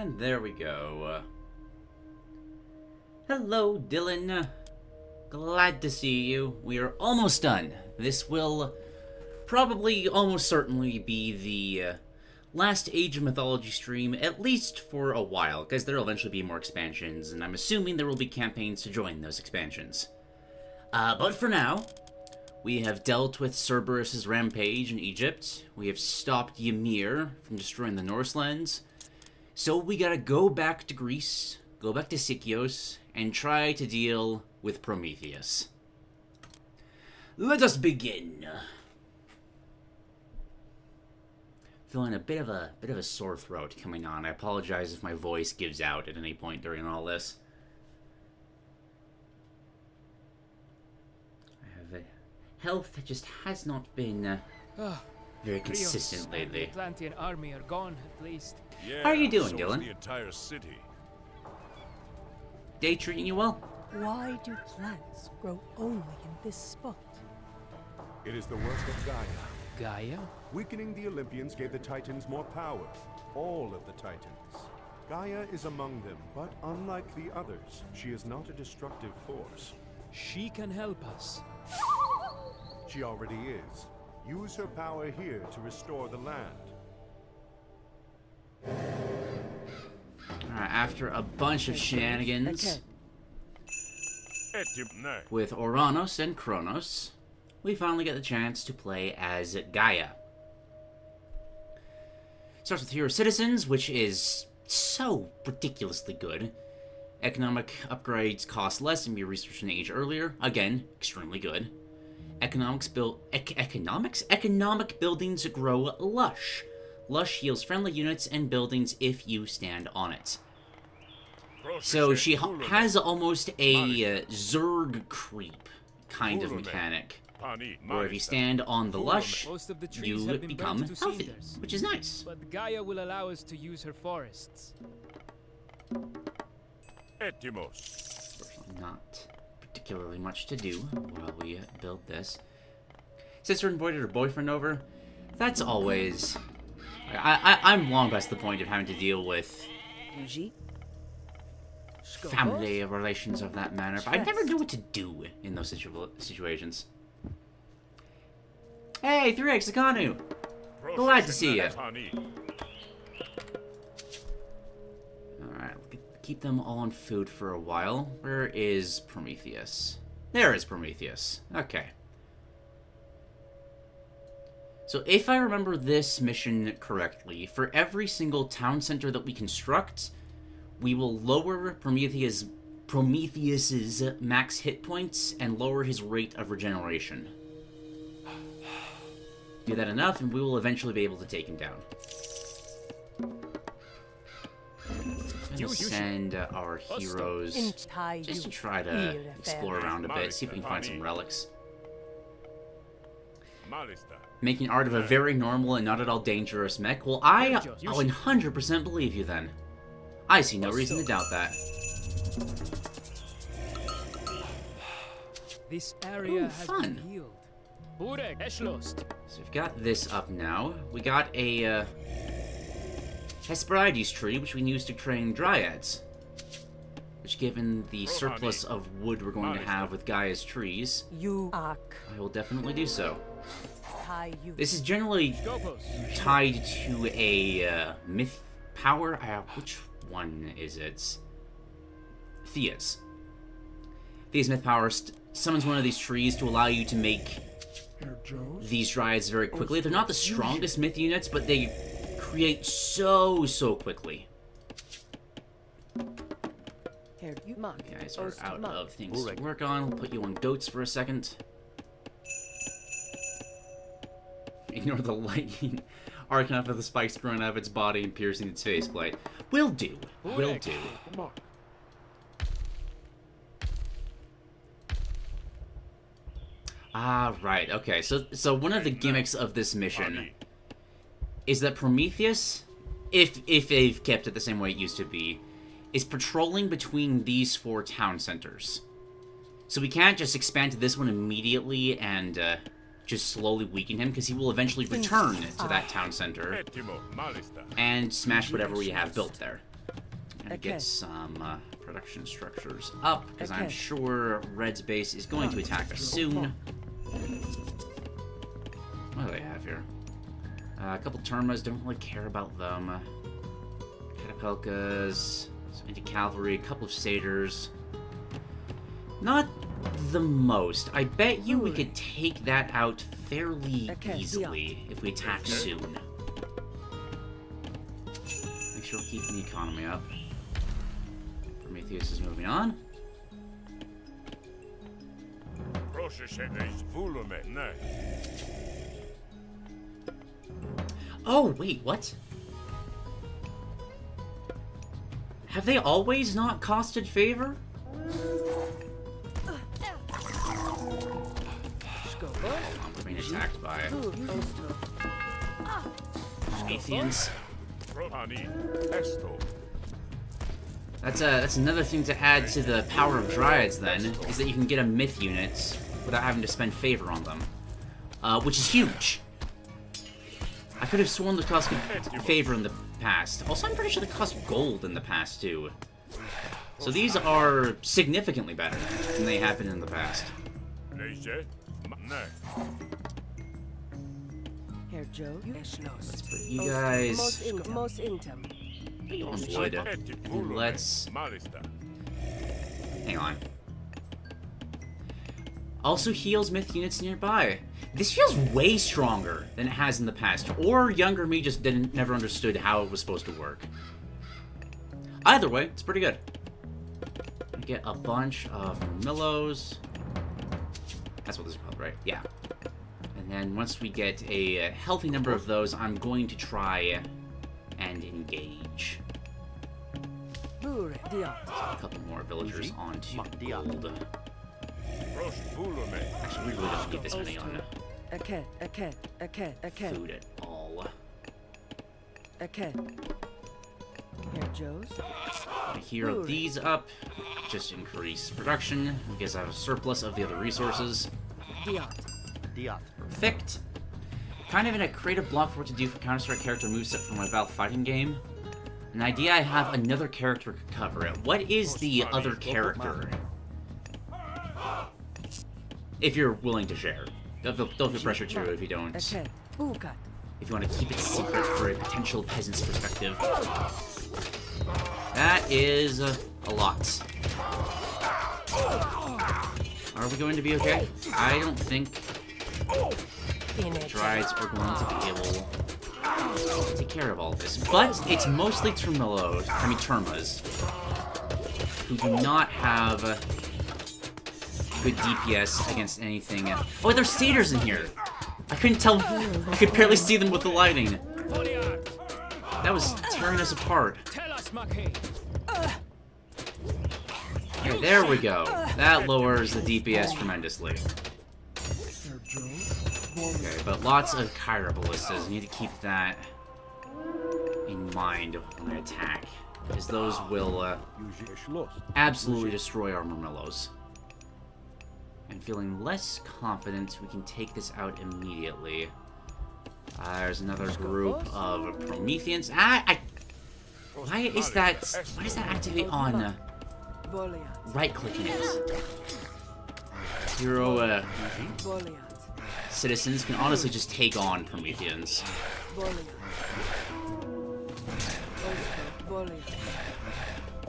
And there we go. Hello, Dylan. Glad to see you. We are almost done. This will probably, almost certainly, be the last Age of Mythology stream, at least for a while, because there will eventually be more expansions, and I'm assuming there will be campaigns to join those expansions. But for now, we have dealt with Cerberus' rampage in Egypt. We have stopped Ymir from destroying the Norselands. So we gotta go back to Greece, go back to Sikios, and try to deal with Prometheus. Let us begin. Feeling a bit of a sore throat coming on. I apologize if my voice gives out at any point during all this. I have a health that just has not been very consistent lately. The Atlantean army are gone, at least. Yeah, How are you doing, so Dylan? The entire city. Day treating you well? Why do plants grow only in this spot? It is the work of Gaia. Gaia? Weakening the Olympians gave the Titans more power. All of the Titans. Gaia is among them, but unlike the others, she is not a destructive force. She can help us. She already is. Use her power here to restore the land. Alright, after a bunch of shenanigans with Oranos and Kronos, we finally get the chance to play as Gaia. Starts with Hero Citizens, which is so ridiculously good. Economic upgrades cost less and be researched an age earlier. Again, extremely good. Economic buildings grow lush. Lush heals friendly units and buildings if you stand on it. So she has almost a Zerg creep kind of mechanic, where if you stand on the lush, you become healthy, which is nice. But Gaia will allow us to use her forests. Not particularly much to do while we build this. Sister invited her boyfriend over. That's always... I'm long past the point of having to deal with family relations of that manner, but I never know what to do in those situations. Hey, 3X Akanu! Glad to see you. Alright, keep them all on food for a while. Where is Prometheus? There is Prometheus. Okay. So if I remember this mission correctly, for every single town center that we construct, we will lower Prometheus's max hit points and lower his rate of regeneration. Do that enough, and we will eventually be able to take him down. We'll send our heroes just to try to explore around a bit, see if we can find some relics. Making art of a very normal and not at all dangerous mech? Well, I 100% believe you then. I see no reason to doubt that. This area has fun. been healed. So we've got this up now. We got a Hesperides tree, which we can use to train dryads. Which, given the surplus of wood we're going to have with Gaia's trees, I will definitely do so. This is generally tied to a myth power. Which one is it? Thea's. Thea's myth power summons one of these trees to allow you to make these dryads very quickly. They're not the strongest myth units, but they create so quickly. You guys are out of things to work on. We'll put you on goats for a second. Ignore the lightning arcing off of the spikes growing out of its body and piercing its faceplate. Will do. Will do. Ah, right. Okay, so one of the gimmicks of this mission is that Prometheus, if they've kept it the same way it used to be, is patrolling between these 4 town centers. So we can't just expand to this one immediately and just slowly weaken him, because he will eventually return to that town center and smash whatever we have built there. Gonna get some production structures up, because I'm sure Red's base is going to attack us soon. What do they have here? A couple Termas, don't really care about them. Catapulkas, some anti-cavalry, a couple of satyrs. Not the most. I bet you we could take that out fairly easily if we attack soon. Make sure we're keeping the economy up. Prometheus is moving on. Oh, wait, what? Have they always not costed favor? We're being attacked by Prometheans. That's another thing to add to the power of Dryads, then, is that you can get a myth unit without having to spend favor on them. Which is huge. I could have sworn they cost favor in the past. Also, I'm pretty sure they cost gold in the past, too. So these are significantly better than they have been in the past. Let's put you guys on wood. And let's... Hang on. Also heals myth units nearby. This feels way stronger than it has in the past. Or younger me just never understood how it was supposed to work. Either way, it's pretty good. Get a bunch of Millos. That's what this is called, right? Yeah. And then once we get a healthy number of those, I'm going to try and engage. So a couple more villagers onto gold. Actually, we really don't need this many on food at all. I hero these up, just increase production, because I have a surplus of the other resources. Perfect. Kind of in a creative block for what to do for Counter-Strike character moveset for my Valve fighting game. An idea I have another character could cover it. What is the other character? If you're willing to share. Don't feel pressure to if you don't. If you want to keep it secret for a potential peasant's perspective. That is a lot. Are we going to be okay? I don't think Dryads are going to be able to take care of all this. But it's mostly Termas, who do not have good DPS against anything. Oh, there's satyrs in here! I couldn't tell. I could barely see them with the lighting. That was tearing us apart. Okay, there we go. That lowers the DPS tremendously. Okay, but lots of Kyra ballistas. I need to keep that in mind when I attack, because those will absolutely destroy our Murmillos. I'm feeling less confident we can take this out immediately. There's another group of Prometheans. Why is that activate on right-clicking it? Hero citizens can honestly just take on Prometheans.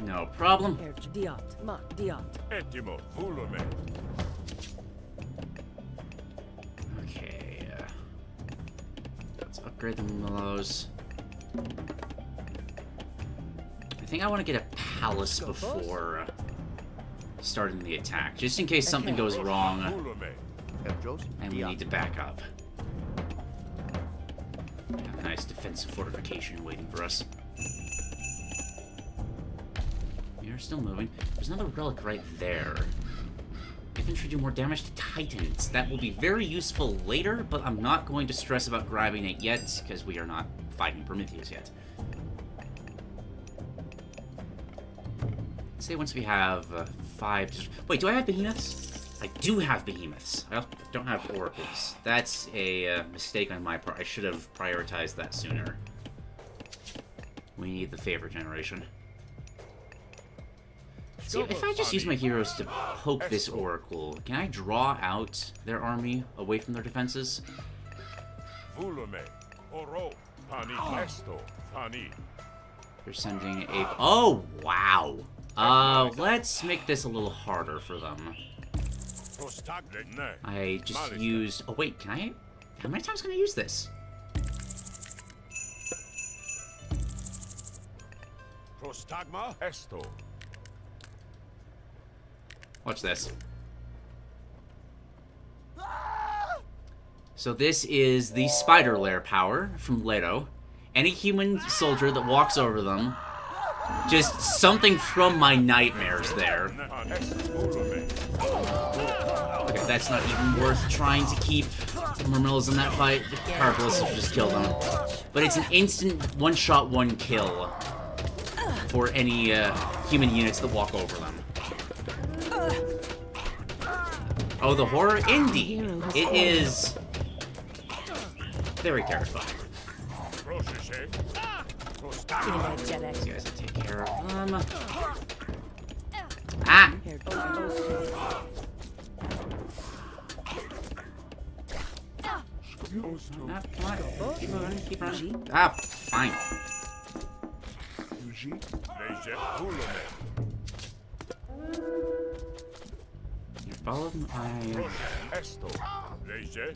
No problem. Okay, let's upgrade the Millos. I think I want to get a palace before starting the attack, just in case something goes wrong and we need to back up. Have a nice defensive fortification waiting for us. We are still moving. There's another relic right there. Infantry do more damage to Titans. That will be very useful later, but I'm not going to stress about grabbing it yet, because we are not fighting Prometheus yet. Say once we have 5... Wait, do I have behemoths? I do have behemoths. I don't have oracles. That's a mistake on my part. I should have prioritized that sooner. We need the favor generation. See, if I just use my heroes to poke this oracle, can I draw out their army away from their defenses? They're sending a... Oh, wow. Let's make this a little harder for them. I just used... Oh, wait, can I... How many times can I use this? Watch this. So this is the spider lair power from Leto. Any human soldier that walks over them, just something from my nightmares there. Okay, that's not even worth trying to keep the Murmillas in that fight. The Carballists have just killed them. But it's an instant one-shot, one-kill for any human units that walk over them. Oh, the horror? Indeed. It is very terrifying. These guys will take care of them. Ah! Come on. Keep moving. Keep running. Ah, fine. You follow my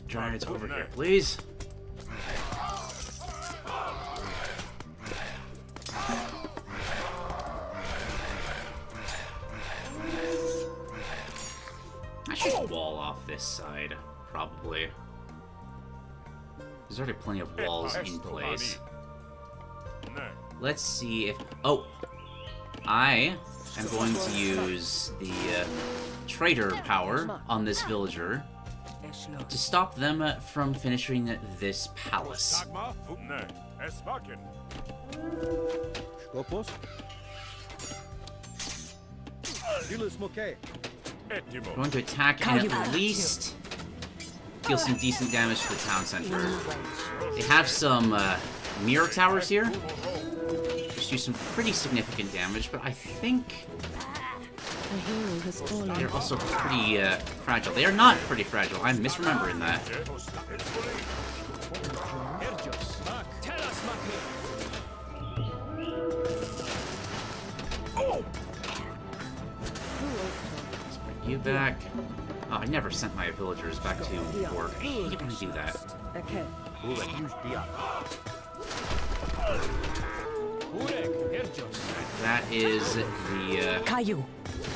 giants over here, please. I should wall off this side, probably. There's already plenty of walls in place. Let's see if... Oh! I am going to use the traitor power on this villager to stop them from finishing this palace. I'm going to attack and at least deal some decent damage to the town center. They have some mirror towers here, which do some pretty significant damage, but I think they're also pretty fragile. They are not pretty fragile. I'm misremembering that. Let's bring you back. Oh, I never sent my villagers back to work. I hate when I do that. That is the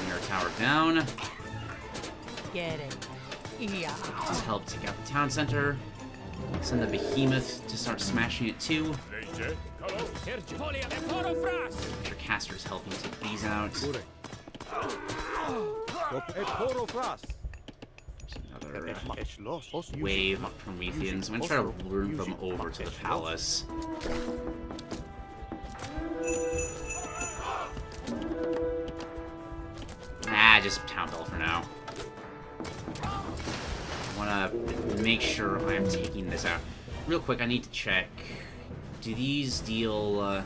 mirror tower down. Just help take out the town center. Send the behemoth to start smashing it too. Your caster's helping take these out. There's another wave of Prometheans. I'm gonna try to lure them over to the palace. Ah, just Town Bell for now. I wanna make sure I'm taking this out. Real quick, I need to check. Do these deal,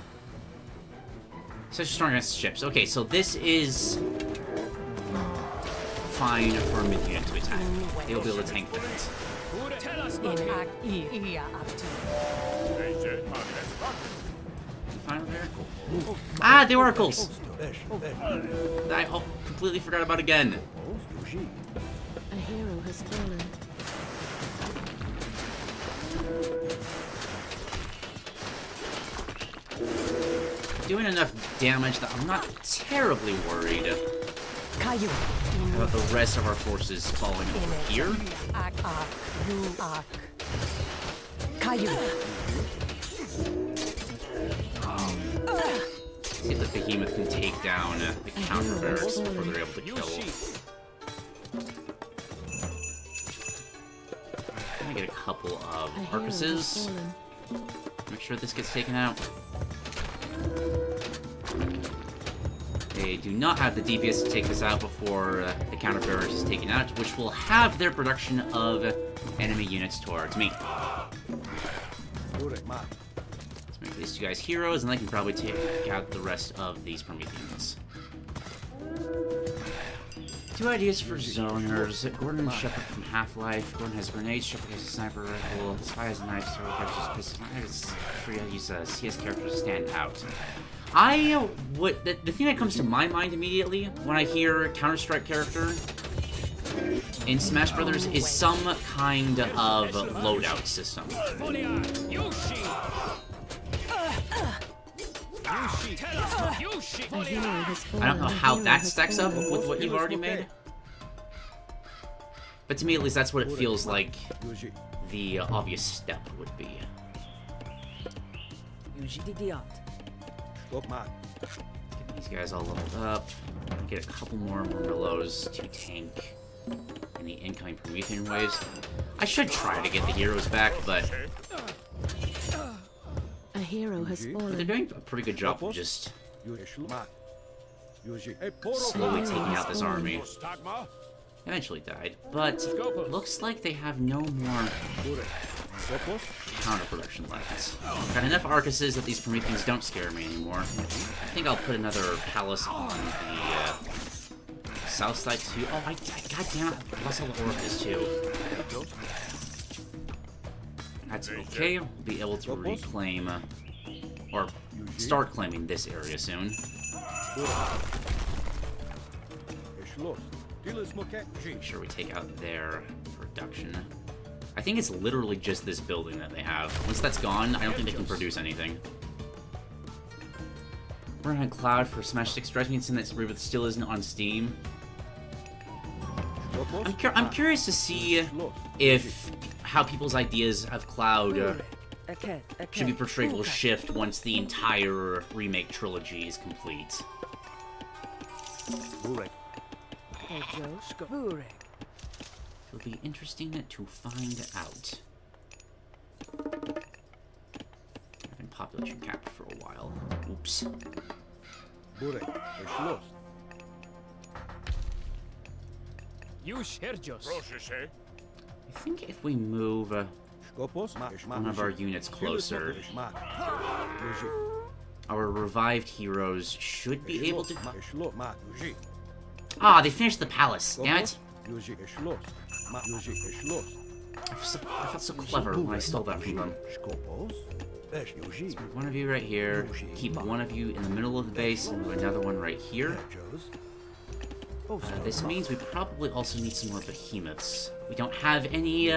such strong against ships. Okay, so this is fine for a mid-unit to attack. They will be able to tank that. Find there? Cool. Ah, the oracles! I completely forgot about again. A hero has fallen. Doing enough damage that I'm not terribly worried about the rest of our forces falling over here. See if the behemoth can take down the counter barracks before they're able to kill. I'm gonna get a couple of Arcuses. Make sure this gets taken out. They do not have the DPS to take this out before the counter barrage is taken out, which will have their production of enemy units towards me. Let's make these two guys heroes, and they can probably take out the rest of these Prometheans. Two ideas for zoners. Gordon and Shepard from Half-Life. Gordon has grenades, Shepard has a sniper rifle, Spy has a knife, Sarah captures pistol. Three of these CS characters stand out. The thing that comes to my mind immediately when I hear Counter-Strike character in Smash Brothers is some kind of loadout system. I don't know how that stacks up with what you've already made. But to me, at least, that's what it feels like the obvious step would be. Get these guys all leveled up. Get a couple more Murmillos to tank any incoming Promethean waves. I should try to get the heroes back, but A hero has fallen. they're doing a pretty good job of just slowly taking out this army. Eventually died, but looks like they have no more counter-production left. Got enough Arcuses that these Prometheans don't scare me anymore. I think I'll put another palace on the south side too. Oh, goddamn it, I lost all the Orcus too. That's okay, we'll be able to reclaim, or start claiming this area soon. Make sure we take out their production. I think it's literally just this building that they have. Once that's gone, I don't think they can produce anything. We're on Cloud for Smash 6. Drives me insane that Rebirth still isn't on Steam. I'm curious to see how people's ideas of Cloud should be portrayed will shift once the entire remake trilogy is complete. It'll be interesting to find out. I've been population capped for a while. Oops. I think if we move one of our units closer, our revived heroes should be able to... Ah, they finished the palace. Damn it. I felt so clever when I stole that from them. Let's move one of you right here. Keep one of you in the middle of the base and move another one right here. This means we probably also need some more behemoths. We don't have any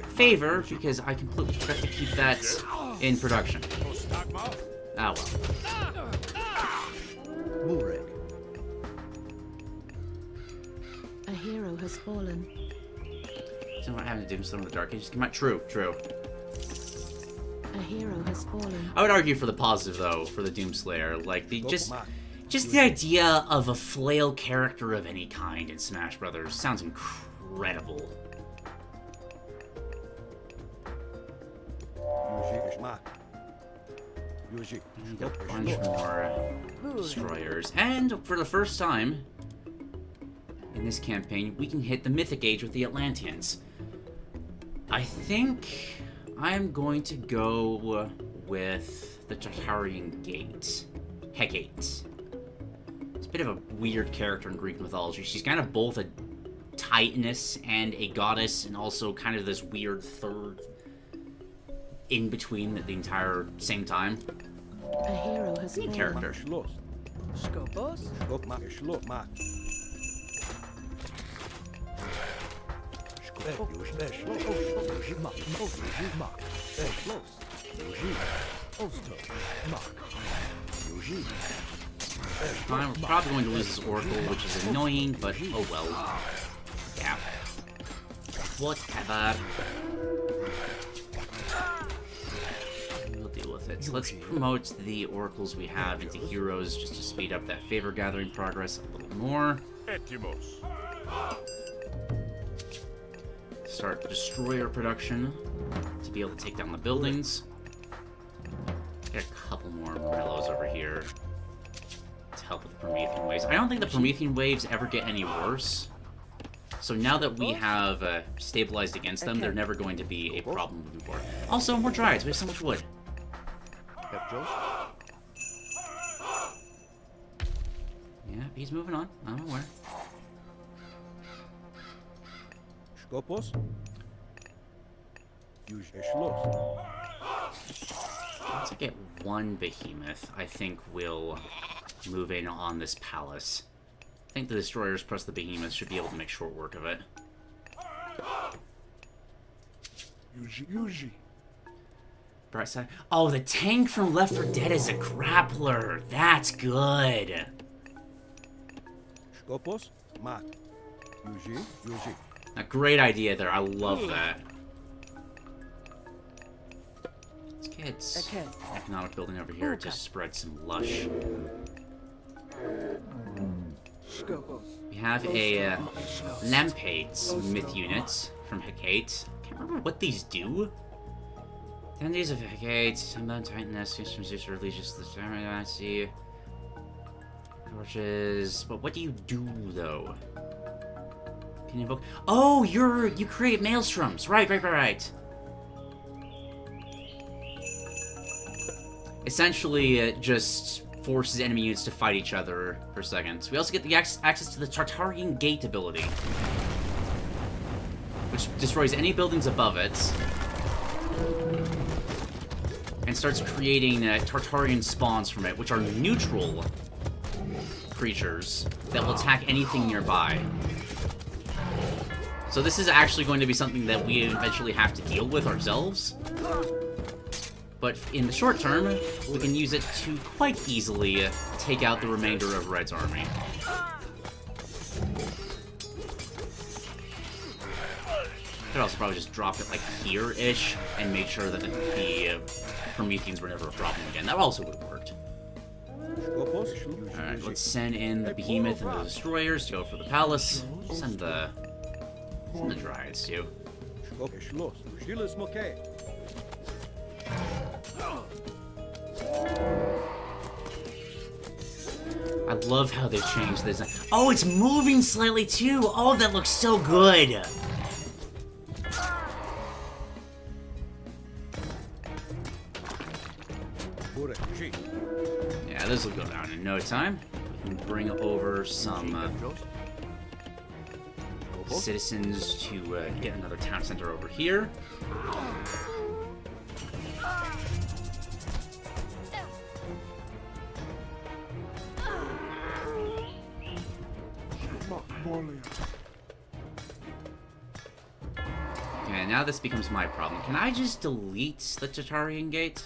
favor because I completely forgot to keep that in production. Ah well. A hero has fallen. So what happened to Doomstone of the Dark Ages? Come on, true. A hero has fallen. I would argue for the positive though, for the Doomslayer. Like just the idea of a flail character of any kind in Smash Brothers sounds incredible. And a bunch more destroyers. And for the first time in this campaign, we can hit the Mythic Age with the Atlanteans. I think I'm going to go with the Tartarian Gate. Hecate. It's a bit of a weird character in Greek mythology. She's kind of both a titaness and a goddess, and also kind of this weird third in between at the entire same time. A hero has Neat fallen. character. Fine, we're probably going to lose this Oracle, which is annoying, but oh well. Yeah. Whatever. We'll deal with it. So let's promote the Oracles we have into heroes just to speed up that favor gathering progress a little more. Start destroyer production to be able to take down the buildings. Get a couple more Morellos over here to help with the Promethean waves. I don't think the Promethean waves ever get any worse. So now that we have stabilized against them, they're never going to be a problem moving forward. Also, more Dryads. We have so much wood. Yeah, he's moving on. I'm aware. Skopos. Już Schloss. Once I get one behemoth, I think we'll move in on this palace. I think the destroyers plus the behemoths should be able to make short work of it. Yuji. Bright side. Oh, the tank from Left 4 Dead is a grappler. That's good. Skopos. Mat. Yuji. A great idea there. I love that. Let's get economic building over here to spread some lush. We have a Lampades myth unit from Hecate. Can't remember what these do. 10 days of Hecate, Sunbound Titaness, from Zeus releases the Terminacy. Torches. But what do you do though? Can you invoke? Oh, you create maelstroms. Right. Essentially, it just forces enemy units to fight each other for seconds. We also get the access to the Tartarian Gate ability, which destroys any buildings above it and starts creating Tartarian spawns from it, which are neutral creatures that will attack anything nearby. So this is actually going to be something that we eventually have to deal with ourselves. But in the short term, we can use it to quite easily take out the remainder of Red's army. Could also probably just drop it like here-ish and make sure that the Prometheans were never a problem again. That also would have worked. Alright, let's send in the Behemoth and the Destroyers to go for the Palace. Send the Dryads too. I love how they've changed this. Oh, it's moving slightly too! Oh, that looks so good! Yeah, this will go down in no time. We can bring over some citizens to get another town center over here. Okay, now this becomes my problem. Can I just delete the Tartarian Gate?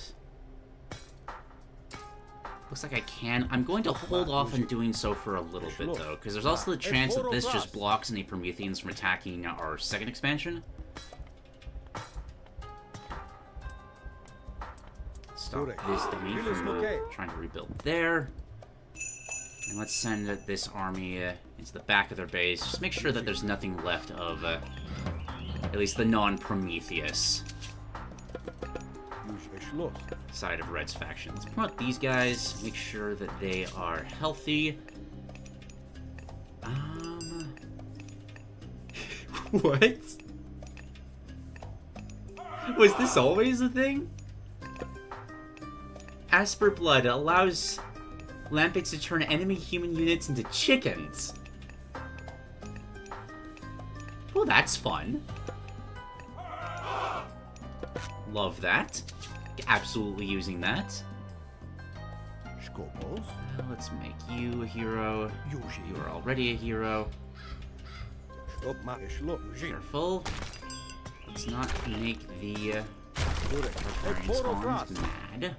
Looks like I can. I'm going to hold off on doing so for a little bit, though, because there's also the chance that this just blocks any Prometheans from attacking our second expansion. Stop this domain from trying to rebuild there. And let's send this army into the back of their base. Just make sure that there's nothing left of, at least the non-Prometheus side of Red's faction. Let's promote these guys. Make sure that they are healthy. What? Was this always a thing? Asper Blood allows Lampades to turn enemy human units into chickens. Well, that's fun. Love that. Absolutely using that. Let's make you a hero. You are already a hero. Careful. Let's not make the Barbarian spawns mad.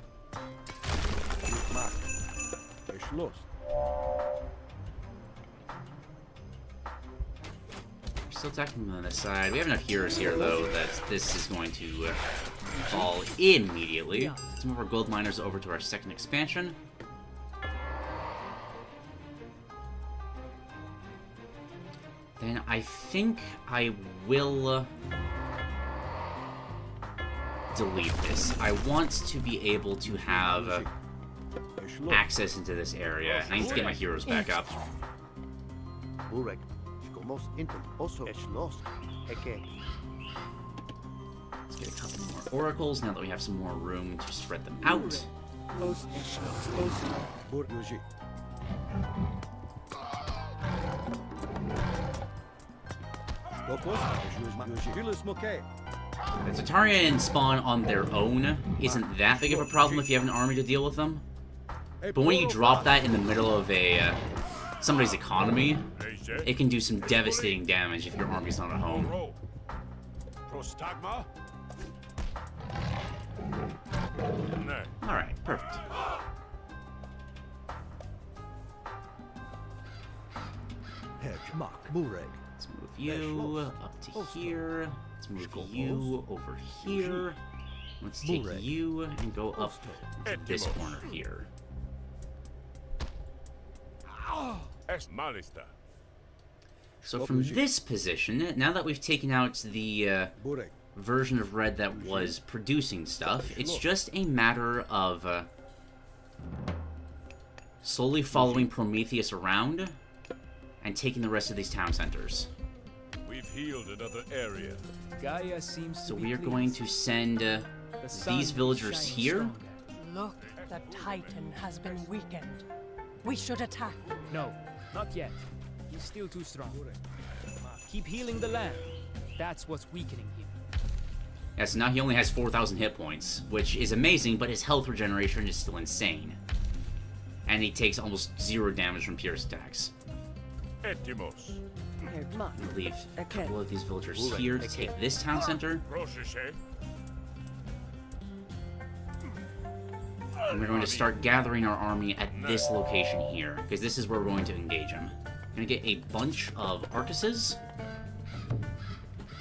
Still attacking them on this side. We have enough heroes here, though, that this is going to fall immediately. Let's move our gold miners over to our second expansion. Then I think I will delete this. I want to be able to have access into this area, and I need to get my heroes back up. Let's get a couple more oracles now that we have some more room to spread them out. Skopos, Yuji, Julius Moke. The Tatarian spawn on their own isn't that big of a problem if you have an army to deal with them. But when you drop that in the middle of a somebody's economy, it can do some devastating damage if your army's not at home. Prostagma? Alright, perfect. Hedgemark, Bureg. Let's move you up to here. Let's move you over here. Let's take you and go up to this corner here. So from this position, now that we've taken out the version of Red that was producing stuff, it's just a matter of slowly following Prometheus around and taking the rest of these town centers. We've healed another area. Gaia seems to So be we are pleased. going to send The sun these is villagers shining here. stronger. Look, the Titan has been weakened. We should attack. No, not yet. He's still too strong. Keep healing the land. That's what's weakening him. Yeah, so now he only has 4,000 hit points, which is amazing, but his health regeneration is still insane. And he takes almost 0 damage from pierce attacks. Etimos. I'm gonna leave a couple of these villagers here to take this town center. Rosheshe. And we're going to start gathering our army at this location here, because this is where we're going to engage him. We're going to get a bunch of Arcuses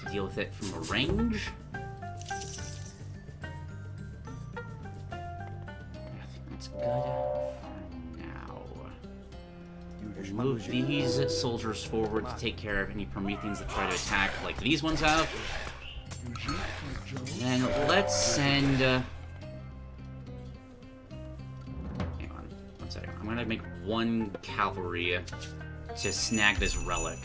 to deal with it from a range. I think that's good for now. We'll move these soldiers forward to take care of any Prometheans that try to attack, like these ones have. And let's send... hang on, one second. I'm gonna make 1 cavalry to snag this relic.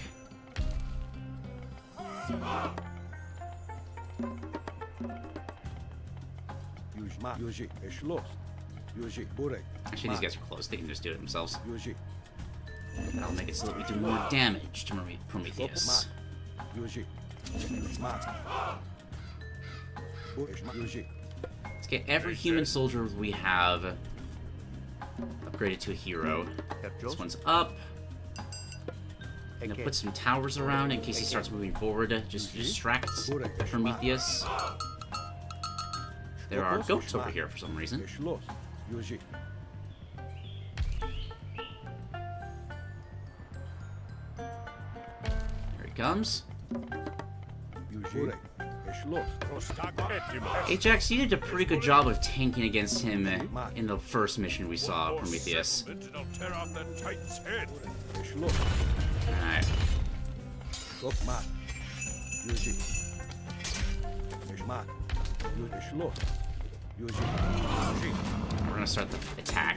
Yuji, Eschloss. Yuji, Bureg. Actually, these guys are close. They can just do it themselves. Yuji, That'll make it so that we do more damage to Prometheus. Yuji, Mark. Yuji, Let's get every human soldier we have upgraded to a hero. This one's up. I'm gonna put some towers around in case he starts moving forward, just to distract Prometheus. There are goats over here for some reason. Eschloss. Yuji, Here he comes. Yuji, Eschloss. Prostagma. Etimos. Ajax, you did a pretty good job of tanking against him in the first mission we saw, More Prometheus. settlement and I'll tear out that Titan's head. Eschloss. Alright. Skop, Mark. Yuji. Eschmark. Yuji, Eschloss. Yuji, We're gonna start the attack.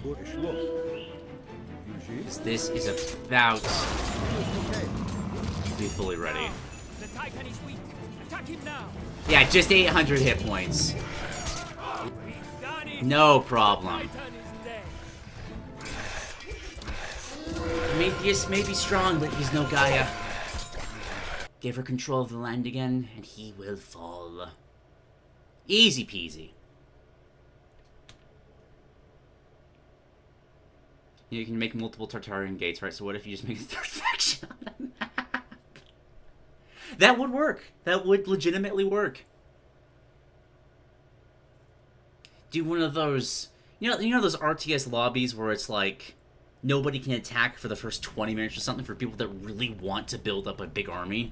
Bur Eschloss. Yuji, This is about to be fully ready. The Titan is weak. Attack him now. Yeah, just 800 hit points. Done it. No problem. Titan is dead. Prometheus may be strong, but he's no Gaia. Give her control of the land again, and he will fall. Easy peasy. You can make multiple Tartarian gates, right? So what if you just make a 3rd faction on the map? That would work. That would legitimately work. Do one of those, you know those RTS lobbies where it's like nobody can attack for the first 20 minutes or something for people that really want to build up a big army?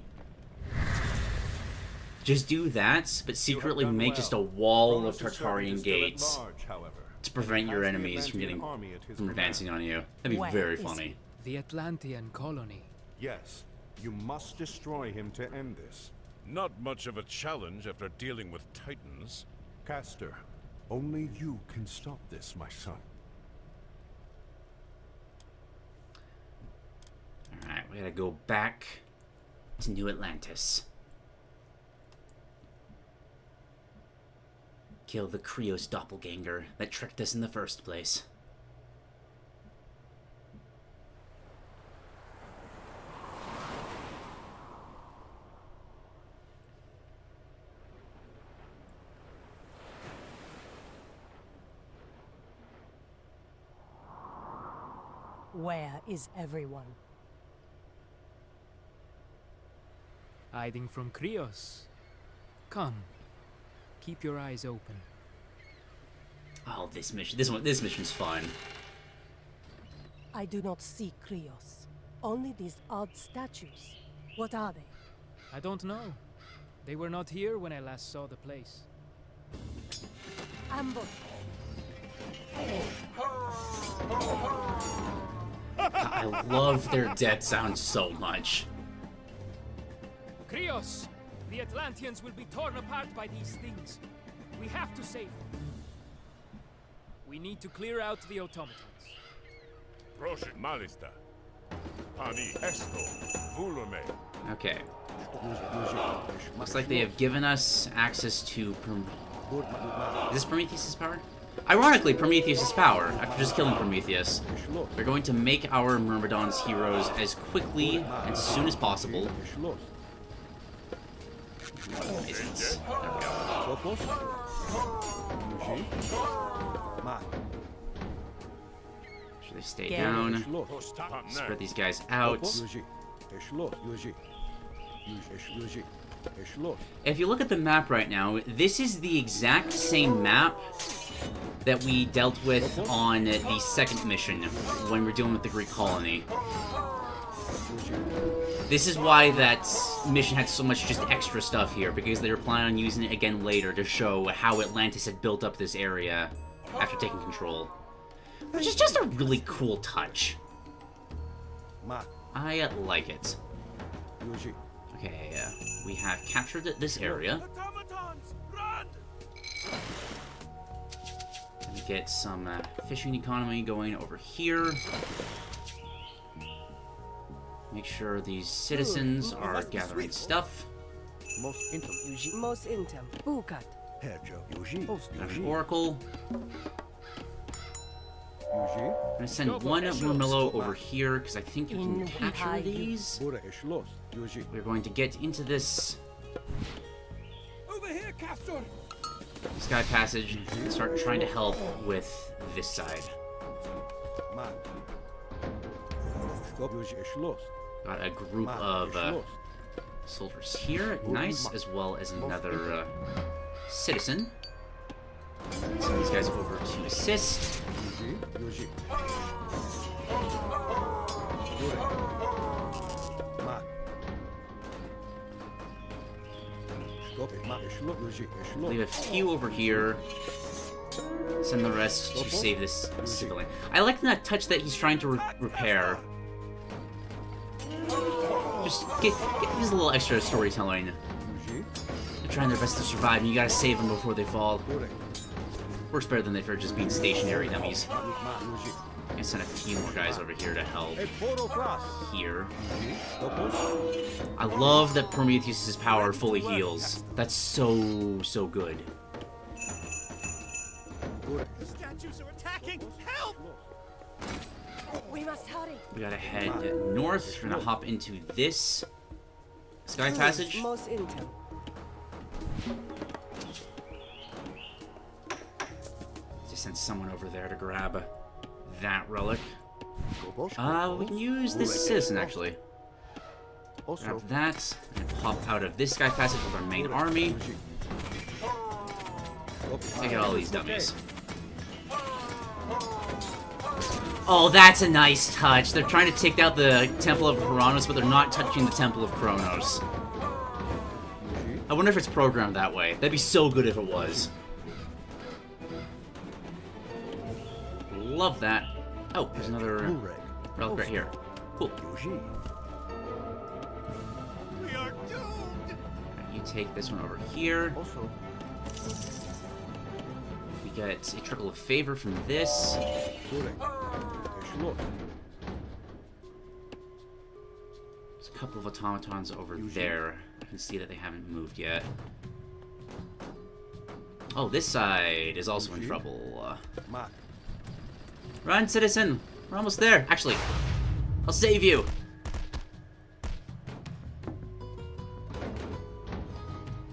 Just do that, but secretly done make well. just a wall of Kronos' servant Tartarian is still at gates large, however. to prevent your Has the enemies from Atlantean getting army at his from command. advancing on you. That'd be Where very is funny. The Atlantean colony. Yes, you must destroy him to end this. Not much of a challenge after dealing with Titans. Castor, only you can stop this, my son. Alright, we gotta go back to New Atlantis. Kill the Krios doppelganger that tricked us in the first place. Where is everyone? Hiding from Krios. Come. Keep your eyes open. Oh, this mission's fun. I do not see Krios. Only these odd statues. What are they? I don't know. They were not here when I last saw the place. Ambush! I love their death sound so much. Krios! The Atlanteans will be torn apart by these things. We have to save them. We need to clear out the automatons. Proszę, malista. Pani esto, volume. Okay. Looks like they have given us access to... Is this Prometheus' power? Ironically, Prometheus' power, after just killing Prometheus. They're going to make our Myrmidons heroes as quickly and as soon as possible. Isn't. There we go. Should they stay down? Spread these guys out. If you look at the map right now, this is the exact same map that we dealt with on the second mission when we're dealing with the Greek colony. This is why that mission had so much just extra stuff here, because they were planning on using it again later to show how Atlantis had built up this area after taking control. Which is just a really cool touch. I like it. Okay, we have captured this area. Let me get some fishing economy going over here. Make sure these citizens are gathering stuff. Most intem. Most intem. Bukat. Got an oracle. I'm gonna send one Murmillo over here because I think you can capture these. We're going to get into this Over here, Castor. sky passage and start trying to help with this side. Got a group of soldiers here, nice, as well as another citizen. Send these guys over to assist. Leave a few over here. Send the rest to save this civilian. I like that touch that he's trying to repair. Just get these little extra storytelling. They're trying their best to survive, and you gotta save them before they fall. Works better than if they're just being stationary dummies. And send a few more guys over here to help. Here. I love that Prometheus' power fully heals. That's so good. Statues are attacking! Help! We must hurry. We gotta head north. We're gonna hop into this sky passage. Most intem. Just send someone over there to grab that relic. We can use this citizen actually. Grab that and pop out of this sky passage with our main army. Take out all these dummies. Oh, that's a nice touch. They're trying to take out the Temple of Kronos, but they're not touching the Temple of Kronos. I wonder if it's programmed that way. That'd be so good if it was. Love that. Oh, there's another relic right here. Cool. We are doomed! You take this one over here. We get a trickle of favor from this. There's a couple of automatons over there. I can see that they haven't moved yet. Oh, this side is also in trouble. Run, citizen! We're almost there. Actually, I'll save you.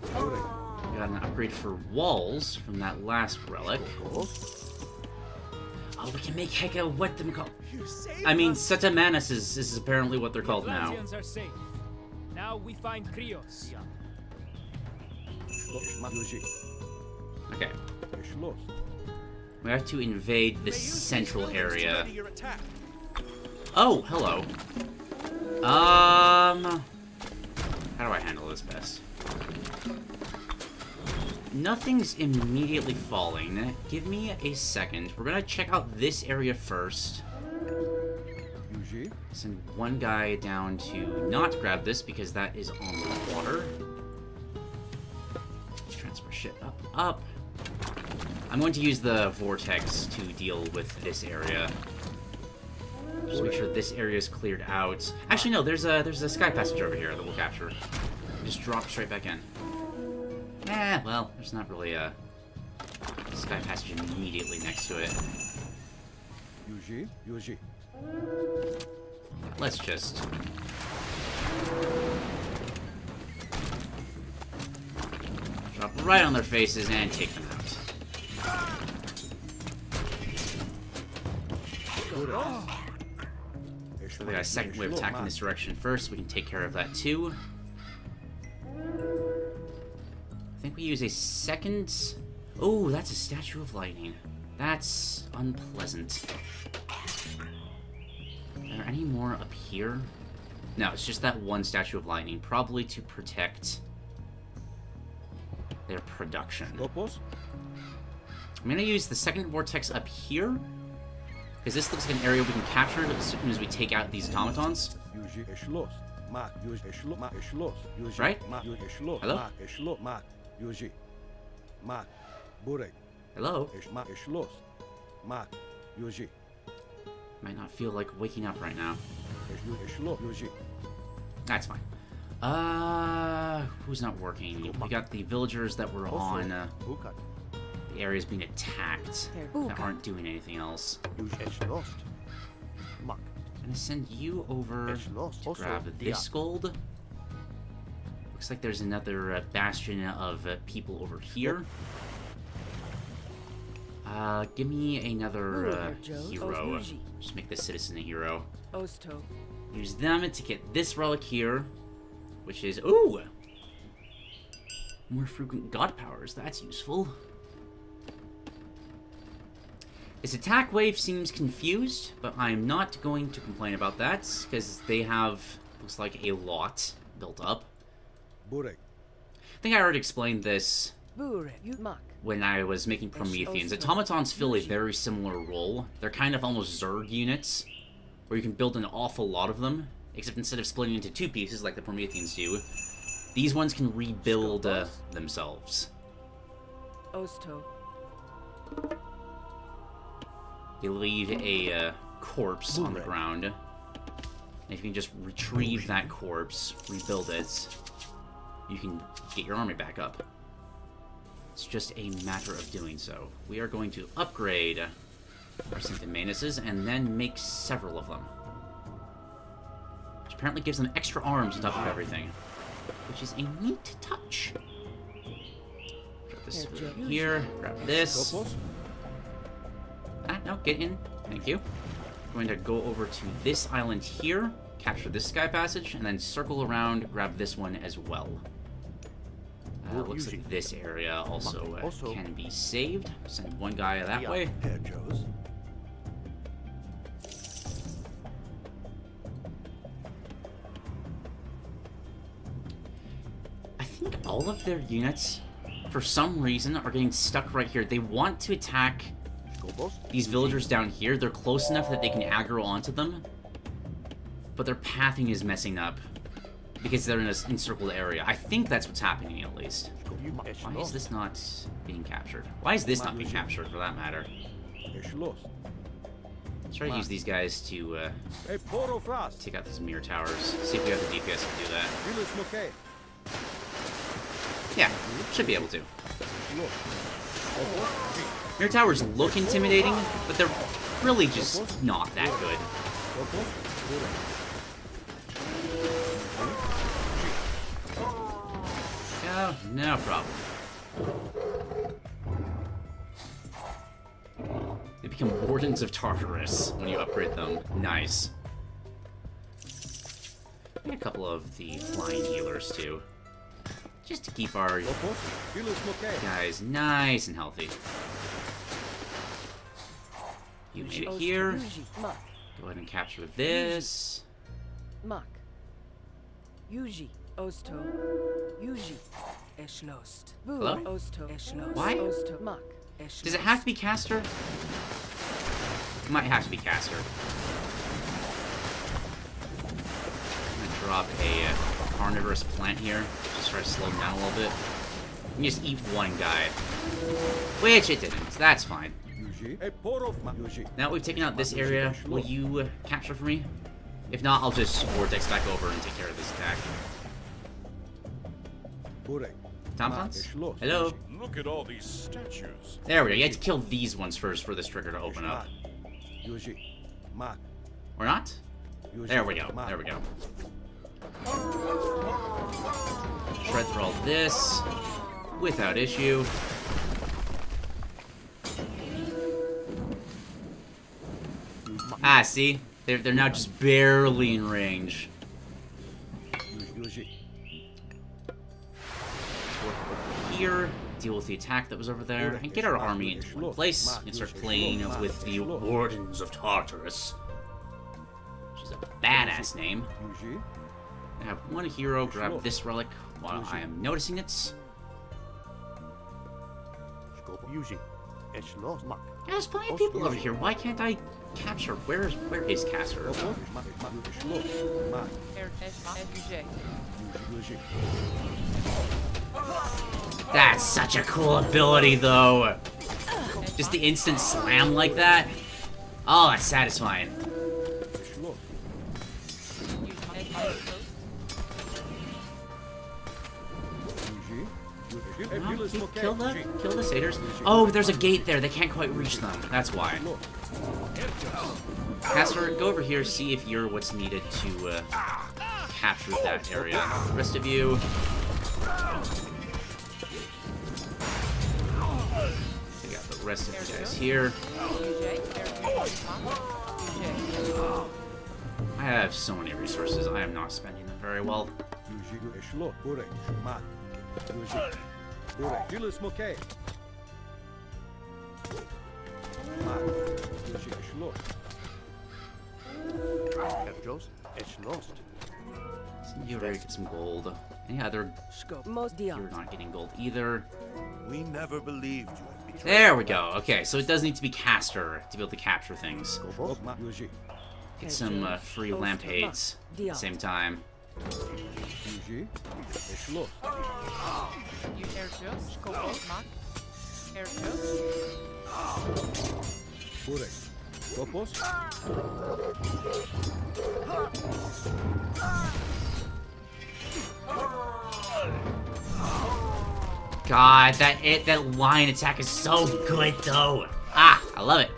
We got an upgrade for walls from that last relic. Oh, we can make Heka what them call. You saved I mean, us. Satamanis is apparently what they're The called now. Atlanteans are safe. Now we find Krios. Okay. We have to invade They this use these central buildings to area. ready your attack. Oh, hello. How do I handle this best? Nothing's immediately falling. Give me a second. We're gonna check out this area first. Send one guy down to not grab this because that is on the water. Transfer shit up. I'm going to use the vortex to deal with this area. Just make sure this area is cleared out. Actually, no, there's a sky passage over here that we'll capture. Just drop straight back in. Well, there's not really a sky passage immediately next to it. Let's just... drop right on their faces and take them out. So they got a second wave attack in this direction first. We can take care of that too. I think we use a second... Oh, that's a Statue of Lightning. That's unpleasant. Are there any more up here? No, it's just that one Statue of Lightning. Probably to protect their production. I'm going to use the second vortex up here. Because this looks like an area we can capture as soon as we take out these automatons. Right? Hello? Hello? Might not feel like waking up right now. That's fine. Who's not working? We got the villagers that were on the areas being attacked that aren't doing anything else. I'm gonna send you over to grab this gold. Looks like there's another bastion of people over here. Give me another hero. Just make this citizen a hero. Use them to get this relic here, which is... Ooh! More frequent god powers. That's useful. This attack wave seems confused, but I'm not going to complain about that, because they have, looks like, a lot built up. I think I already explained this when I was making Prometheans. Automatons fill a very similar role. They're kind of almost Zerg units, where you can build an awful lot of them, except instead of splitting into two pieces like the Prometheans do, these ones can rebuild themselves. They leave a corpse on the ground. And if you can just retrieve that corpse, rebuild it, you can get your army back up. It's just a matter of doing so. We are going to upgrade our Synthomanuses and then make several of them. Which apparently gives them extra arms on top of everything. Which is a neat touch. Drop this over here, grab this. No, get in. Thank you. I'm going to go over to this island here, capture this sky passage, and then circle around, grab this one as well. Looks like this area also can be saved. Send one guy that way. I think all of their units, for some reason, are getting stuck right here. They want to attack these villagers down here. They're close enough that they can aggro onto them, but their pathing is messing up because they're in an encircled area. I think that's what's happening, at least. Why is this not being captured? Why is this not being captured, for that matter? Let's try to use these guys to take out these mirror towers. See if we have the DPS to do that. Yeah, should be able to. Mirror towers look intimidating, but they're really just not that good. Oh, no problem. become Wardens of Tartarus when you upgrade them. Nice. And a couple of the flying healers, too. Just to keep our guys nice and healthy. You made it here. Go ahead and capture this. Mak. Yuji Osto. Yuji Eschlost. Hello? Osto Eschlost. Why? Osto Mak. Does it have to be caster? It might have to be caster. I'm gonna drop a carnivorous plant here. Just try to slow him down a little bit. You can just eat one guy. Which it didn't. That's fine. Now that we've taken out this area, will you capture for me? If not, I'll just vortex back over and take care of this attack. Tampons? Hello? Look at all these statues. There we go. You have to kill these ones first for this trigger to open up. Or not? There we go. There we go. Shred through all this without issue. Ah, see? They're now just barely in range. Here, deal with the attack that was over there, and get our army into one place, and start playing with the Wardens of Tartarus. Which is a badass name. I have one hero grab this relic while I am noticing it. Yeah, there's plenty of people over here. Why can't I capture? Where is Caster? That's such a cool ability, though. Just the instant slam like that. Oh, that's satisfying. Kill the satyrs. Oh, there's a gate there. They can't quite reach them. That's why. Caster, go over here, see if you're what's needed to capture that area. The rest of you. We got the rest of you guys here. I have so many resources. I am not spending them very well. You already get some gold. Any other? You're not getting gold either. We never believed you. There we go. Okay, so it does need to be caster to be able to capture things. Get some free lampades at the same time. God, that line attack is so good though. Ah, I love it.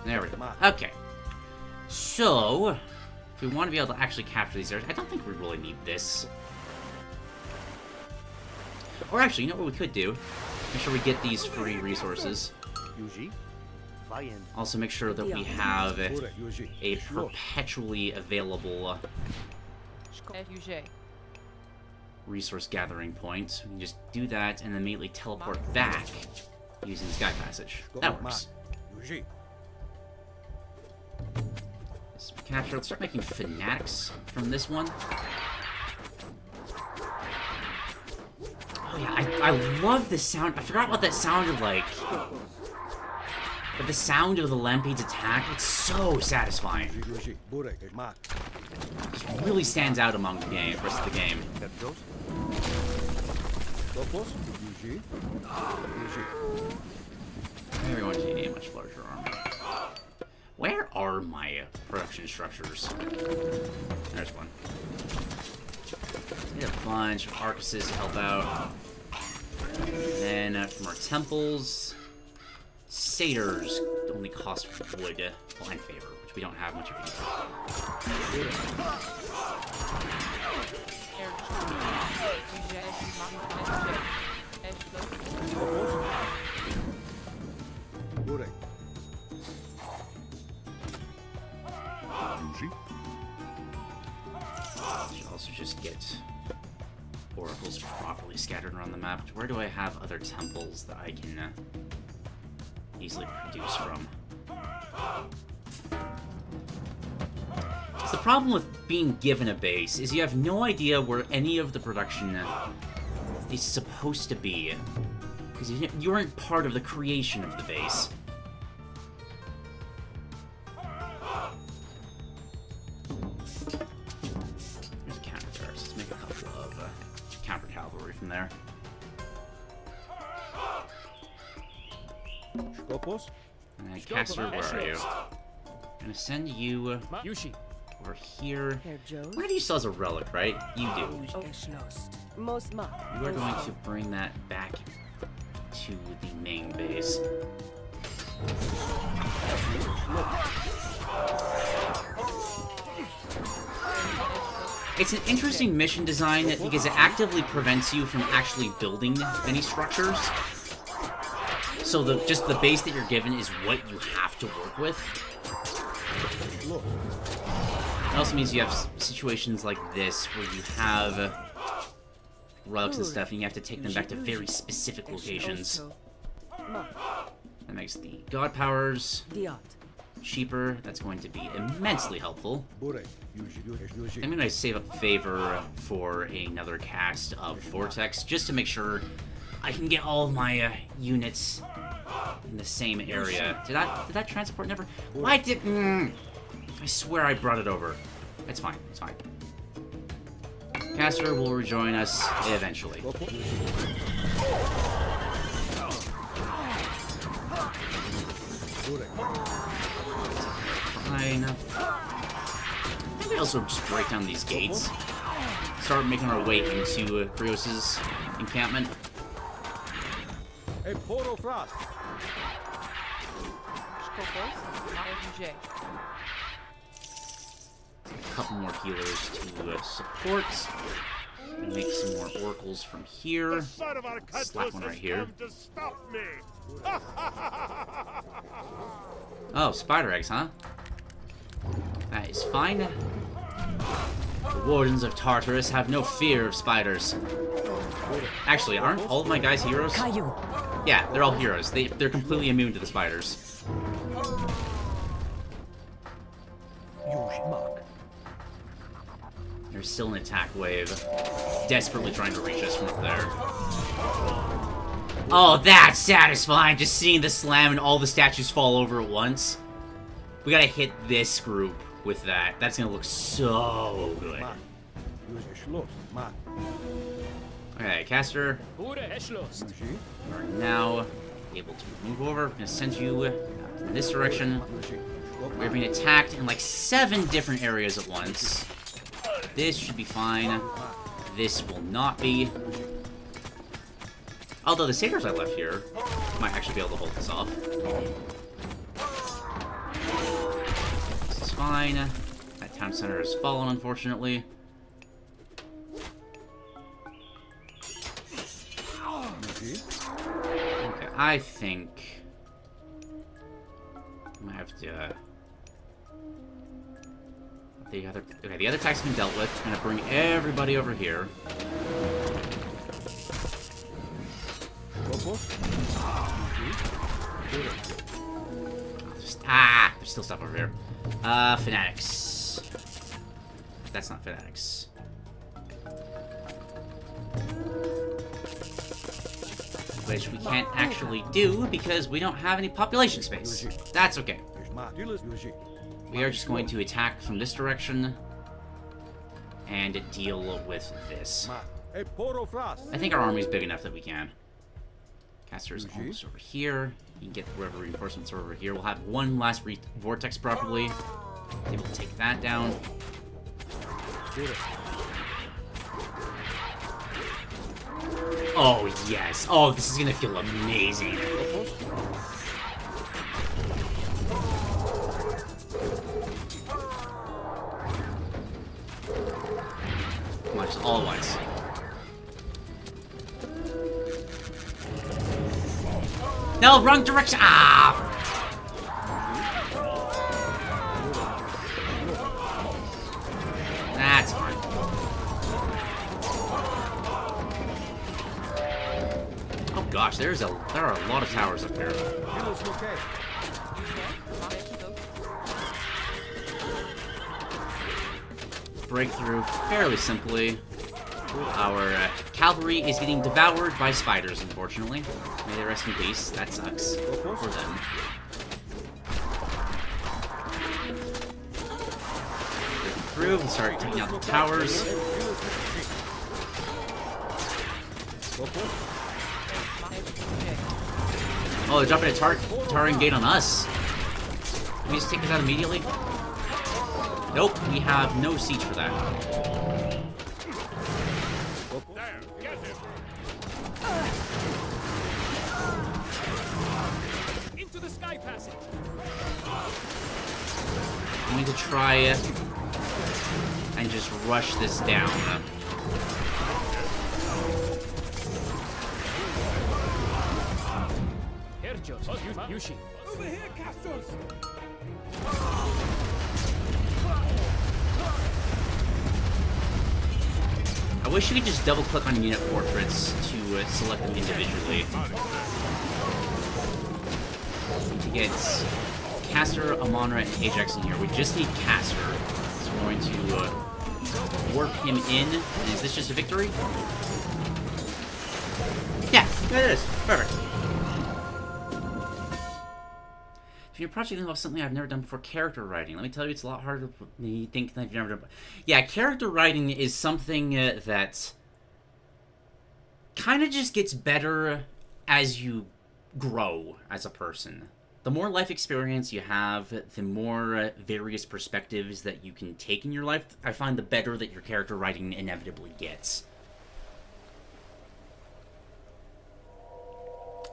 There we go. Okay. So, if we want to be able to actually capture these areas, I don't think we really need this. Or actually, you know what we could do? Make sure we get these free resources. Also make sure that we have a perpetually available resource gathering point. We can just do that and then immediately teleport back using Sky Passage. That works. Let's capture. Let's start making fanatics from this one. Oh yeah, I love the sound. I forgot what that sounded like. But the sound of the Lampede's attack, it's so satisfying. It really stands out among the rest of the game. Everyone needs a much larger armor. Where are my production structures? There's one. Need a bunch of Arcuses to help out. And then from our temples, satyrs only cost wood, and favor, which we don't have much of either. Burek. Should also just get oracles properly scattered around the map. Where do I have other temples that I can easily produce from? The problem with being given a base is you have no idea where any of the production is supposed to be, because you weren't part of the creation of the base. There's counter turrets. Let's make a couple of counter cavalry from there. Skopos. And Caster, where are you? I'm gonna send you Yushi. over here. Herr Joes. Where do you still as a relic, right? You do. Geschlossen. Most Mark. You are going to bring that back to the main base. It's an interesting mission design because it actively prevents you from actually building any structures. So just the base that you're given is what you have to work with. It also means you have situations like this where you have relics and stuff and you have to take them back to very specific locations. That makes the god powers cheaper. That's going to be immensely helpful. I'm going to save up favor for another cast of Vortex just to make sure I can get all of my units in the same area. Did that transport never? Why did? I swear I brought it over. It's fine. It's fine. Caster will rejoin us eventually. Fine. Maybe also just break down these gates. Start making our way into Kronos' encampment. A poro frost. A couple more healers to support. And make some more oracles from here. Slap one right here. Oh, spider eggs, huh? That is fine. The Wardens of Tartarus have no fear of spiders. Actually, aren't all of my guys heroes? Yeah, they're all heroes. They're completely immune to the spiders. There's still an attack wave desperately trying to reach us from up there. Oh, that's satisfying! Just seeing the slam and all the statues fall over at once. We gotta hit this group with that. That's gonna look so good. Okay, Caster. We are now able to move over. I'm gonna send you in this direction. We're being attacked in like 7 different areas at once. This should be fine. This will not be. Although the satyrs I left here might actually be able to hold this off. This is fine. That town center has fallen, unfortunately. Okay, I think I might have to. The other attacks have been dealt with. I'm gonna bring everybody over here. There's still stuff over here. Fanatics. That's not fanatics. Which we can't actually do because we don't have any population space. That's okay. We are just going to attack from this direction and deal with this. I think our army's big enough that we can. Caster is almost over here. You can get wherever reinforcements are over here. We'll have one last vortex probably. Able to take that down. Oh, yes. Oh, this is gonna feel amazing. Come on, just all at once. hell? Wrong direction! Ah! That's fine. Oh gosh, there are a lot of towers up here. Break through fairly simply. Our cavalry is getting devoured by spiders, unfortunately. May they rest in peace. That sucks for them. Break through and start taking out the towers. Oh, they're dropping a towering gate on us. Can we just take this out immediately? Nope, we have no siege for that. There, get him! Into the sky passage. We need to try and just rush this down. Here, Joseph. Yushi. Over here, Castros. I wish you could just double-click on unit portraits to select them individually. To get Caster, Amonra, and Ajax in here, we just need Caster. So we're going to warp him in. And is this just a victory? Yeah, it is. Perfect. If you're project involves something I've never done before, character writing. Let me tell you, it's a lot harder than you think that you've never done. Yeah, character writing is something that kind of just gets better as you grow as a person. The more life experience you have, the more various perspectives that you can take in your life, I find the better that your character writing inevitably gets.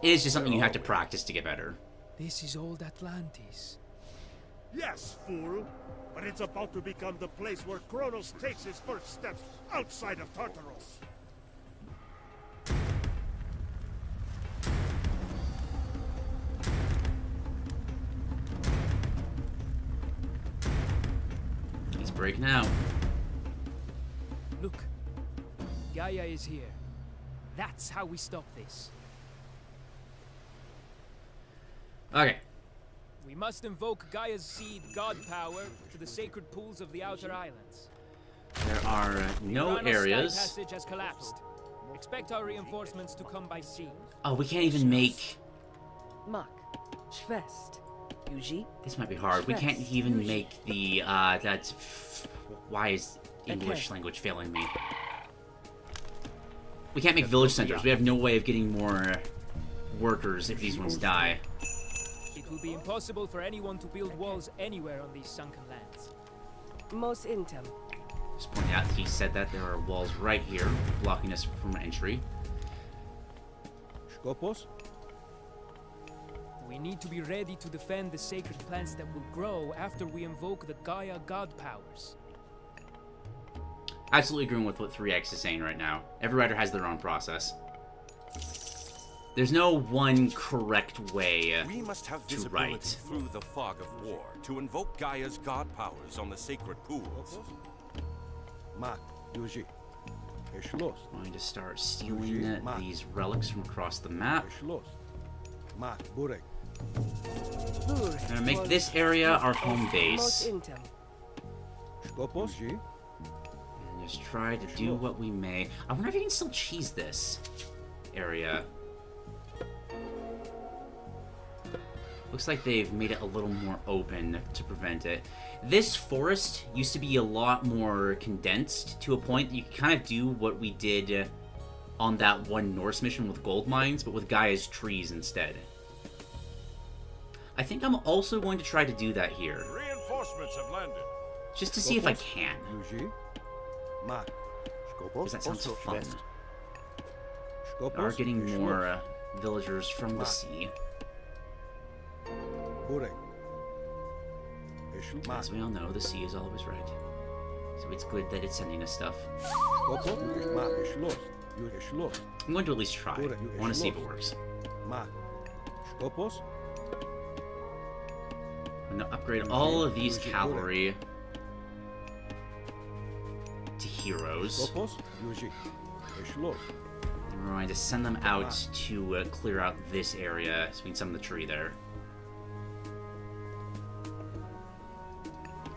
It is just something you have to practice to get better. This is old Atlantis. Yes, fool. But it's about to become the place where Kronos takes his first steps outside of Tartaros. He's breaking out. Look. Gaia is here. That's how we stop this. Okay. We must invoke Gaia's seed god power to the sacred pools of the Outer Islands. There are no Kronos areas. Sky passage has collapsed. Expect our reinforcements to come by sea. Oh, we can't even make... Mak. Schwest. Yuji. This might be hard. We can't even make the, that's... Why is English language failing me? We can't make village centers. We have no way of getting more workers if these ones die. It will be impossible for anyone to build walls anywhere on these sunken lands. Most intem. Just point out, he said that there are walls right here blocking us from entry. Skopos? We need to be ready to defend the sacred plants that will grow after we invoke the Gaia god powers. Absolutely agreeing with what 3X is saying right now. Every writer has their own process. There's no one correct way We must have to visibility write. through the fog of war to invoke Gaia's god powers on the sacred pools. Mak. Yuji. Eschloss. I'm going to start stealing these relics from across the map. Eschloss. Mak. Burek. I'm going to make this area our home Most base. intem. Skopos. Ji. And just try to do what we may. I wonder if you can still cheese this area. Looks like they've made it a little more open to prevent it. This forest used to be a lot more condensed to a point that you could kind of do what we did on that one Norse mission with gold mines, but with Gaia's trees instead. I think I'm also going to try to do that here, Reinforcements have landed. just to see if I can. Yuji. Mak. Because that sounds fun. Skopos. We are getting more villagers from the sea. Burek. As we all know, the sea is always right. So it's good that it's sending us stuff. Skopos. Mak. Eschloss. Yuji. Eschloss. I'm going to at least try. I want to see if it works. Mak. Skopos? I'm gonna upgrade all of these cavalry to heroes. Skopos? Yuji. Eshlor. And we're going to send them out to clear out this area so we can send the tree there.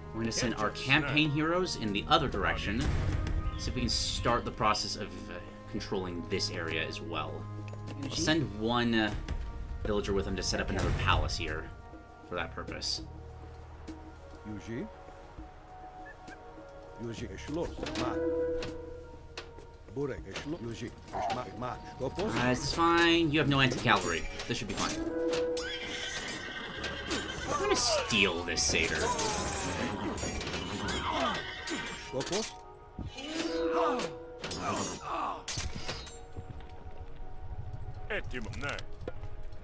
We're going to send our campaign heroes in the other direction, so if we can start the process of controlling this area as well. We'll send one villager with them to set up another palace here for that purpose. Yuji. Yuji Eshlor. Ma. Burek Eshlor. Yuji. Ma. Skopos? This is fine. You have no anti-cavalry. This should be fine. I'm going to steal this satyr. Skopos?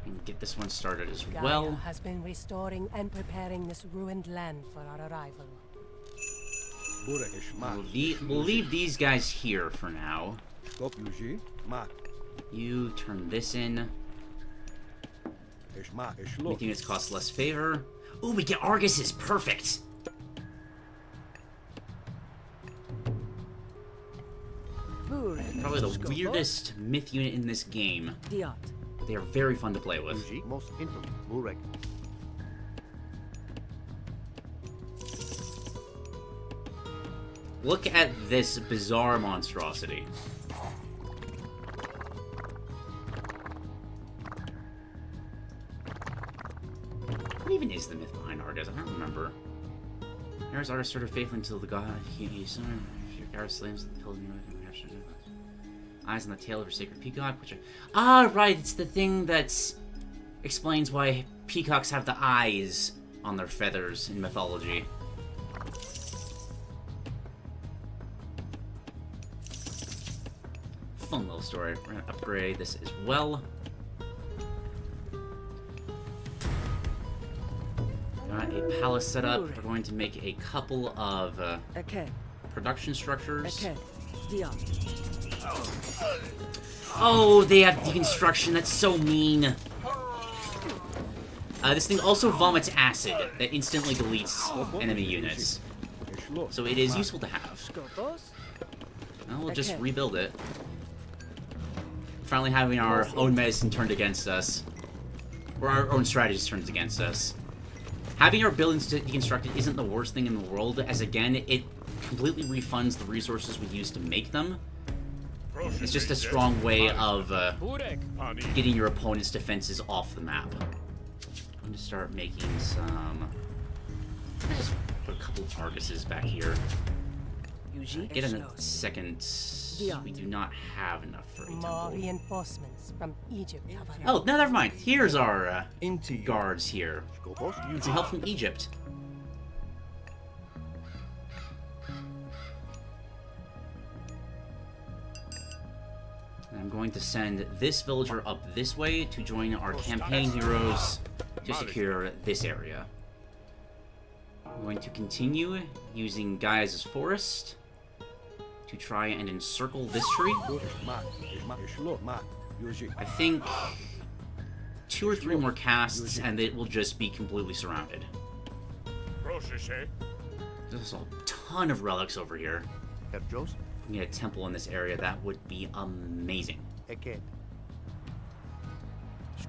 And get this one started as Gaia well. has been restoring and preparing this ruined land for our arrival. Burek Eshma. We'll leave these guys here for now. Skop Yuji. Ma. You turn this in. Eshma. Eshlor. Make units cost less favor. Ooh, we get Arguses. Perfect. Probably the weirdest myth unit in this game. Diot. They are very fun to play with. Most infant. Burek. Look at this bizarre monstrosity. What even is the myth behind Argus? I don't remember. There's Argus sort of faithful until the god he's Argus slams the pillar eyes on the tail of her sacred peacock, which right, it's the thing that explains why peacocks have the eyes on their feathers in mythology. Fun little story. We're gonna upgrade this as well. Got a palace set up. We're going to make a couple of production structures. Oh, they have deconstruction. That's so mean. This thing also vomits acid that instantly deletes enemy units. So it is useful to have. Well, we'll just rebuild it. Finally having our own medicine turned against us. Or our own strategies turned against us. Having our buildings deconstructed isn't the worst thing in the world, as again, it completely refunds the resources we used to make them. It's just a strong way of getting your opponent's defenses off the map. I'm going to start making some... Just put a couple of Arguses back here. Get a second... We do not have enough for a temple. More reinforcements from Egypt. Oh, no, never mind. Here's our guards here. Get some help from Egypt. And I'm going to send this villager up this way to join our campaign heroes to secure this area. I'm going to continue using Gaia's forest to try and encircle this tree. I think 2 or 3 more casts and it will just be completely surrounded. There's a ton of relics over here. If we can get a temple in this area, that would be amazing.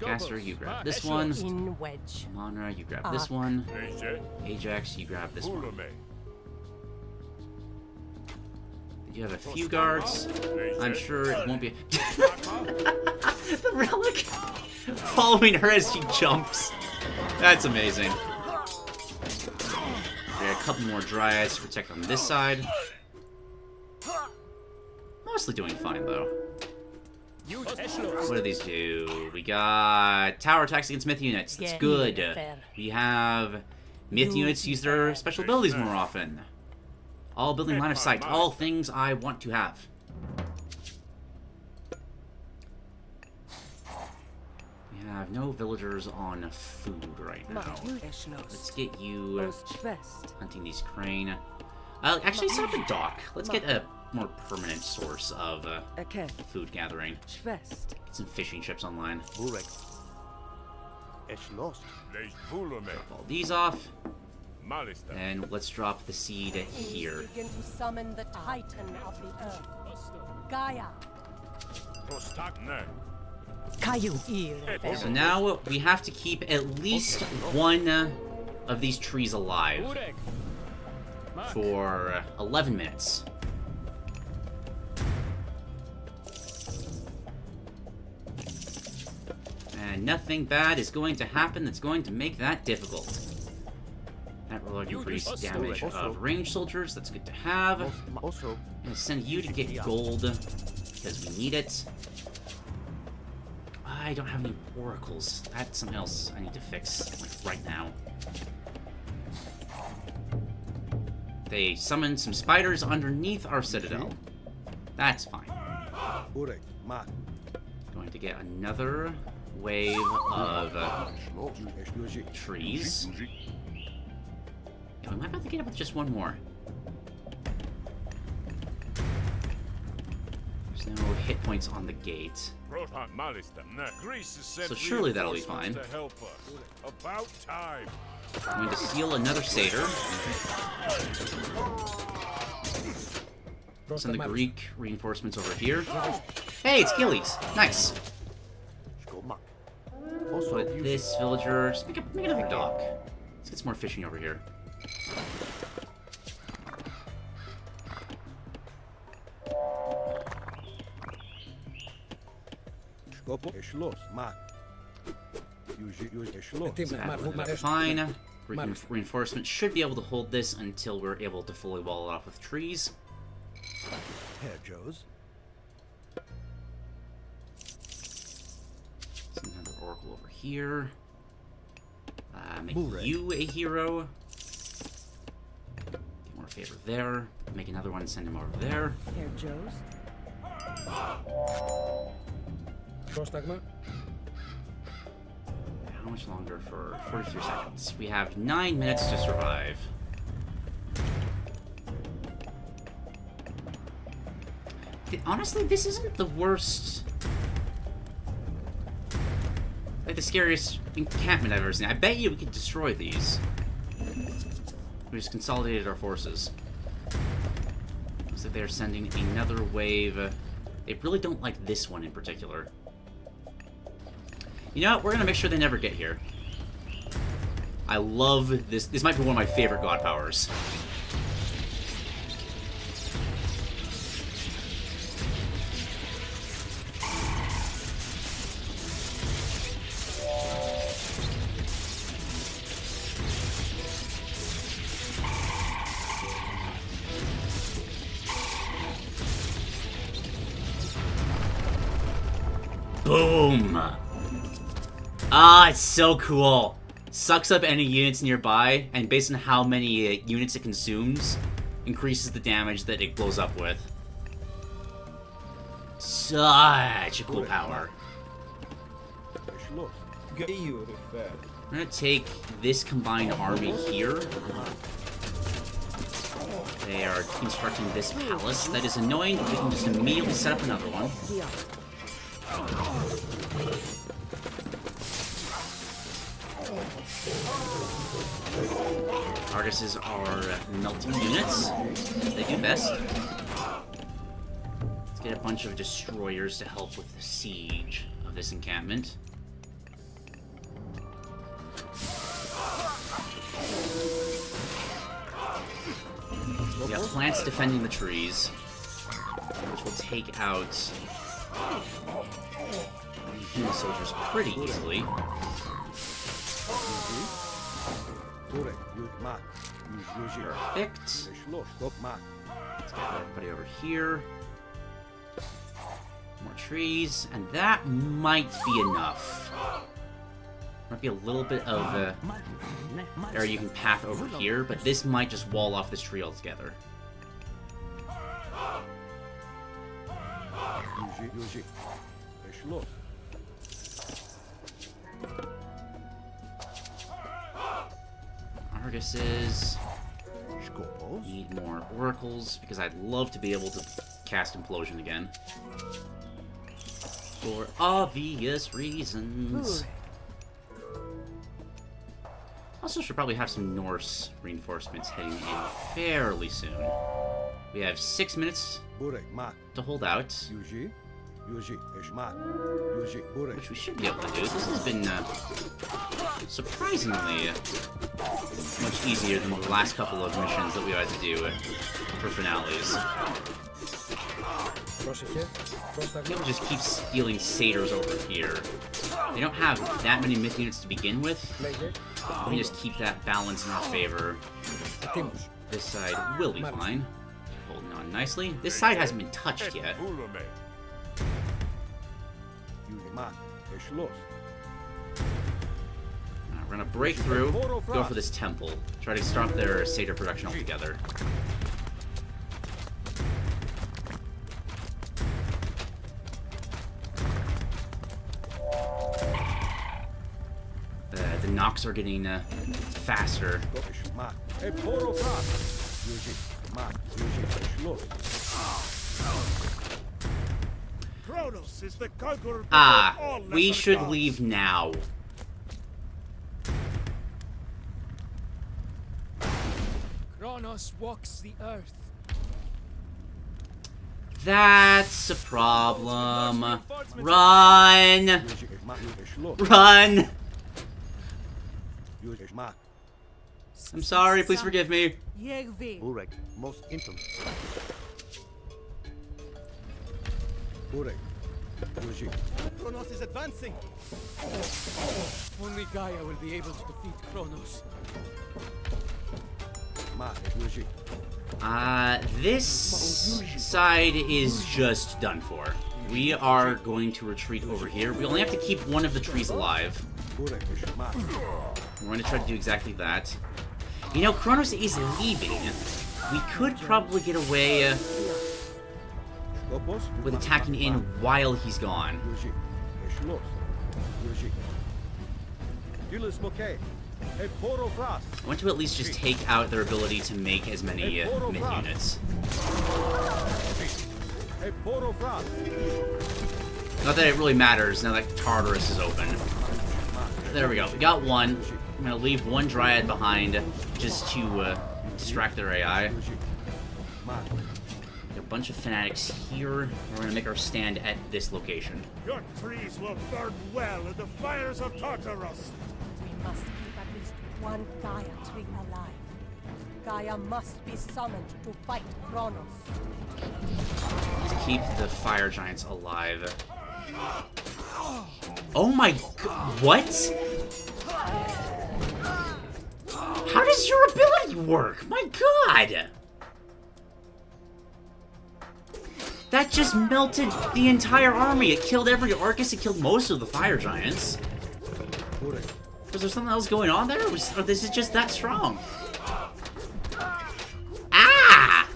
Caster, you grab this one. Monra, you grab this one. Ajax, you grab this one. You have a few guards. I'm sure it won't be... The relic! Following her as she jumps. That's amazing. We got a couple more dryads to protect on this side. Mostly doing fine, though. What do these do? We got tower attacks against myth units. That's good. We have myth units use their special abilities more often. All building line of sight. All things I want to have. We have no villagers on food right now. Let's get you hunting these crane. Actually, set up a dock. Let's get a more permanent source of food gathering. Get some fishing ships online. lost. Les Pulume. All these off, Malista. and let's drop the seed here. Begin to summon the Titan of the Earth. Gaia. Prostakne. Caillou. So now we have to keep at least one of these trees alive Ureg. Mark. for 11 minutes. And nothing bad is going to happen that's going to make that difficult. That will increase damage of ranged soldiers, that's good to have. I'm Also, gonna send you to get gold, because we need it. I don't have any oracles. That's something else I need to fix, like, right now. They summoned some spiders underneath our citadel. That's fine. Ureg, Mark. Going to get another wave of trees. Yeah, we might have to get up with just one more. There's no hit points on the gate. Proton Malista. Greece has sent So surely that'll be reinforcements fine. to help us. About time. I'm going to seal another satyr. Send the Greek reinforcements over here. Hey, it's Gillies. Nice. Put this villager. Just make another dock. Let's get some more fishing over here. Fine. Reinforcements should be able to hold this until we're able to fully wall it off with trees. Herr Joes. Another oracle over here. Make Booray. you a hero. Get more favor there. Make another one, send him over there. Herr Joes. How much longer for 43 seconds? We have 9 minutes to survive. Honestly, this isn't the worst. Like the scariest encampment I've ever seen. I bet you we could destroy these. We just consolidated our forces. Looks like they're sending another wave. They really don't like this one in particular. You know what? We're gonna make sure they never get here. I love this. This might be one of my favorite god powers. Boom! Ah, it's so cool. Sucks up any units nearby, and based on how many units it consumes, increases the damage that it blows up with. Such a cool power. I'm gonna take this combined army here. They are constructing this palace. That is annoying, but we can just immediately set up another one. Arguses are melting units, as they do best. Let's get a bunch of destroyers to help with the siege of this encampment. We got plants defending the trees, which will take out the human soldiers pretty easily. Perfect. Let's get everybody over here. More trees, and that might be enough. Might be a little bit of area you can path over here, but this might just wall off this tree altogether. Arguses need more oracles because I'd love to be able to cast Implosion again. For obvious reasons. Also should probably have some Norse reinforcements heading in fairly soon. We have 6 minutes Burek, Mak. to hold out, Yuji. Yuji, Eshmak. Yuji, Burek. which we should be able to do. This has been surprisingly much easier than the last couple of missions that we had to do for finales. People just keep stealing satyrs over here. They don't have that many myth units to begin with. We just keep that balance in our favor. This side will be fine. Holding on nicely. This side hasn't been touched yet. We're gonna break through, go for this temple, try to stop their satyr production altogether. The knocks are getting faster. Kronos is the conqueror before Ah, all we lesser should gods. leave now. Kronos walks the earth. That's a problem. Run! Run! I'm sorry, please forgive me. Burek, most infamous. Burek. Yuji. Kronos is advancing. Only Gaia will be able to defeat Kronos. Mak, Yuji. This side is just done for. We are going to retreat over here. We only have to keep one of the trees alive. Burek, Eshmak. We're going to try to do exactly that. You know, Kronos is leaving. We could probably get away with attacking in while he's gone. Yuji. Eshlos. Yuji. Dilis Moke. Hey, Poro Frost. I want to at least just take out their ability to make as many myth units. Hey, Poro Frost. Not that it really matters now that Tartarus is open. There we go. We got one. I'm going to leave one Dryad behind just to distract their AI. A bunch of fanatics here. We're going to make our stand at this location. Your trees will burn well in the fires of Tartarus. We must keep at least one Gaia tree alive. Gaia must be summoned to fight Kronos. To keep the fire giants alive. Oh my god. What? How does your ability work? My god! That just melted the entire army. It killed every Arcus. It killed most of the fire giants. Was there something else going on there? Or this is just that strong? Ah!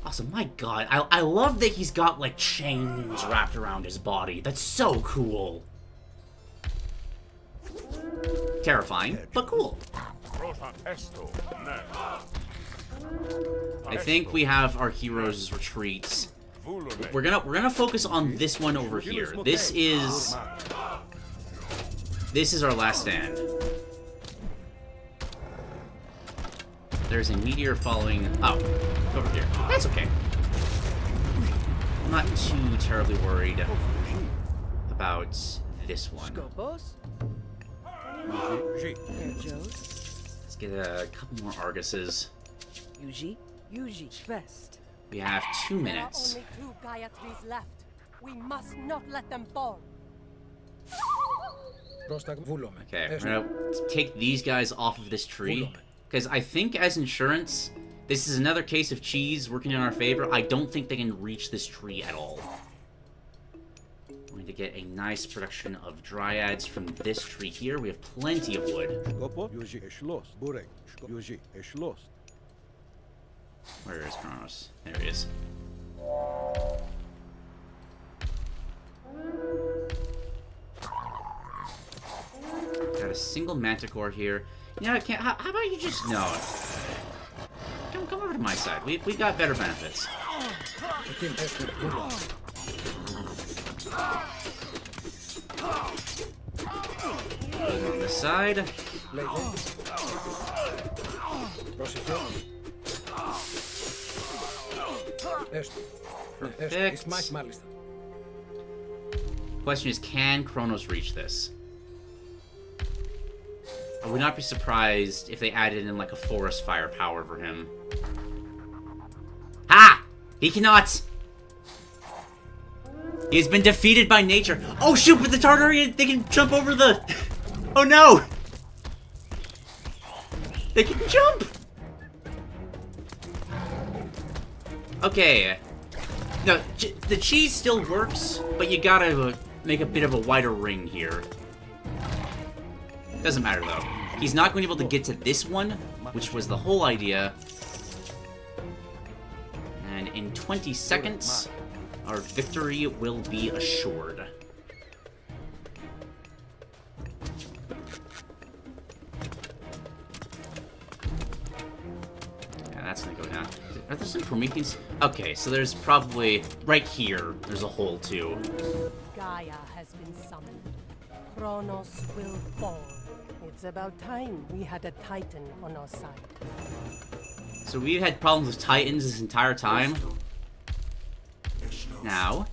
Also, my god, I love that he's got, like, chains wrapped around his body. That's so cool. Terrifying, but cool. I think we have our heroes' retreats. We're gonna focus on this one over here. This is our last stand. There's a meteor following. Oh, over here. That's okay. I'm not too terribly worried about this one. Let's get a couple more Arguses. Yuji, Schwest. We have 2 minutes. There are only 2 Gaia trees left. We must not let them fall. Okay, we're gonna take these guys off of this tree. Because I think as insurance, this is another case of cheese working in our favor. I don't think they can reach this tree at all. We need to get a nice production of dryads from this tree here. We have plenty of wood. Where is Kronos? There he is. Got a single manticore here. You know, how about you just no? Come over to my side. We got better benefits. On this side. Λέγε. Πρόσεχε. Έστω. Perfect. Εις μάχη μάλιστα. Question is, can Kronos reach this? I would not be surprised if they added in like a forest fire power for him. Ha! He cannot! He's been defeated by nature. Oh shoot, with the Tartarian, they can jump over the... Oh no! They can jump! Okay. No, the cheese still works, but you gotta make a bit of a wider ring here. Doesn't matter though. He's not going to be able to get to this one, which was the whole idea. And in 20 seconds, our victory will be assured. Yeah, that's gonna go down. Are there some Prometheans? Okay, so there's probably... Right here, there's a hole too. Gaia has been summoned. Kronos will fall. It's about time we had a Titan on our side. So we've had problems with Titans this entire time. Now,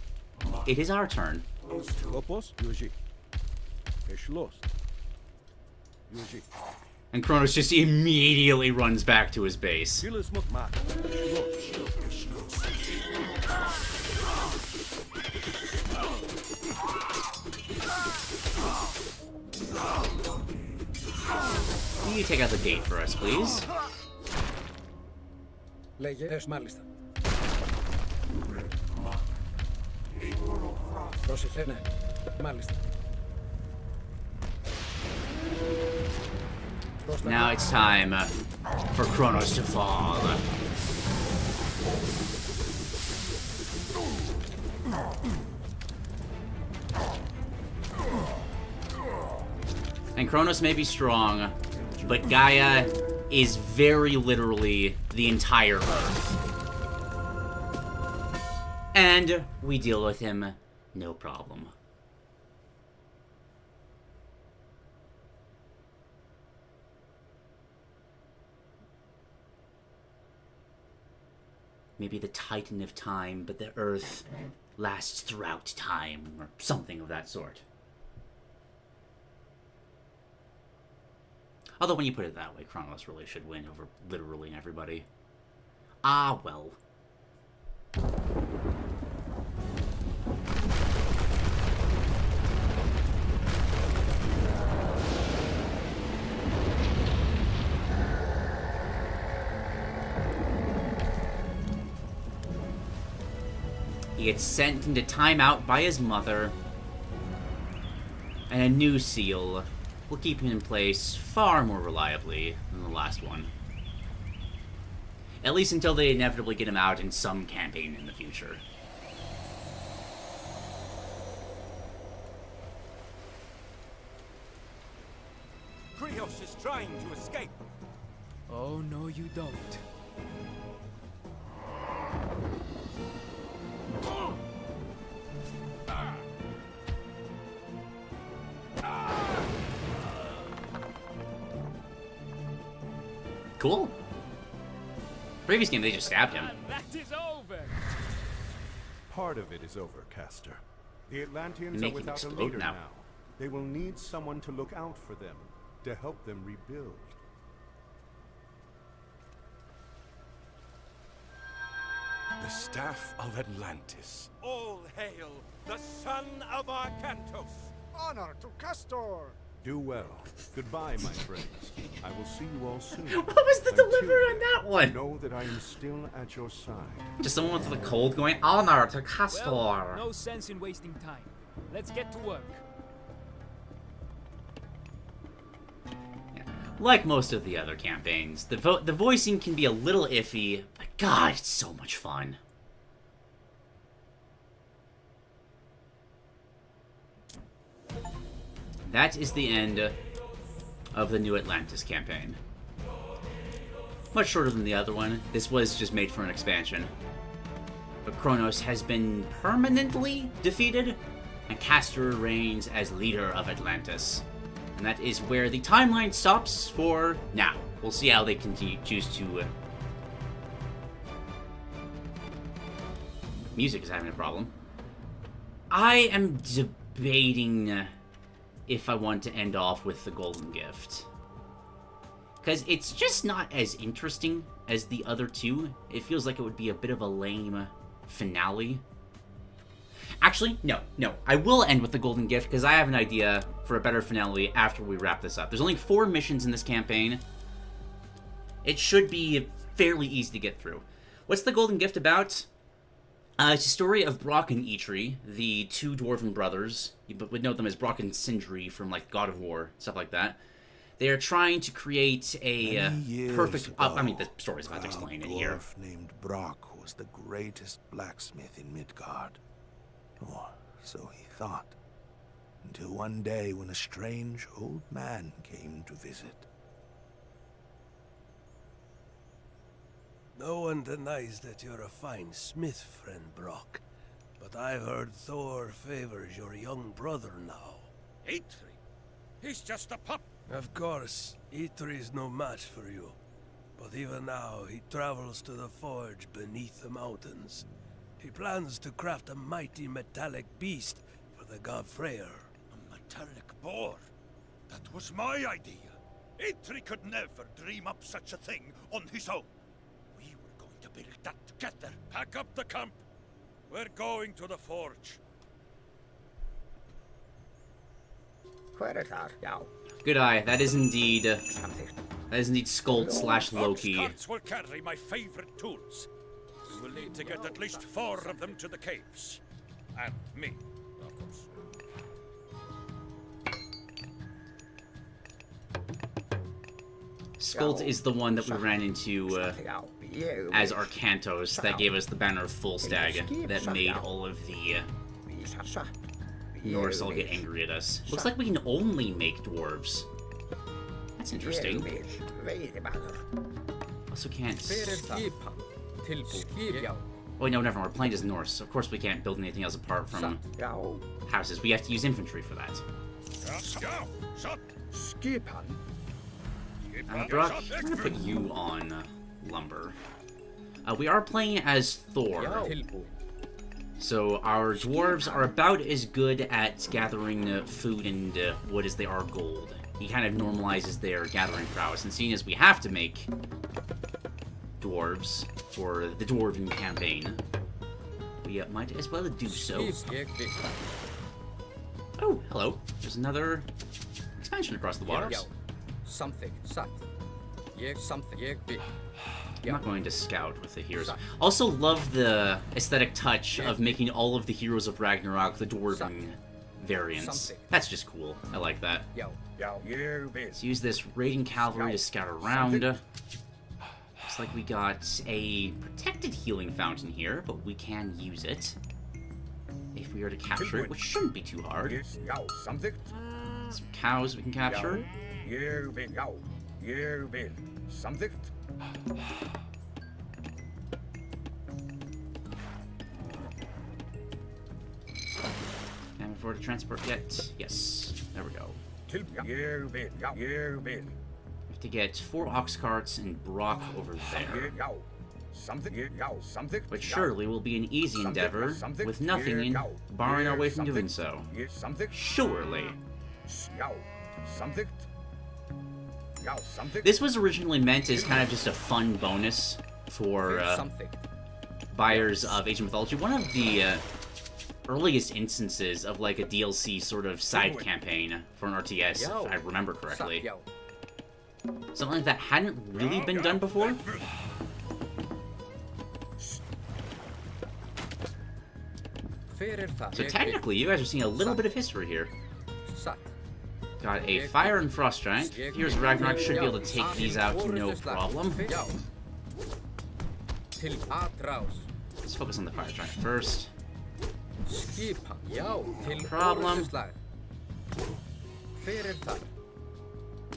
it is our turn. Όπως, Yuji. Έχεις lost. Yuji. And Kronos just immediately runs back to his base. Φίλε smoke mat. Έχεις lost. Can you take out the gate for us, please? Λέγε, έχεις μάλιστα. Πρόσεχε, ναι. Μάλιστα. Now it's time for Kronos to fall. And Kronos may be strong, but Gaia is very literally the entire Earth. And we deal with him no problem. Maybe the Titan of time, but the Earth lasts throughout time, or something of that sort. Although when you put it that way, Kronos really should win over literally everybody. Ah, well. He gets sent into timeout by his mother, and a new seal will keep him in place far more reliably than the last one. At least until they inevitably get him out in some campaign in the future. Kronos is trying to escape. Oh, no, you don't. Cool. Previous game, they just stabbed him. That is over. Part of it is over, Caster. The Atlanteans Make are him without a explode leader now. now. They will need someone to look out for them, to help them rebuild. The staff of Atlantis. All hail the son of Arcantos. Honor to Castor! Do well. Goodbye, my friends. I will see you all soon. What was the Until delivery on then, that one? know that I am still at your side. Just someone with the cold going, honor to Castor. Well, no sense in wasting time. Let's get to work. Yeah. Like most of the other campaigns, the voicing can be a little iffy, but God, it's so much fun. That is the end of the New Atlantis campaign. Much shorter than the other one. This was just made for an expansion. But Kronos has been permanently defeated, and Castor reigns as leader of Atlantis. And that is where the timeline stops for now. We'll see how they choose to... Music is having a problem. I am debating if I want to end off with the Golden Gift. Because it's just not as interesting as the other two. It feels like it would be a bit of a lame finale. Actually, no. I will end with the Golden Gift because I have an idea for a better finale after we wrap this up. There's only 4 missions in this campaign. It should be fairly easy to get through. What's the Golden Gift about? It's a story of Brock and Eitri, the 2 dwarven brothers. You would know them as Brock and Sindri from, like, God of War, stuff like that. They are trying to create a perfect... I mean, the story's about to explain it here. A dwarf named Brock was the greatest blacksmith in Midgard. Or so he thought. Until one day when a strange old man came to visit. No one denies that you're a fine smith, friend Brock. But I've heard Thor favors your young brother now. Eitri? He's just a pup. Of course, Eitri's no match for you. But even now, he travels to the forge beneath the mountains. He plans to craft a mighty metallic beast for the god Freyr. A metallic boar? That was my idea. Eitri could never dream up such a thing on his own. We were going to build that together. Pack up the camp. We're going to the forge. Good eye. That is indeed Skuld / Loki. Carts will carry my favorite tools. We will need to get at least 4 of them to the caves. And me, of course. Skuld is the one that we ran into as Arcantos that gave us the banner of Fullstag that made all of the Norse all get angry at us. Looks like we can only make dwarves. That's interesting. Also can't... Oh, no, never mind. We're playing as Norse. Of course we can't build anything else apart from houses. We have to use infantry for that. Brock, I'm gonna put you on lumber. We are playing as Thor. So our dwarves are about as good at gathering food and wood as they are gold. He kind of normalizes their gathering prowess. And seeing as we have to make dwarves for the dwarven campaign, we might as well do so. Oh, hello. There's another expansion across the waters. I'm not going to scout with the heroes. Also love the aesthetic touch of making all of the heroes of Ragnarok the dwarven variants. That's just cool. I like that. Let's use this raiding cavalry to scout around. Looks like we got a protected healing fountain here, but we can use it if we are to capture it, which shouldn't be too hard. Some cows we can capture. And before to transport yet? Yes. There we go. We have to get 4 ox carts and Brock over there. Which surely will be an easy endeavor, with nothing in barring our way from doing so. Surely. This was originally meant as kind of just a fun bonus for buyers of Age of Mythology. One of the earliest instances of like a DLC sort of side campaign for an RTS, if I remember correctly. Something like that hadn't really been done before. So technically, you guys are seeing a little bit of history here. Got a Fire and Frost Giant. Heroes of Ragnarok should be able to take these out, no problem. Let's focus on the Fire Giant first. No problem.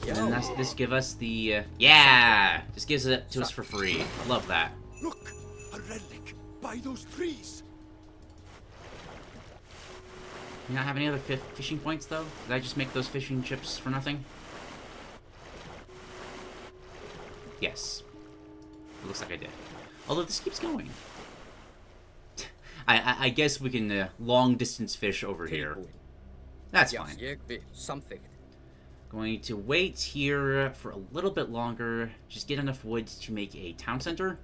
And then this give us the, yeah! Just gives it to us for free. I love that. Look! A relic! By those trees! you not have any other fishing points, though? Did I just make those fishing chips for nothing? Yes. It looks like I did. Although this keeps going. I guess we can long-distance fish over here. That's fine. Going to wait here for a little bit longer. Just get enough wood to make a town center.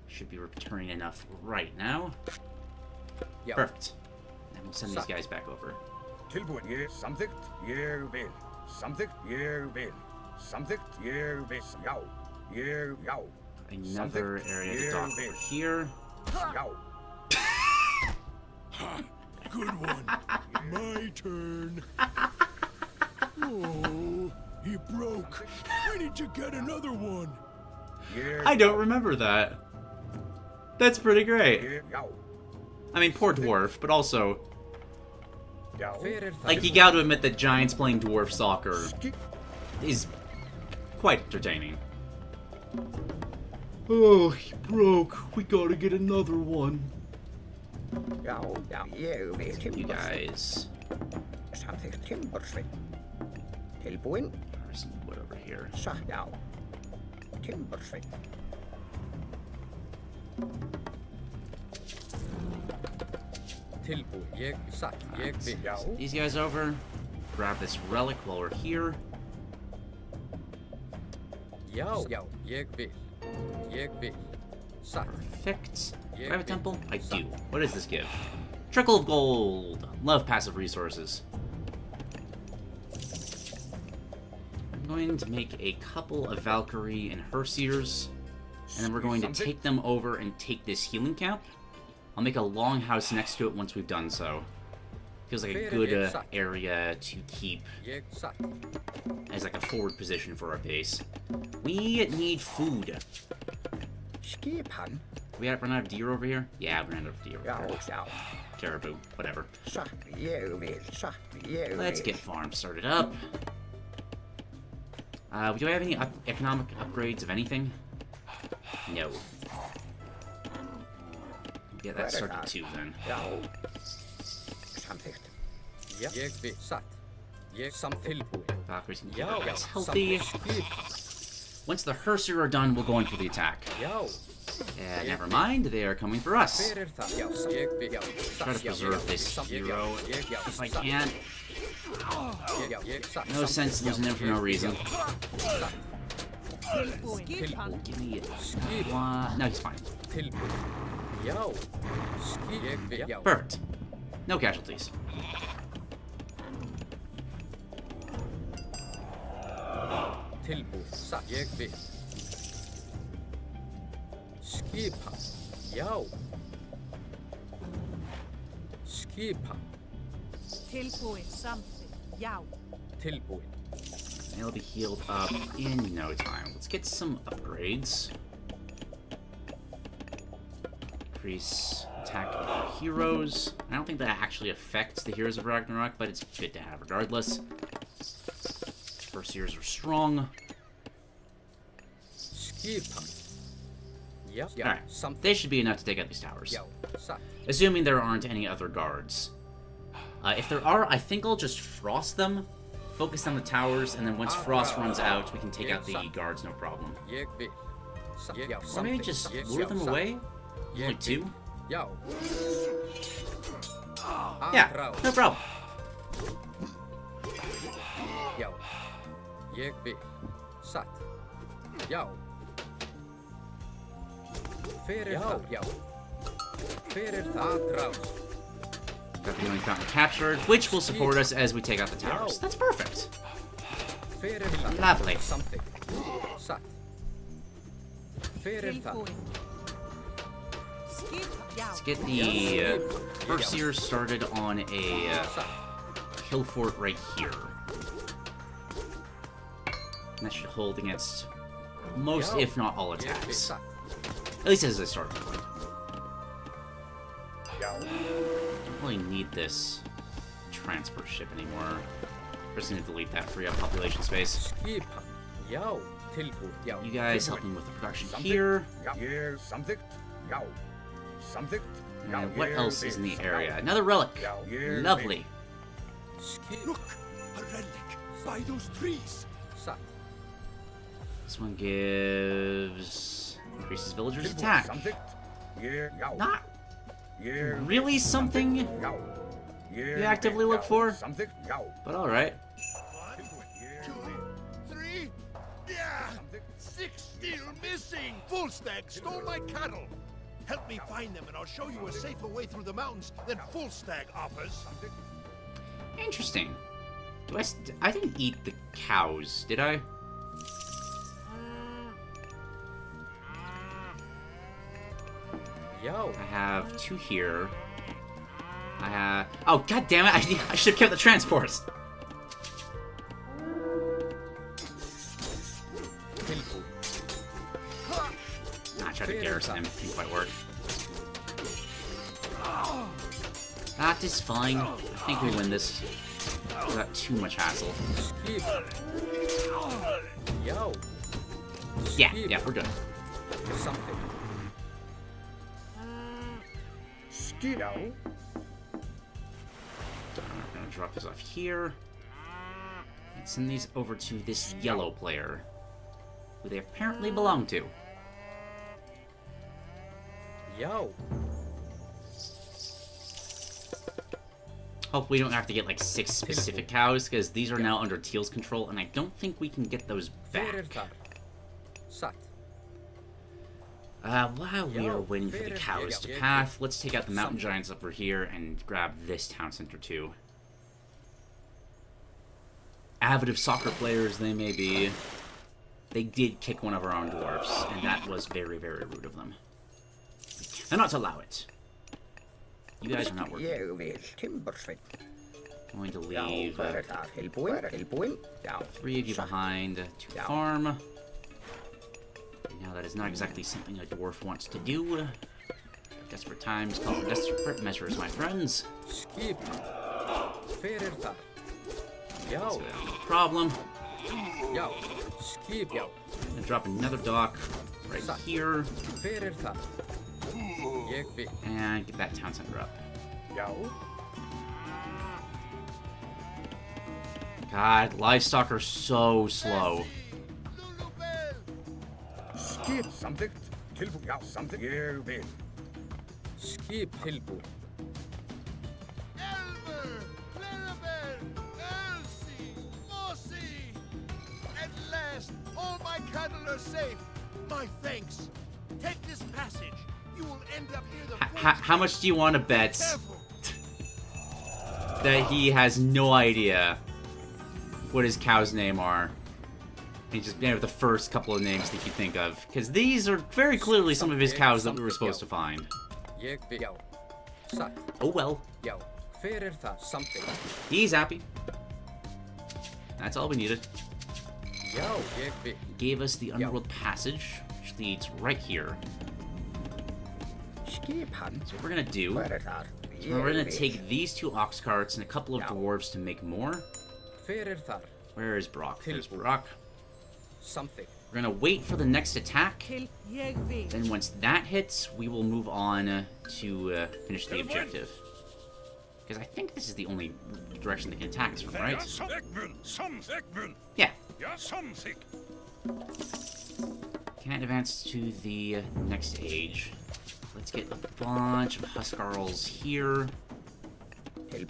Should be returning enough right now. Perfect. And we'll send these guys back over. Another area to dock over here. Good one. My turn. Oh, he broke. We need to get another one. I don't remember that. That's pretty great. I mean, poor dwarf, but also, like, you gotta admit that giants playing dwarf soccer is quite entertaining. Oh, he broke. We gotta get another one. You guys. There's some wood over here. These guys over. Grab this relic while we're here. Perfect. Do I have a temple? I do. What does this give? Trickle of gold. Love passive resources. I'm going to make a couple of Valkyrie and Herseers, and then we're going to take them over and take this healing camp. I'll make a longhouse next to it once we've done so. Feels like a good area to keep as like a forward position for our base. We need food. We run out of deer over here? Yeah, we ran out of deer over here. Caribou, whatever. Let's get farm started up. Do I have any economic upgrades of anything? No. Yeah, that started too then. Valkyries can keep our guys healthy. Once the Herser are done, we'll go in for the attack. Never mind, they are coming for us. Try to preserve this hero if I can. No sense losing him for no reason. Give me one. No, he's fine. Perfect. No casualties. They'll be healed up in no time. Let's get some upgrades. Increase attack of heroes. I don't think that actually affects the heroes of Ragnarok, but it's good to have regardless. First years are strong. Alright, they should be enough to take out these towers. Assuming there aren't any other guards. If there are, I think I'll just frost them, focus on the towers, and then once frost runs out, we can take out the guards, no problem. Or maybe just lure them away? Only two? Yeah, no problem. Got the healing fountain captured, which will support us as we take out the towers. That's perfect. Lovely. Let's get the Herseer started on a hill fort right here. And that should hold against most, if not all, attacks. At least as a starting point. Don't really need this transport ship anymore. We're just gonna delete that, free up population space. You guys help me with the production here. And what else is in the area? Another relic. Lovely. Look, a relic by those trees. This one gives increases villagers' attack. Not really something you actively look for, but all right. 1, 2, 3. Yeah, 6 still missing. Fullstag stole my cattle. Help me find them, and I'll show you a safer way through the mountains than Fullstag offers. Interesting. I didn't eat the cows, did I? Yo. I have 2 here. I have... Oh, god damn it! I should have kept the transports! I tried to garrison him. Didn't quite work. That is fine. I think we win this without too much hassle. Yo. Yeah, we're good. Something. I'm gonna drop this off here. And send these over to this yellow player, who they apparently belong to. Yo. Hopefully we don't have to get like 6 specific cows, because these are now under Teal's control, and I don't think we can get those back. While we are waiting for the cows to path, let's take out the mountain giants over here and grab this town center too. Avid of soccer players they may be, they did kick one of our own dwarfs, and that was very, very rude of them. And not to allow it. You guys are not working. I'm going to leave 3 of you behind to farm. Now that is not exactly something a dwarf wants to do. Desperate times call for desperate measures, my friends. No problem. And drop another dock right here. And get that town center up. God, livestock are so slow. Skip something. Tilbu. Ja, something. You bin. Skip tilbu. Elmer, Clarabelle, Elsie, Mossy. At last, all my cattle are safe. My thanks. Take this passage. You will end up near the how much do you want to bet that he has no idea what his cow's name are? He just named the first couple of names that you think of, because these are very clearly some of his cows that we were supposed to find. Oh well. He's happy. That's all we needed. He gave us the underworld passage, which leads right here. So what we're gonna do, we're gonna take these 2 ox carts and a couple of dwarves to make more. Where is Brock? There's Brock. We're gonna wait for the next attack. Then once that hits, we will move on to finish the objective. Because I think this is the only direction they can attack us from, right? Yeah. Can't advance to the next age. Let's get a bunch of Huskarls here. A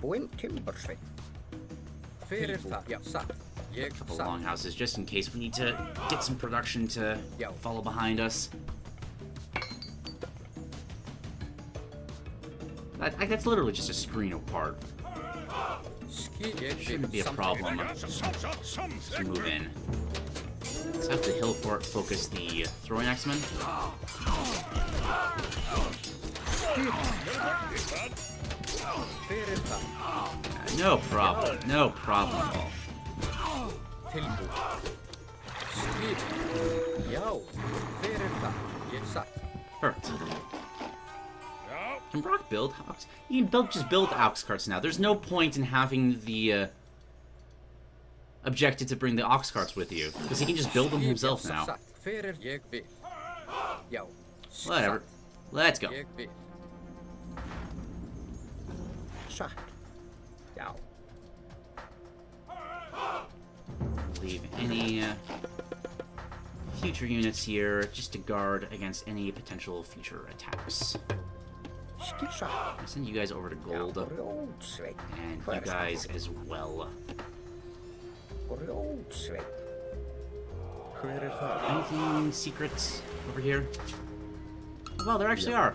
couple longhouses, just in case we need to get some production to follow behind us. That's literally just a screen apart. Shouldn't be a problem to move in. Let's have the hill fort focus the throwing axemen. No problem. No problem at all. Perfect. Can Brock build ox? You can just build ox carts now. There's no point in having the objective to bring the ox carts with you, because he can just build them himself now. Whatever. Let's go. Leave any future units here just to guard against any potential future attacks. I'll send you guys over to gold. And you guys as well. Anything secret over here? Oh, well, there actually are.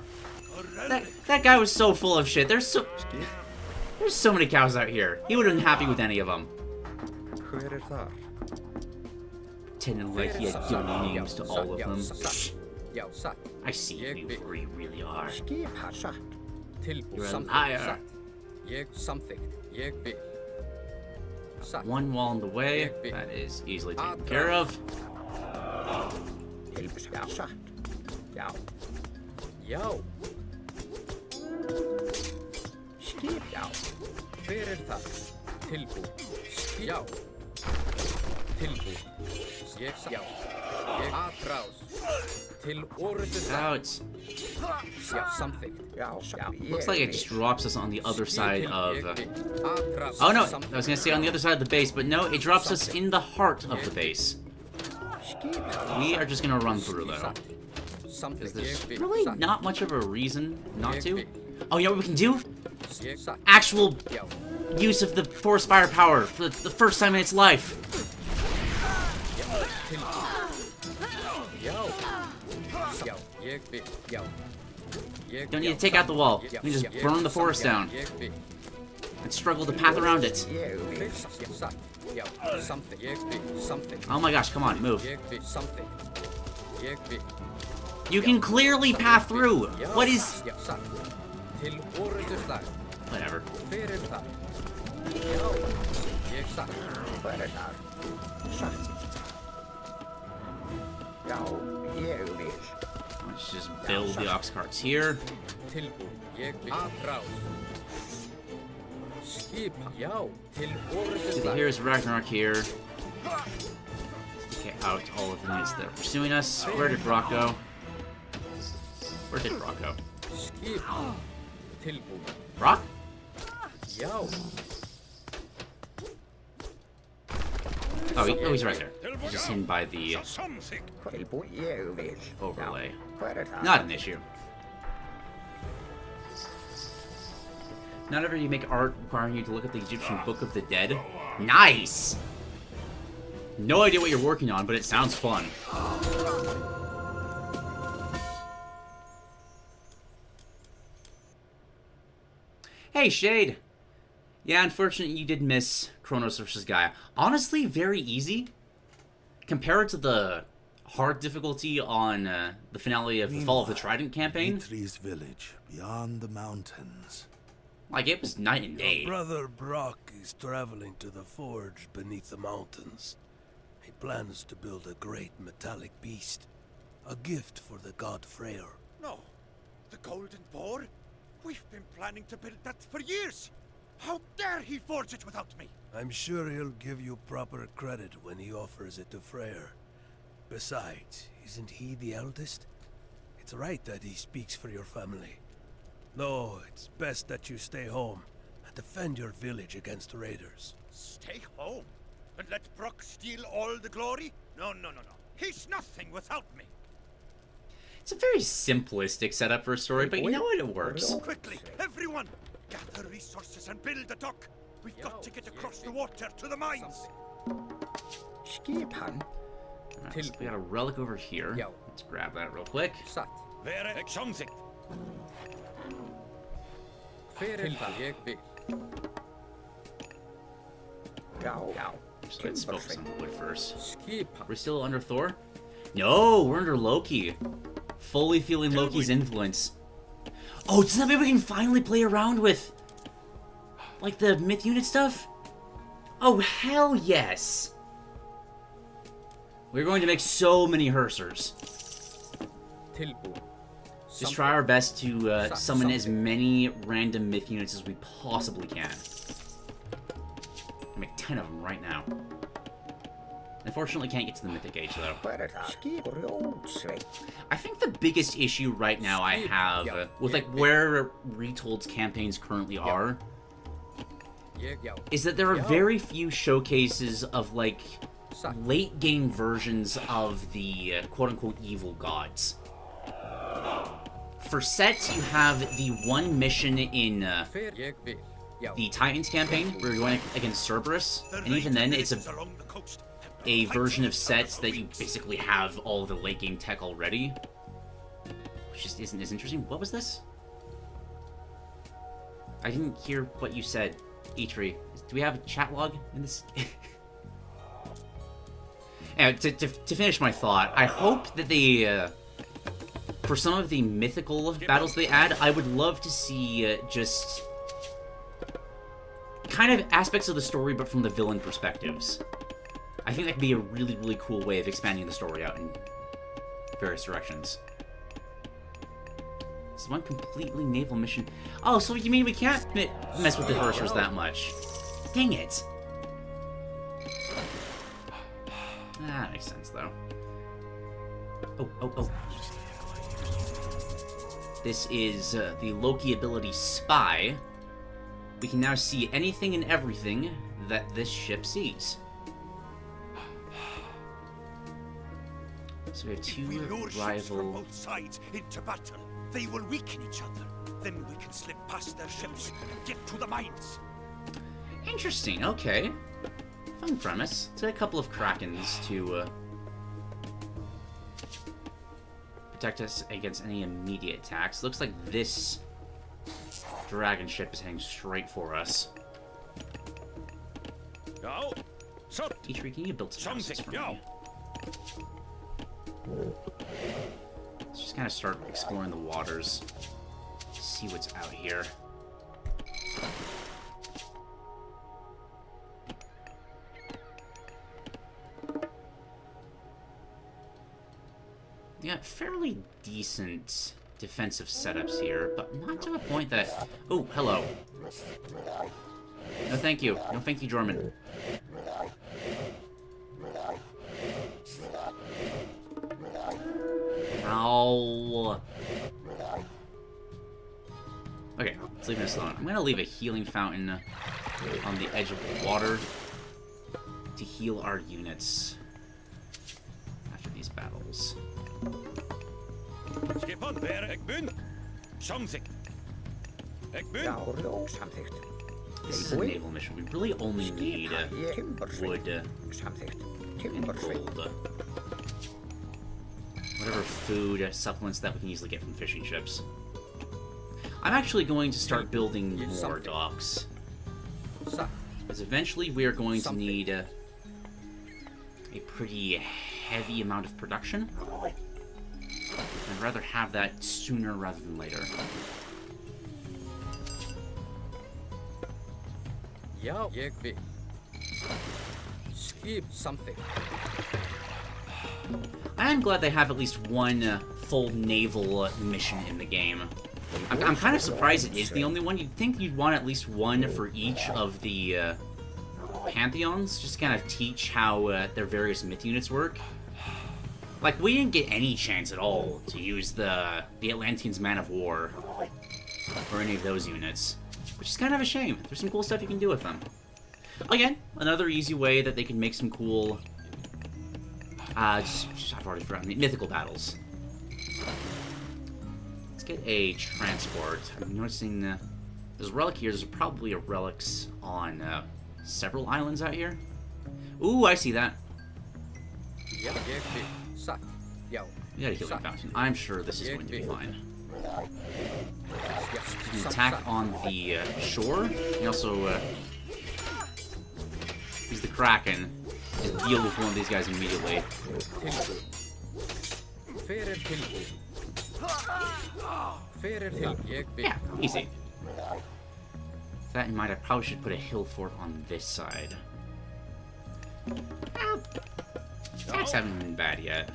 That guy was so full of shit. There's so many cows out here. He would have been happy with any of them. Pretending like he had given names to all of them. I see you where you really are. You're a liar. One wall in the way. That is easily taken care of. Out. Looks like it just drops us on the other side of... Oh no, I was gonna say on the other side of the base, but no, it drops us in the heart of the base. We are just gonna run through though. Because there's really not much of a reason not to. Oh, you know what we can do? Actual use of the forest firepower for the first time in its life. Don't need to take out the wall. We can just burn the forest down and struggle to path around it. Oh my gosh, come on, move. You can clearly path through. What is... Whatever. Let's just build the ox carts here. Here's Ragnarok here. Okay, out all of the units that are pursuing us. Where did Brock go? Where did Brock go? Brock? Oh, he's right there. He's just hidden by the overlay. Not an issue. Not ever you make art requiring you to look at the Egyptian Book of the Dead. Nice! No idea what you're working on, but it sounds fun. Hey, Shade! Yeah, unfortunately you did miss Kronos vs. Gaia. Honestly, very easy. Compared to the hard difficulty on the finale of the Fall of the Trident campaign. Mitri's village, beyond the mountains. Like, it was night and day. Your brother Brock is traveling to the forge beneath the mountains. He plans to build a great metallic beast. A gift for the god Freyr. No. The golden boar? We've been planning to build that for years. How dare he forge it without me? I'm sure he'll give you proper credit when he offers it to Freyr. Besides, isn't he the eldest? It's right that he speaks for your family. No, it's best that you stay home and defend your village against raiders. Stay home? And let Brock steal all the glory? No. He's nothing without me. It's a very simplistic setup for a story, but you know what? It works. Quickly, everyone! Gather resources and build a dock. We've got to get across the water to the mines. Right, so we got a relic over here. Let's grab that real quick. So let's focus on the wood first. We're still under Thor? No, we're under Loki. Fully feeling Loki's influence. Oh, does that mean we can finally play around with, like, the myth unit stuff? Oh, hell yes! We're going to make so many Hersers. Just try our best to summon as many random myth units as we possibly can. I'll make 10 of them right now. Unfortunately, can't get to the Mythic Age, though. I think the biggest issue right now I have with, like, where Retold's campaigns currently are is that there are very few showcases of, like, late-game versions of the quote-unquote evil gods. For sets, you have the one mission in the Titans campaign, where you're going against Cerberus, and even then, it's a version of sets that you basically have all the late-game tech already. Which just isn't as interesting. What was this? I didn't hear what you said, E3. Do we have a chat log in this? Anyway, to finish my thought, I hope that they, for some of the mythical battles they add, I would love to see just kind of aspects of the story, but from the villain perspectives. I think that could be a really, really cool way of expanding the story out in various directions. It's one completely naval mission. Oh, so you mean we can't mess with the Horrors that much? Dang it. That makes sense, though. Oh. This is the Loki ability Spy. We can now see anything and everything that this ship sees. So we have two rival... from both sides into battle. They will weaken each other. Then we can slip past their ships and get to the mines. Interesting, okay. Fun premise. Let's get a couple of Krakens to protect us against any immediate attacks. Looks like this dragon ship is heading straight for us. Now, E3, can you build some houses for me? Let's just kind of start exploring the waters. See what's out here. Yeah, fairly decent defensive setups here, but not to a point that... Oh, hello. No thank you. No thank you, Jorman. Ow. Okay, let's leave this alone. I'm gonna leave a healing fountain on the edge of the water to heal our units after these battles. Skip on there, Ekbun. Something. Ekbun. This is a naval mission. We really only need wood and gold. Whatever food supplements that we can easily get from fishing ships. I'm actually going to start building more docks. Because eventually we are going to need a pretty heavy amount of production. I'd rather have that sooner rather than later. Skip something. I am glad they have at least one full naval mission in the game. I'm kind of surprised it is the only one. You'd think you'd want at least one for each of the pantheons, just to kind of teach how their various myth units work. Like, we didn't get any chance at all to use the Atlanteans' Man of War or any of those units, which is kind of a shame. There's some cool stuff you can do with them. Again, another easy way that they can make some cool... I've already forgotten the mythical battles. Let's get a transport. I'm noticing there's a relic here. There's probably a relics on several islands out here. Ooh, I see that. We got a healing fountain. I'm sure this is going to be fine. You can attack on the shore. You can also use the Kraken to deal with one of these guys immediately. Yeah, easy. With that in mind, I probably should put a hill fort on this side. Attacks haven't been bad yet.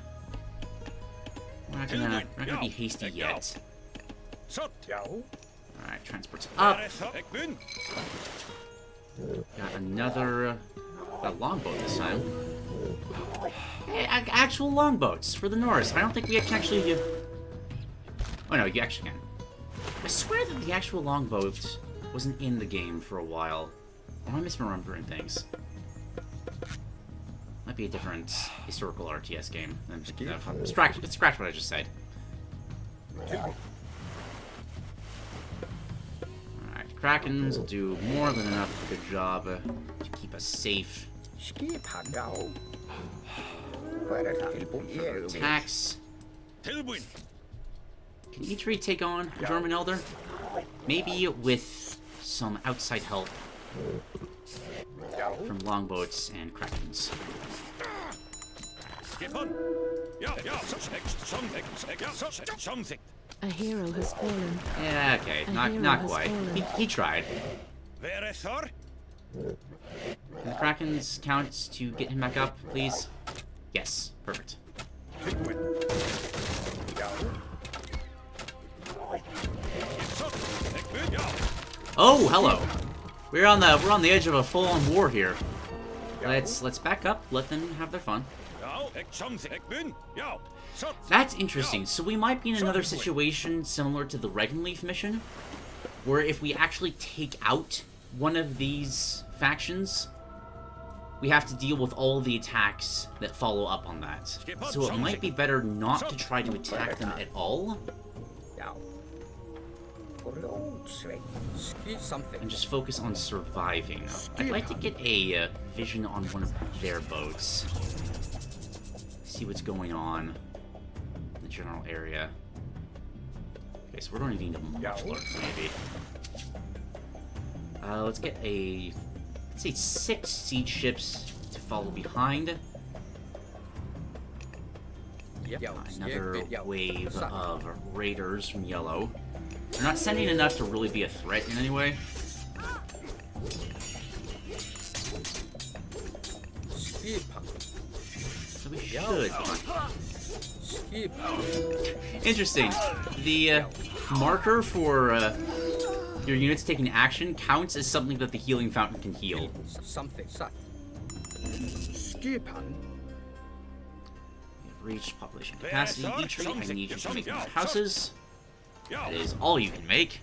We're not gonna be hasty yet. Alright, transport's up. Got another longboat this time. Hey, actual longboats for the Norse. I don't think we can actually do... Oh no, you actually can. I swear that the actual longboat wasn't in the game for a while. Or am I misremembering things? Might be a different historical RTS game. Scratch what I just said. Alright, Krakens will do more than enough of a good job to keep us safe. Attacks. Can Eitri take on a German Elder? Maybe with some outside help from longboats and Krakens. A hero has fallen. Yeah, okay, not quite. He tried. Can the Krakens count to get him back up, please? Yes, perfect. Oh, hello. We're on the edge of a full-on war here. Let's back up. Let them have their fun. That's interesting. So we might be in another situation similar to the Regenleaf mission, where if we actually take out one of these factions, we have to deal with all the attacks that follow up on that. So it might be better not to try to attack them at all, and just focus on surviving. I'd like to get a vision on one of their boats. See what's going on in the general area. Okay, so we're going to need a much larger, maybe. Let's get let's say 6 siege ships to follow behind. Another wave of raiders from yellow. They're not sending enough to really be a threat in any way. So we should. Interesting. The marker for your units taking action counts as something that the healing fountain can heal. Reach population capacity. Eitri, I need you to make more houses. That is all you can make.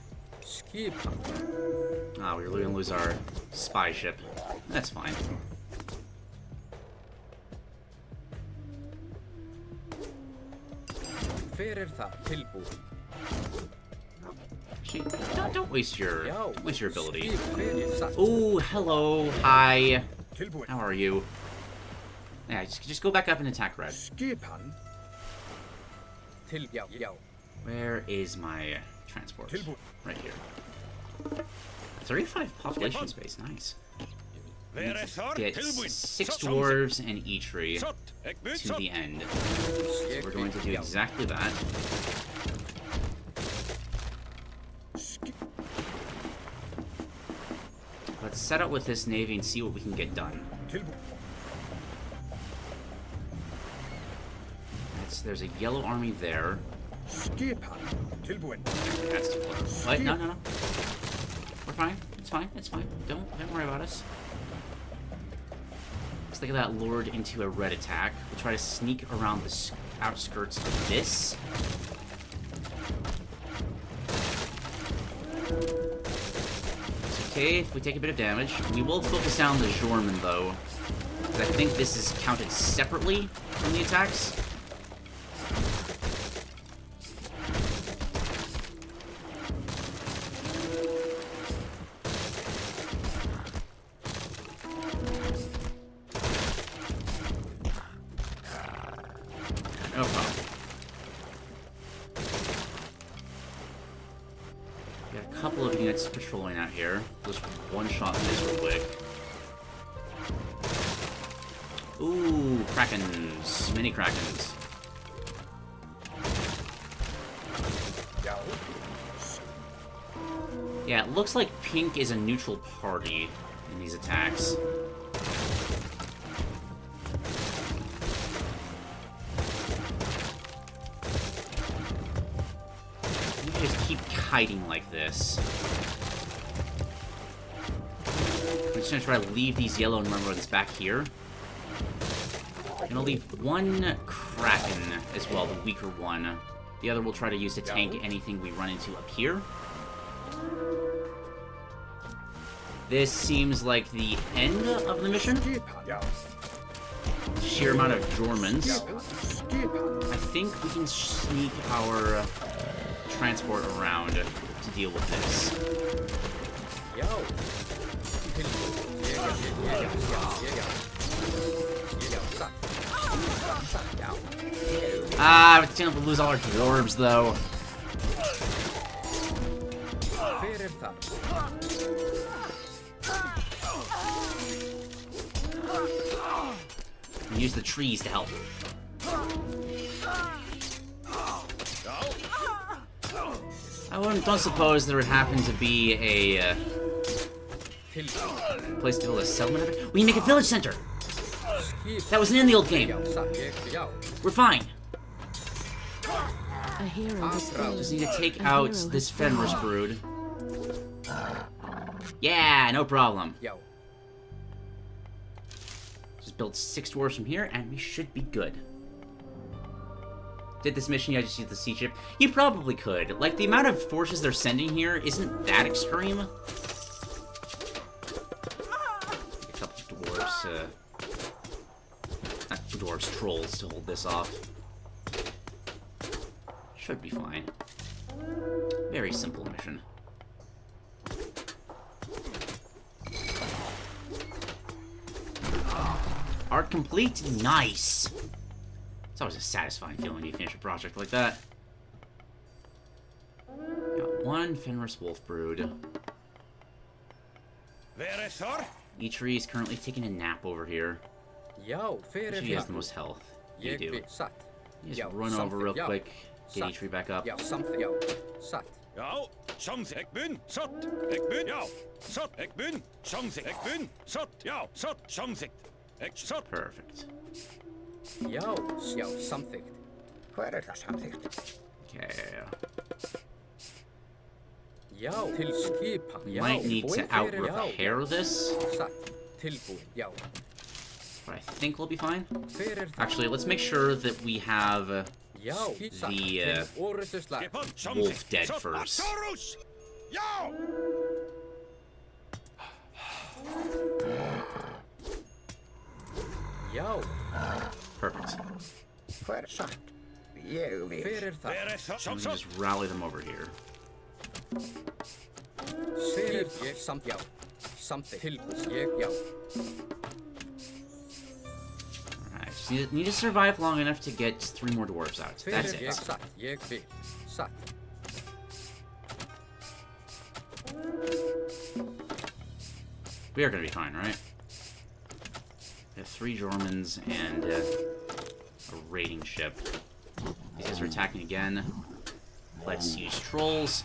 Ah, we're going to lose our spy ship. That's fine. Actually, don't waste your ability. Oh, hello, hi. How are you? Yeah, just go back up and attack red. Where is my transport? Right here. 35 population space, nice. Get 6 dwarves and Eitri to the end. So we're going to do exactly that. Let's set out with this navy and see what we can get done. There's a yellow army there. That's too close. What? No. We're fine. It's fine. It's fine. Don't worry about us. Let's look at that lured into a red attack. We'll try to sneak around the outskirts of this. It's okay if we take a bit of damage. We will focus down the Jorman though, because I think this is counted separately from the attacks. No problem. Got a couple of units patrolling out here. Just one-shot this real quick. Ooh, Krakens. Mini Krakens. Yeah, it looks like pink is a neutral party in these attacks. Keep kiting like this. I'm just gonna try to leave these yellow Normies back here. I'm gonna leave one Kraken as well, the weaker one. The other we'll try to use to tank anything we run into up here. This seems like the end of the mission. Sheer amount of Jormans. I think we can sneak our transport around to deal with this. Ah, we're gonna lose all our dwarves though. Use the trees to help. Don't suppose there would happen to be a place to build a settlement. We can make a village center. That wasn't in the old game. We're fine. A hero has fallen. Just need to take out this Fenris brood. Yeah, no problem. Just build 6 dwarves from here, and we should be good. Did this mission, yeah, just use the sea ship? You probably could. Like, the amount of forces they're sending here isn't that extreme. A couple of dwarves, not dwarves, trolls to hold this off. Should be fine. Very simple mission. Art complete? Nice! It's always a satisfying feeling when you finish a project like that. Got 1 Fenris wolf brood. Each tree is currently taking a nap over here. She has the most health. You do. You just run over real quick, get each tree back up. Perfect. Something. Where is something? Okay. You Might need to out-repair this. But I think we'll be fine. Actually, let's make sure that we have the wolf dead first. Perfect. Let me just rally them over here. Alright, just need to survive long enough to get 3 more dwarves out. That's it. We are gonna be fine, right? We have 3 Jormans and a raiding ship. These guys are attacking again. Let's use trolls.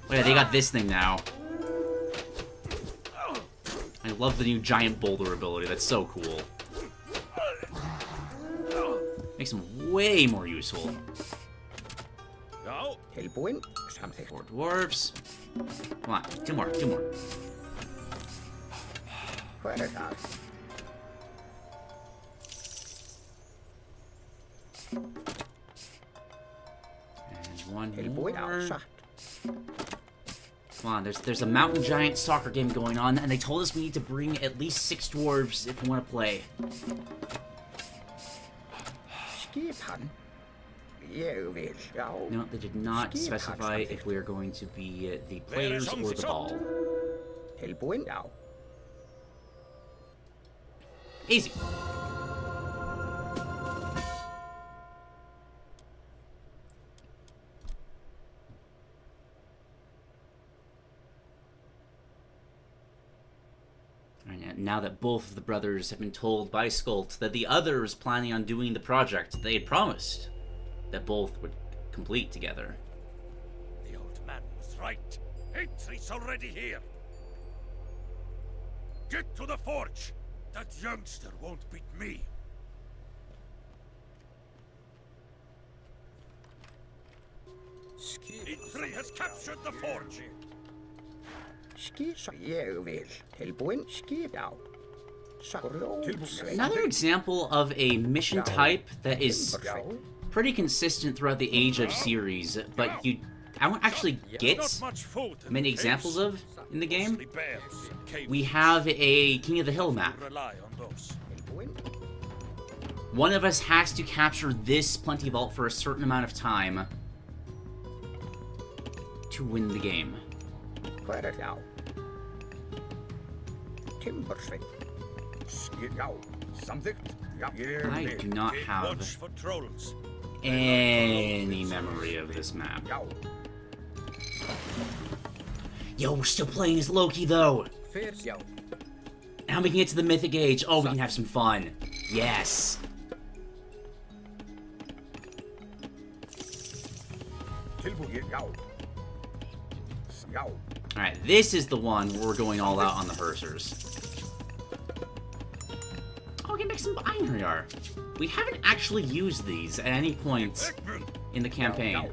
Oh yeah, they got this thing now. I love the new giant boulder ability. That's so cool. Makes them way more useful. 4 dwarves. Come on, 2 more, 2 more. And 1 more. Come on, there's a mountain giant soccer game going on, and they told us we need to bring at least 6 dwarves if we want to play. No, they did not specify if we are going to be the players or the ball. Easy. Now that both of the brothers have been told by Skult that the other is planning on doing the project they had promised that both would complete together. The old man was right. Entry's already here. Get to the forge. That youngster won't beat me. Entry has captured the forge. Another example of a mission type that is pretty consistent throughout the Age of series, but you I won't actually get Not much food in many the examples caves. of in the game. Mostly bears and cave We have a King of the Hill map. rely on those. One of us has to capture this Plenty Vault for a certain amount of time to win the game. I do not have Watch for trolls. any memory of this map. Yo, we're still playing as Loki, though. Now we can get to the Mythic Age. Oh, we can have some fun. Yes. Alright, this is the one where we're going all out on the Hersers. Oh, we can make some Einherjar. We haven't actually used these at any point in the campaign.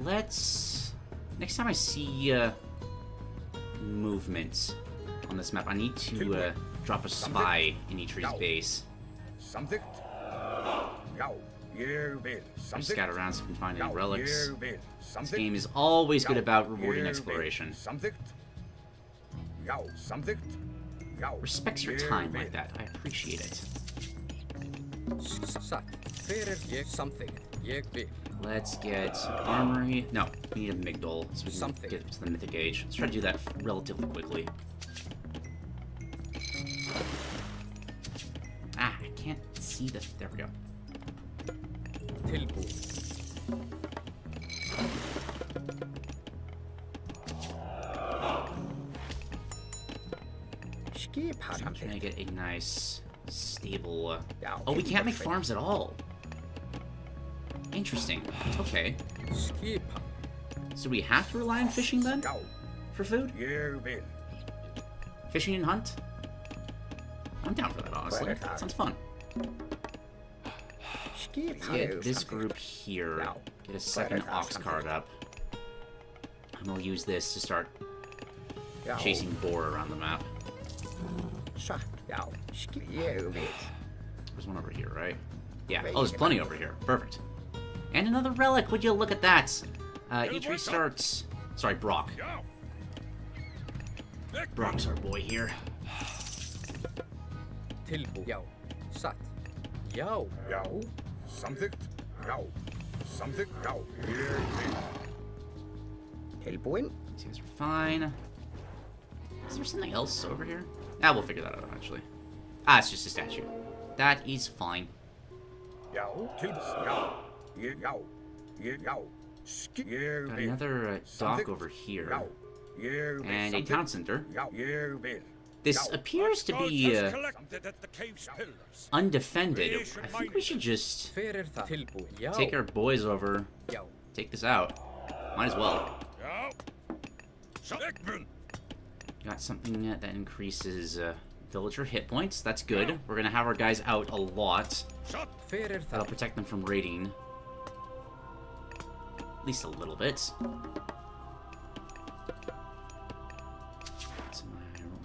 Let's... Next time I see, movement on this map, I need to, drop a spy in Eitree's base. Or scout around so we can find any relics. This game is always good about rewarding exploration. Respects your time like that. I appreciate it. Let's get armory. No, we need a Migdol so we can get to the Mythic Age. Let's try to do that relatively quickly. Ah, I can't see the... There we go. Can I get a nice, stable... Oh, we can't make farms at all. Interesting. Okay. So we have to rely on fishing then? For food? Fishing and hunt? I'm down for that, honestly. That sounds fun. Let's get this group here. Get a second ox cart up. And we'll use this to start chasing boar around the map. There's one over here, right? Yeah. Oh, there's plenty over here. Perfect. And another relic. Would you look at that? Eitree starts... Sorry, Brock. Brock's our boy here. These guys are fine. Is there something else over here? Ah, we'll figure that out eventually. Ah, it's just a statue. That is fine. Got another dock over here. And a town center. This appears to be undefended. I think we should just take our boys over, take this out. Might as well. Got something that increases villager hit points. That's good. We're gonna have our guys out a lot. That'll protect them from raiding. At least a little bit. So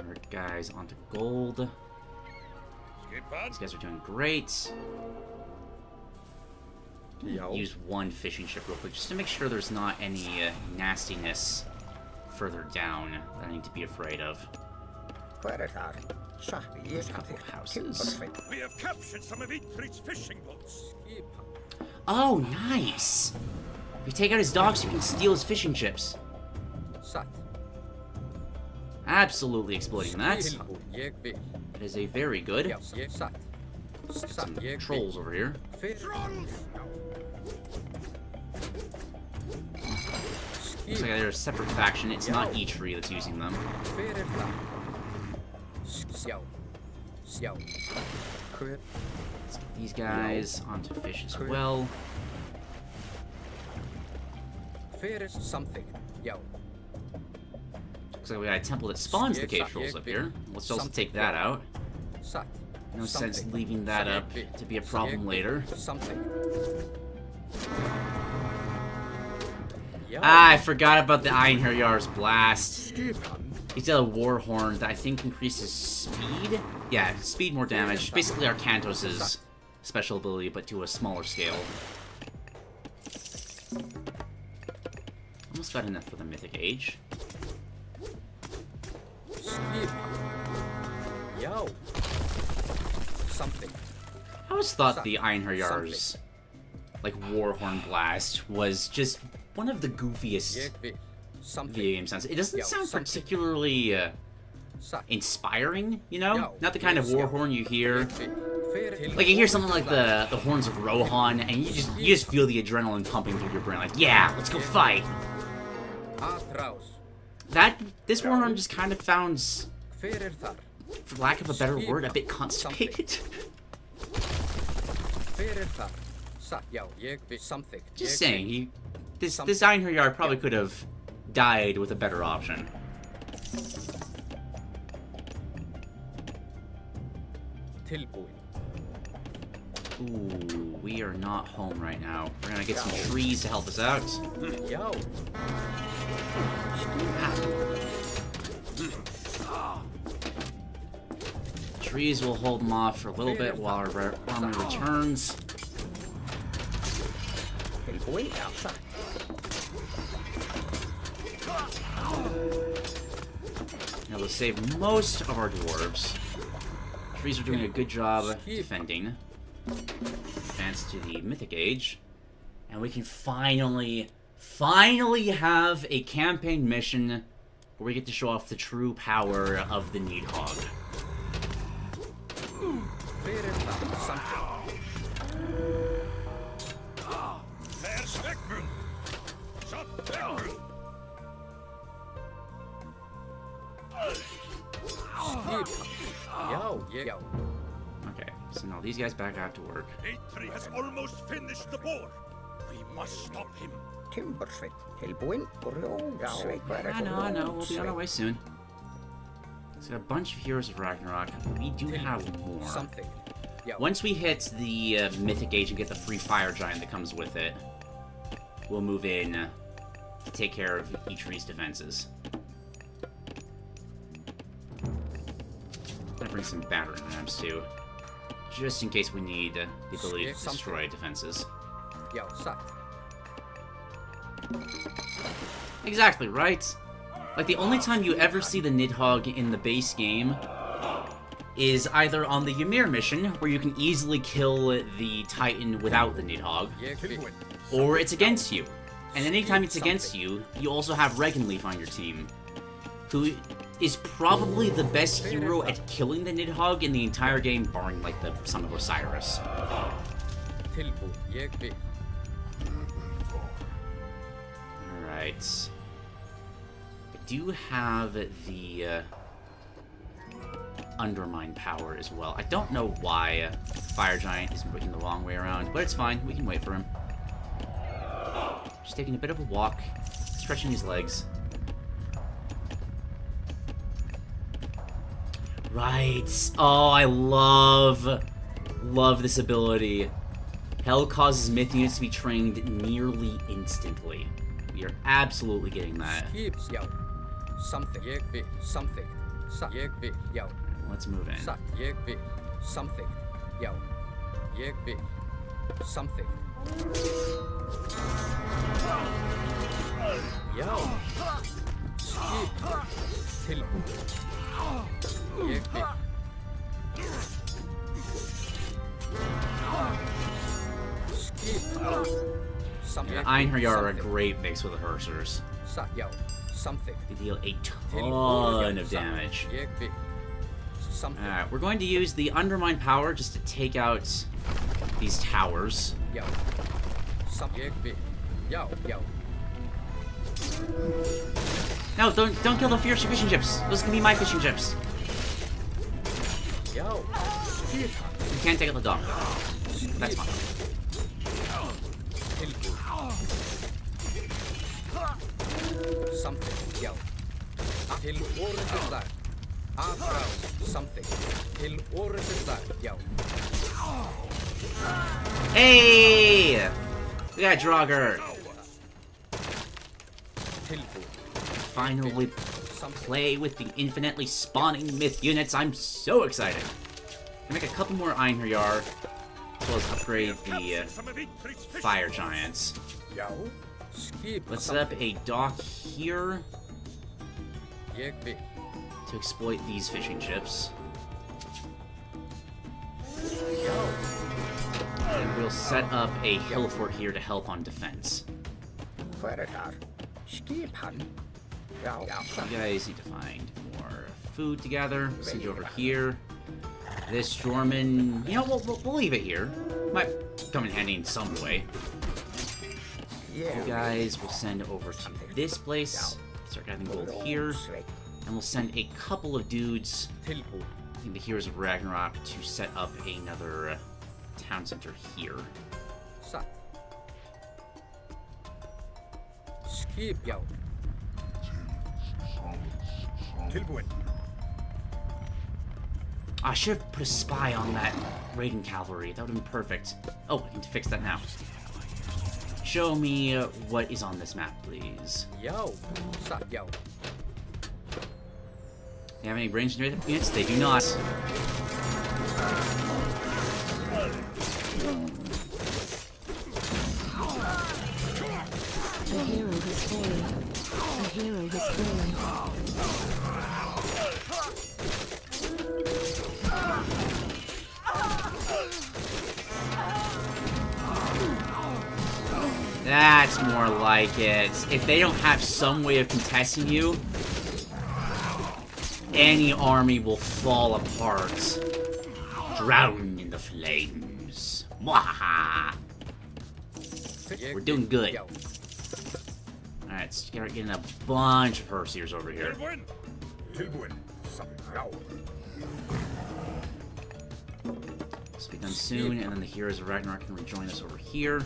our guys onto gold. These guys are doing great. Use one fishing ship real quick just to make sure there's not any nastiness further down that I need to be afraid of. A couple of houses. We have captured some of Eitree's fishing boats. Oh, nice! If you take out his docks, you can steal his fishing chips. Absolutely exploiting that. It is a very good. Some trolls over here. Looks like they're a separate faction. It's not Eitree that's using them. Let's get these guys onto fish as well. Looks like we got a temple that spawns the cave trolls up here. Let's also take that out. No sense leaving that up to be a problem later. Ah, I forgot about the Einherjar's blast. He's got a war horn that I think increases speed. Yeah, speed, more damage. Basically Arkantos' special ability, but to a smaller scale. Almost got enough for the Mythic Age. Skip. Yo. Something. I always thought the Einherjar's like Warhorn Blast was just one of the goofiest video game sounds. It doesn't sound particularly inspiring, you know? Not the kind of Warhorn you hear. Like you hear something like the horns of Rohan, and you just feel the adrenaline pumping through your brain. Like, yeah, let's go fight. This Warhorn just kind of sounds, for lack of a better word, a bit constipated. Just saying, this Einherjar probably could have died with a better option. Ooh, we are not home right now. We're gonna get some trees to help us out. Trees will hold them off for a little bit while our army returns. Now let's save most of our dwarves. Trees are doing a good job defending. Advance to the Mythic Age. And we can finally have a campaign mission where we get to show off the true power of the Needhog. Okay, so now these guys back out to work. Eitri has almost finished the boar. We must stop him. I know, we'll be on our way soon. So a bunch of Heroes of Ragnarok. We do have more. Once we hit the Mythic Age and get the free Fire Giant that comes with it, we'll move in to take care of Eitri's defenses. I'm gonna bring some battering rams too, just in case we need the ability to destroy defenses. Exactly, right? Like, the only time you ever see the Nidhogg in the base game is either on the Ymir mission, where you can easily kill the Titan without the Nidhogg, or it's against you. And anytime it's against you, you also have Regenleaf on your team, who is probably the best hero at killing the Nidhogg in the entire game, barring, like, the Son of Osiris. Alright. I do have the Undermine power as well. I don't know why Fire Giant is moving the wrong way around, but it's fine. We can wait for him. Just taking a bit of a walk, stretching his legs. Right. Oh, I love this ability. Hell causes myth units to be trained nearly instantly. We are absolutely getting that. Let's move in. Yeah, Einherjar are a great mix with the Hersers. They deal a ton of damage. Alright, we're going to use the Undermine power just to take out these towers. No, don't kill the fierce fishing ships. Those can be my fishing ships. You can't take out the dog. That's fine. Hey! We got Draugr. Finally play with the infinitely spawning myth units. I'm so excited. Can make a couple more Einherjar, as well as upgrade the Fire Giants. Let's set up a dock here to exploit these fishing ships. And we'll set up a hill fort here to help on defense. You guys need to find more food together. Send you over here. This Jorman, you know, we'll leave it here. Might come in handy in some way. You guys will send over to this place. Start gathering gold here. And we'll send a couple of dudes in the Heroes of Ragnarok to set up another town center here. I should have put a spy on that Raiden cavalry. That would have been perfect. Oh, I need to fix that now. Show me what is on this map, please. Yo. They have any ranged units? They do not. A hero has fallen. A hero has fallen. That's more like it. If they don't have some way of contesting you, any army will fall apart. Drown in the flames. Mwahaha. We're doing good. Alright, start getting a bunch of Herseers over here. This will be done soon, and then the Heroes of Ragnarok can rejoin us over here.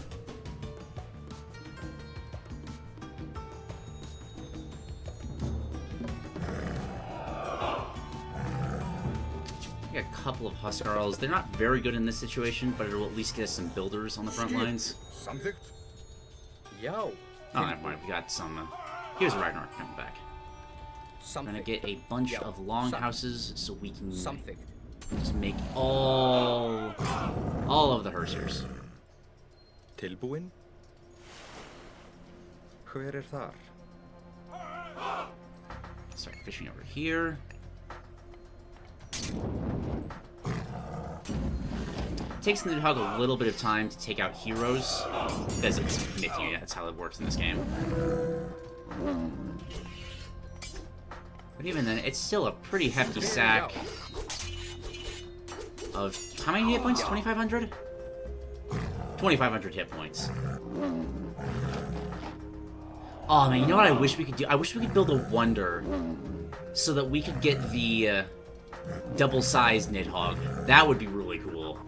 A couple of Huskarls. They're not very good in this situation, but it'll at least get us some builders on the front lines. Yo. Oh, never mind. We got some. Here's Ragnarok coming back. We're gonna get a bunch of longhouses so we can just make all of the Herseers. Tilbúin? Hver þar? Start fishing over here. It takes Nidhogg a little bit of time to take out heroes, because it's Mythia, that's how it works in this game. But even then, it's still a pretty hefty sack of... How many hit points? 2,500? 2,500 hit points. Oh man, you know what I wish we could do? I wish we could build a wonder so that we could get the double-sized Nidhogg. That would be really cool.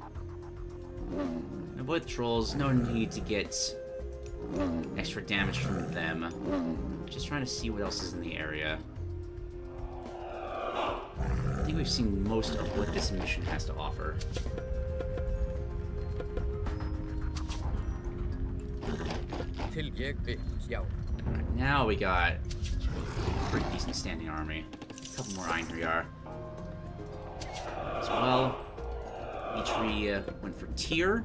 Avoid the trolls. No need to get extra damage from them. Just trying to see what else is in the area. I think we've seen most of what this mission has to offer. Alright, now we got a pretty decent standing army. A couple more Einherjar as well. Each went for tier.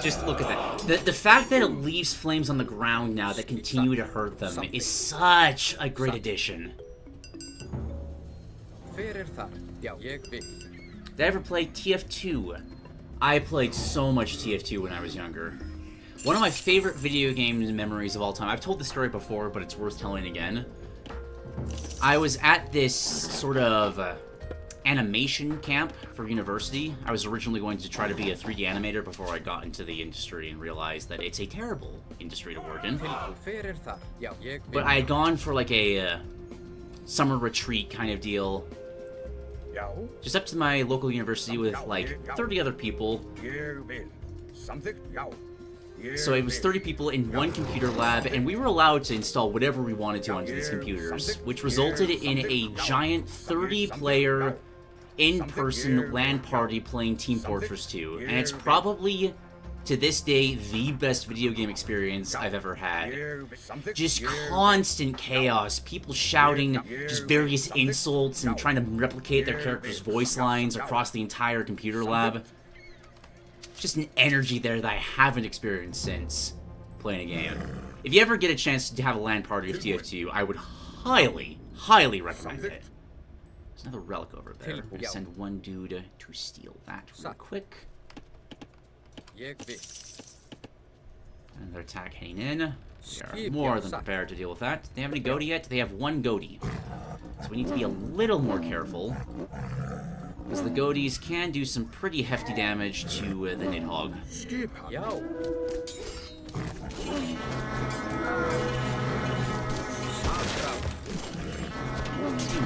Just look at that. The fact that it leaves flames on the ground now that continue to hurt them is such a great addition. Did I ever play TF2? I played so much TF2 when I was younger. One of my favorite video games memories of all time. I've told this story before, but it's worth telling again. I was at this sort of animation camp for university. I was originally going to try to be a 3D animator before I got into the industry and realized that it's a terrible industry to work in. But I had gone for like a summer retreat kind of deal. Just up to my local university with like 30 other people. So it was 30 people in one computer lab, and we were allowed to install whatever we wanted to onto these computers, which resulted in a giant 30-player in-person LAN party playing Team Fortress 2, and it's probably, to this day, the best video game experience I've ever had. Just constant chaos, people shouting just various insults and trying to replicate their characters' voice lines across the entire computer lab. Just an energy there that I haven't experienced since playing a game. If you ever get a chance to have a LAN party of TF2, I would highly, highly recommend it. There's another relic over there. We're gonna send one dude to steal that real quick. Another attack heading in. We are more than prepared to deal with that. Do they have any goatee yet? They have one goatee. So we need to be a little more careful, because the goatees can do some pretty hefty damage to the Nidhogg.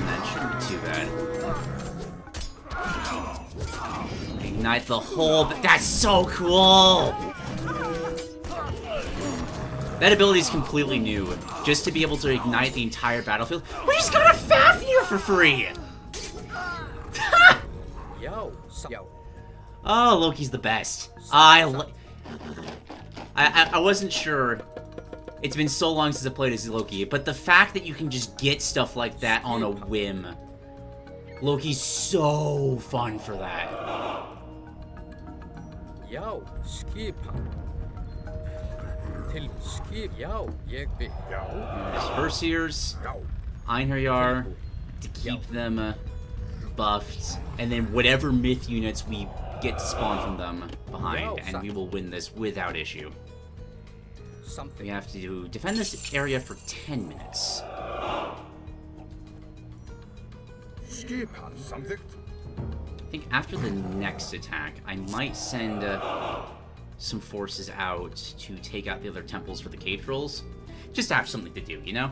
That shouldn't be too bad. Ignite the whole... That's so cool! That ability is completely new. Just to be able to ignite the entire battlefield. We just got a Fafnir for free! Oh, Loki's the best. I wasn't sure. It's been so long since I played as Loki, but the fact that you can just get stuff like that on a whim. Loki's so fun for that. Herseers, Einherjar, to keep them buffed, and then whatever myth units we get to spawn from them behind, and we will win this without issue. We have to defend this area for 10 minutes. I think after the next attack, I might send some forces out to take out the other temples for the cave trolls. Just to have something to do, you know?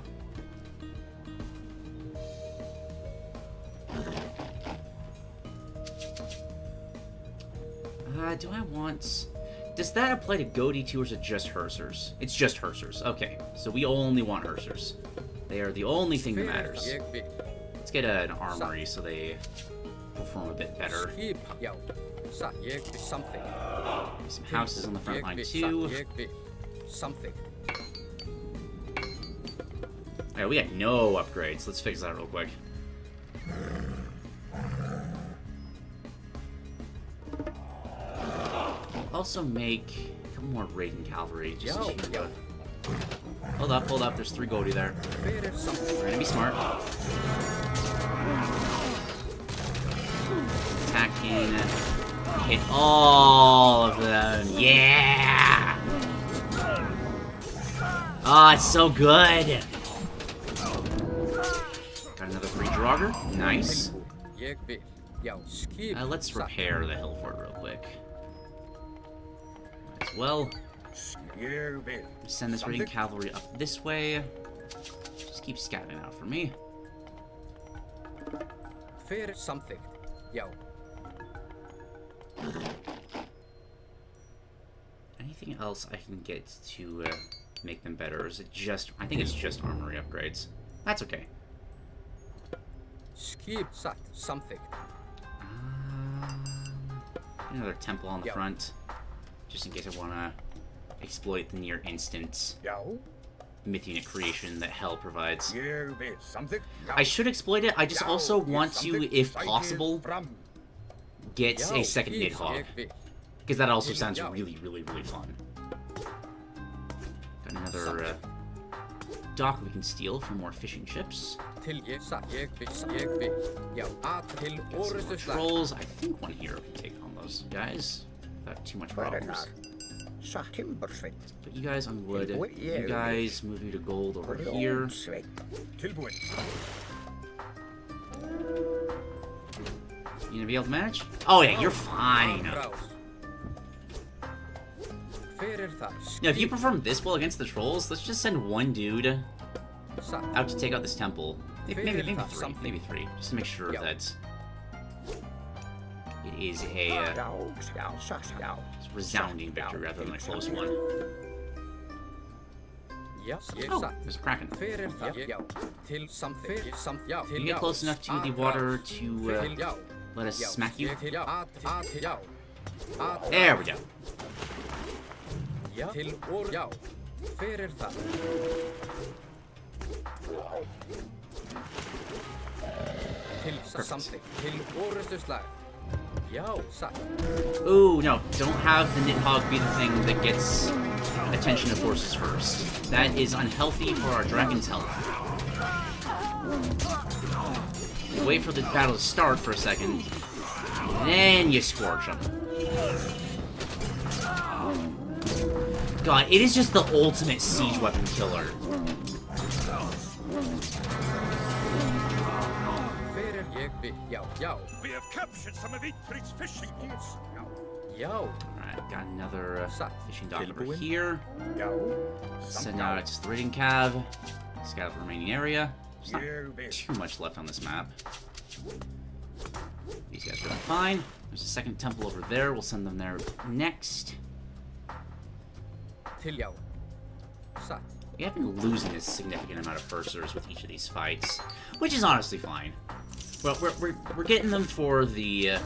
Do I want... Does that apply to goatee too, or is it just Hersers? It's just Hersers. Okay, so we only want Hersers. They are the only thing that matters. Let's get an armory so they perform a bit better. Some houses on the front line too. Alright, we got no upgrades. Let's fix that real quick. Also make a couple more raiding cavalry just to hold up, there's 3 goatee there. We're gonna be smart. Attacking, hit all of them, yeah! Oh, it's so good! Got another free Draugr, nice. Let's repair the hill fort real quick. As well. Send this raiding cavalry up this way. Just keep scouting out for me. Anything else I can get to make them better? Or is it just... I think it's just armory upgrades. That's okay. Another temple on the front. Just in case I want to exploit the near instant myth unit creation that Hell provides. I should exploit it. I just also want to, if possible, get a second Nidhogg. Because that also sounds really, really, really fun. Got another dock we can steal for more fishing ships. Trolls. I think one hero can take on those guys without too much problems. Put you guys on wood. You guys move you to gold over here. You gonna be able to manage? Oh yeah, you're fine. Now, if you perform this well against the trolls, let's just send one dude out to take out this temple. Maybe three, just to make sure that it is a resounding victory rather than a close one. Oh, there's a kraken. You get close enough to the water to let us smack you. There There we go. Ooh, no, don't have the Nidhogg be the thing that gets attention of forces first. That is unhealthy for our dragon's health. You wait for the battle to start for a second, then you scorch them. God, it is just the ultimate siege weapon killer. We have captured some of Yggdrasil's fishing boats. Alright, got another fishing dock over here. Send out its raiding cab. Scout the remaining area. There's not too much left on this map. These guys are doing fine. There's a second temple over there. We'll send them there next. We have been losing a significant amount of Pursers with each of these fights, which is honestly fine. Well, we're getting them for the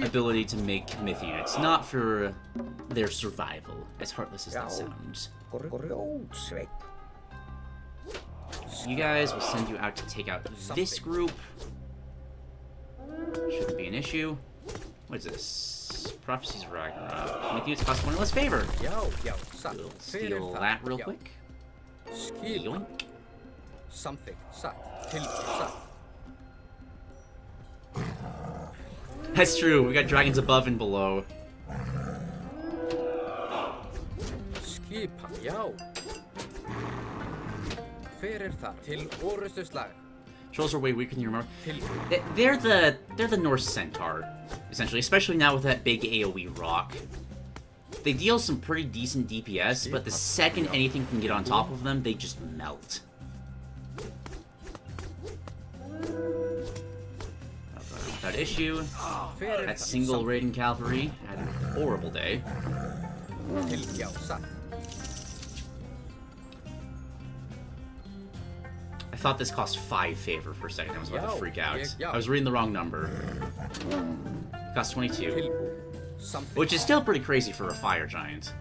ability to make myth units, not for their survival, as heartless as that sounds. You guys will send you out to take out this group. Shouldn't be an issue. What is this? Prophecies of Ragnarok. Make units cost 1 less favor. We'll steal that real quick. Yoink. That's true. We got dragons above and below. Trolls are way weaker than you remember. They're the Norse centaur, essentially, especially now with that big AoE rock. They deal some pretty decent DPS, but the second anything can get on top of them, they just melt. Without issue. That single raiding cavalry had a horrible day. I thought this cost 5 favor for a second. I was about to freak out. I was reading the wrong number. It cost 22. Which is still pretty crazy for a fire giant.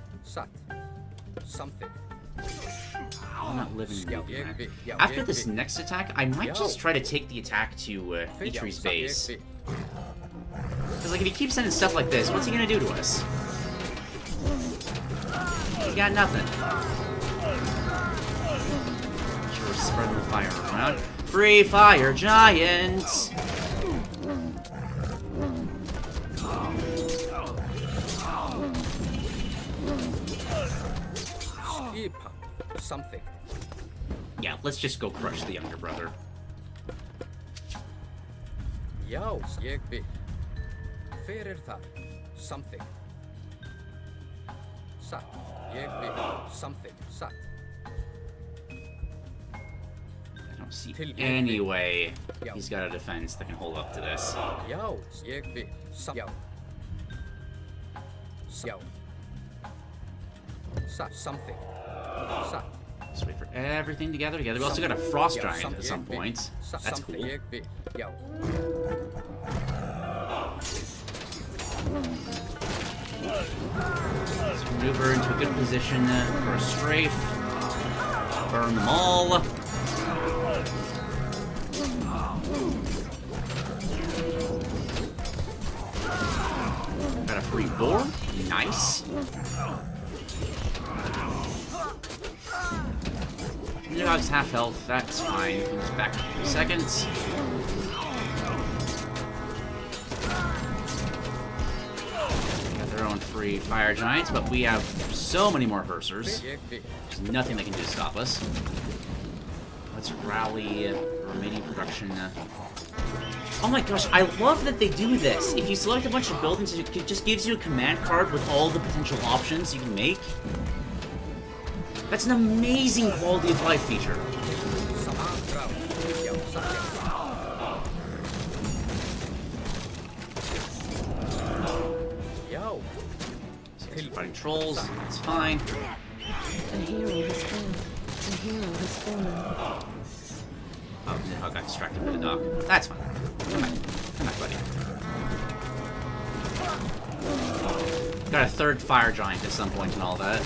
I'm not living in the After this next attack, I might just try to take the attack to Yggdrasil's base. Because, like, if he keeps sending stuff like this, what's he gonna do to us? He got nothing. Sure, we're spreading the fire around. Free fire giants! Yeah, let's just go crush the younger brother. I don't see any way he's got a defense that can hold up to this. Let's wait for everything together. We also got a frost giant at some point. That's cool. Let's maneuver into a good position for a strafe. Burn them all. Got a free boar. Nice. Nidhogg's half health, that's fine. He's back in a few seconds. Got their own free fire giants, but we have so many more Pursers. There's nothing they can do to stop us. Let's rally remaining production. Oh my gosh, I love that they do this. If you select a bunch of buildings, it just gives you a command card with all the potential options you can make. That's an amazing quality of life feature. So fighting trolls, that's fine. A hero has fallen. A hero has fallen. Oh, I got distracted by the dock. That's fine. Come back, buddy. Got a third fire giant at some point and all that.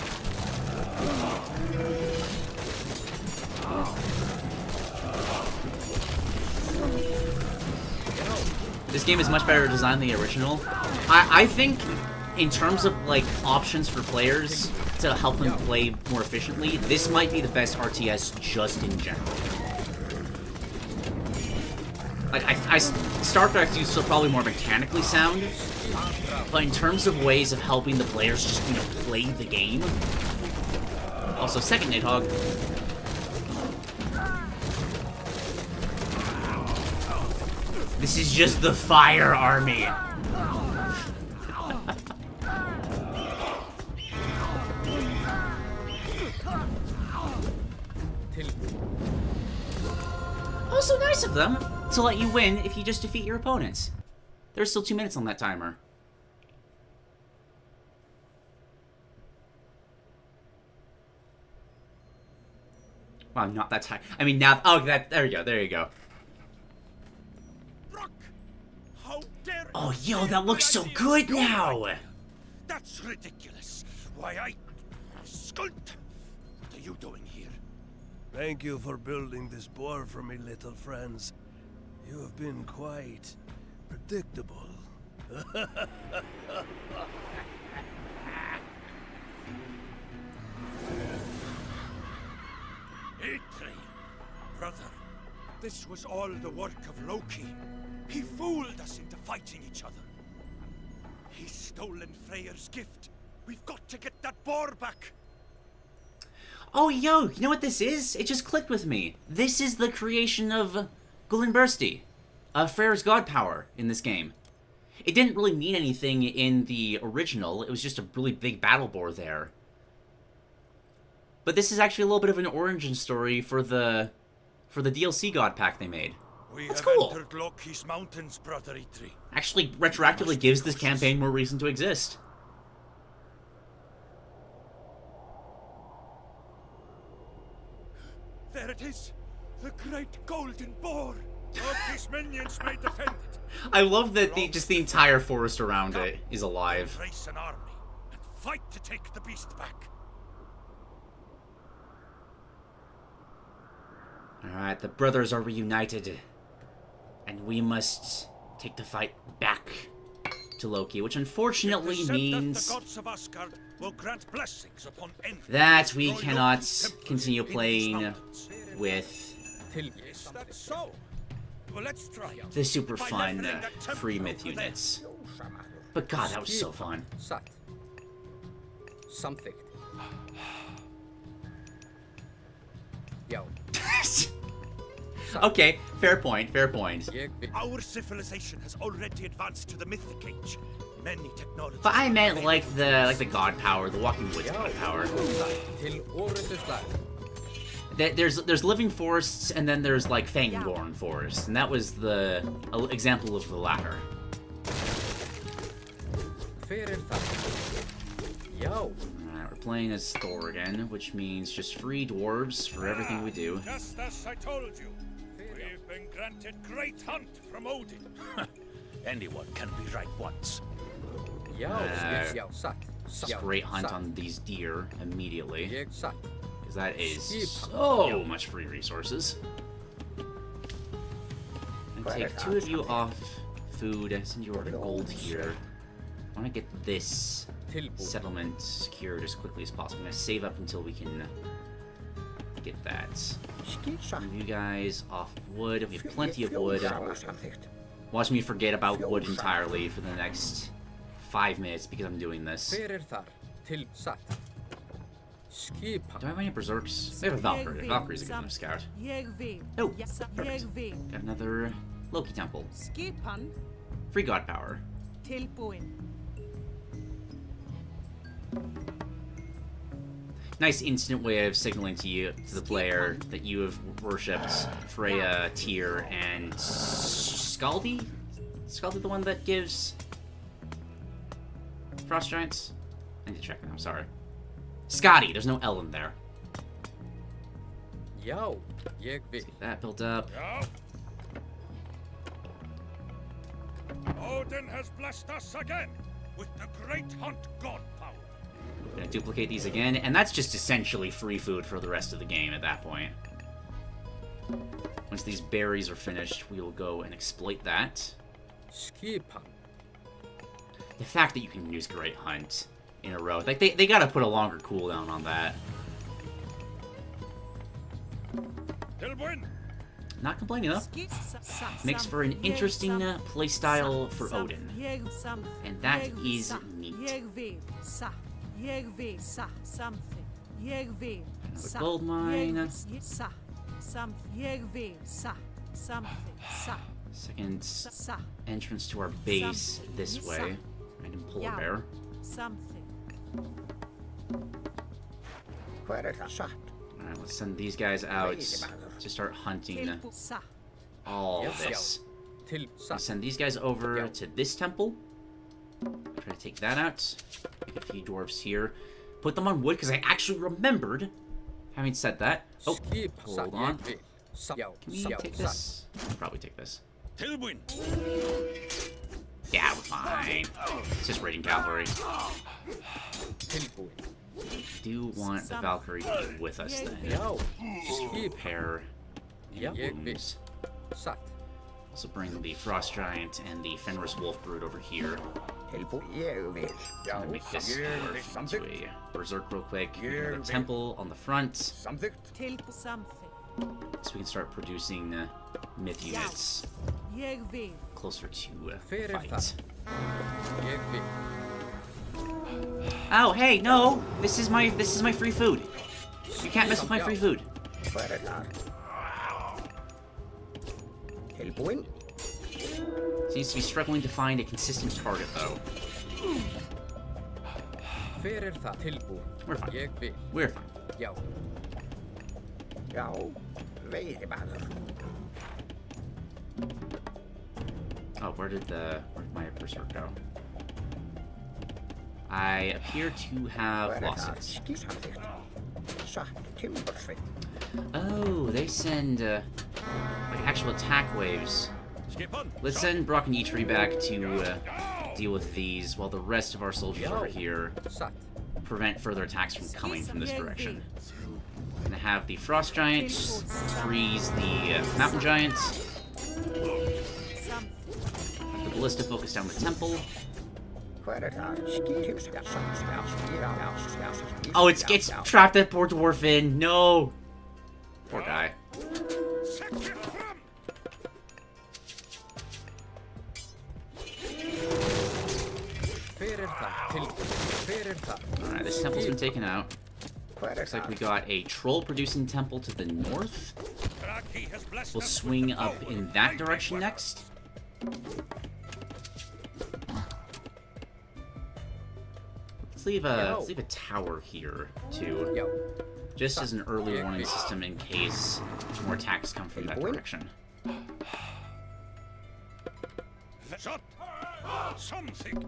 This game is much better designed than the original. I think, in terms of, like, options for players to help them play more efficiently, this might be the best RTS just in general. Like, StarCraft is still probably more mechanically sound, but in terms of ways of helping the players just, you know, play the game. Also, second Nidhogg. This is just the fire army. Also nice of them to let you win if you just defeat your opponents. There's still 2 minutes on that timer. Wow, not that time. I mean, now. Oh, there you go. There you go. Oh, yo, that looks so good now. That's ridiculous. Why, Skunt! What are you doing here? Thank you for building this boar for me, little friends. You have been quite predictable. Eitri, brother, this was all the work of Loki. He fooled us into fighting each other. He's stolen Freyr's gift. We've got to get that boar back. Oh, yo, you know what this is? It just clicked with me. This is the creation of Gullinbursti, Freyr's god power in this game. It didn't really mean anything in the original. It was just a really big battle boar there. But this is actually a little bit of an origin story for the DLC god pack they made. That's cool. Entered Loki's mountains, brother Eitri. Actually, retroactively gives this campaign more reason to exist. There it is, the great golden boar. Loki's minions may defend it. I love that just the entire forest around it is alive. Race an army and fight to take the beast back. Alright, the brothers are reunited. And we must take the fight back to Loki, which unfortunately means that we cannot continue playing with the super fun free myth units. But god, that was so fun. Something. Yo. Okay, fair point, fair point. Our civilization has already advanced to the mythic age. Many technologies. But I meant like the god power, the Walking Woods god power. There's living forests, and then there's like Fangorn forests, and that was the example of the latter. Yo. Alright, we're playing as Thor again, which means just free dwarves for everything we do. Just as I told you, we've been granted great hunt from Odin. Anyone can be right once. Great hunt on these deer immediately. Because that is so much free resources. And take 2 of you off food, send you over to gold here. I want to get this settlement secured as quickly as possible. I'm going to save up until we can get that. Move you guys off of wood. We have plenty of wood. Watch me forget about wood entirely for the next 5 minutes because I'm doing this. Do I have any berserks? We have a Valkyrie. Valkyrie's a good enough scout. Oh, perfect. Got another Loki temple. Free god power. Nice instant way of signaling to the player that you have worshipped Freya, Tyr, and Scaldi? Scaldi the one that gives Frost Giants? I need to check that, I'm sorry. Scotty, there's no L in there. Já, ég vil. Get that built up. Odin has blessed us again with the great hunt god power. We're gonna duplicate these again, and that's just essentially free food for the rest of the game at that point. Once these berries are finished, we will go and exploit that. Skipan. The fact that you can use Great Hunt in a row, like they gotta put a longer cooldown on that. Not complaining though. Makes for an interesting playstyle for Odin, and that is neat. Another gold mine. Second entrance to our base this way. Random polar bear. Alright, let's send these guys out to start hunting all this. Let's send these guys over to this temple. Try to take that out. Make a few dwarves here. Put them on wood, because I actually remembered having said that. Oh, hold on. Can we take this? Probably take this. Yeah, we're fine. It's just raiding cavalry. I do want the Valkyrie to be with us then. Just to repair any wounds. Also bring the Frost Giant and the Fenris Wolf Brood over here. Gonna make this morph into a berserk real quick. Another temple on the front. So we can start producing myth units closer to fight. Oh, hey, no! This is my free food. You can't mess with my free food. Seems to be struggling to find a consistent target, though. We're fine. We're fine. Oh, where'd my berserk go? I appear to have lost it. Oh, they send like actual attack waves. Let's send Brock and Eitri back to deal with these, while the rest of our soldiers over here prevent further attacks from coming from this direction. I'm gonna have the Frost Giant freeze the Mountain Giants. The Ballista focus down the temple. Oh, it gets trapped at poor Dwarfin. No! Poor guy. Alright, this temple's been taken out. Looks like we got a troll-producing temple to the north. We'll swing up in that direction next. Let's leave a tower here, too. Just as an early warning system in case more attacks come from that direction. Something.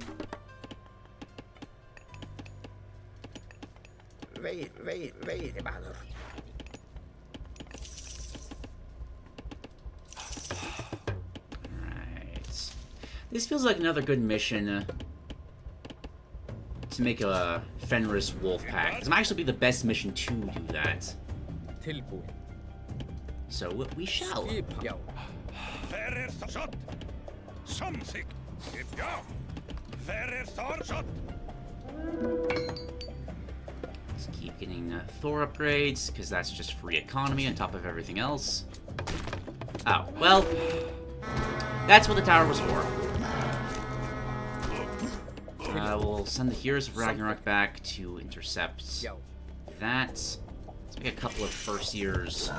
Wait, mother. Alright. This feels like another good mission to make a Fenris Wolf Pack. This might actually be the best mission to do that. So we shall. Something. Let's keep getting Thor upgrades, because that's just free economy on top of everything else. Oh, well, that's what the tower was for. We'll send the Heroes of Ragnarok back to intercept that. Let's make a couple of first years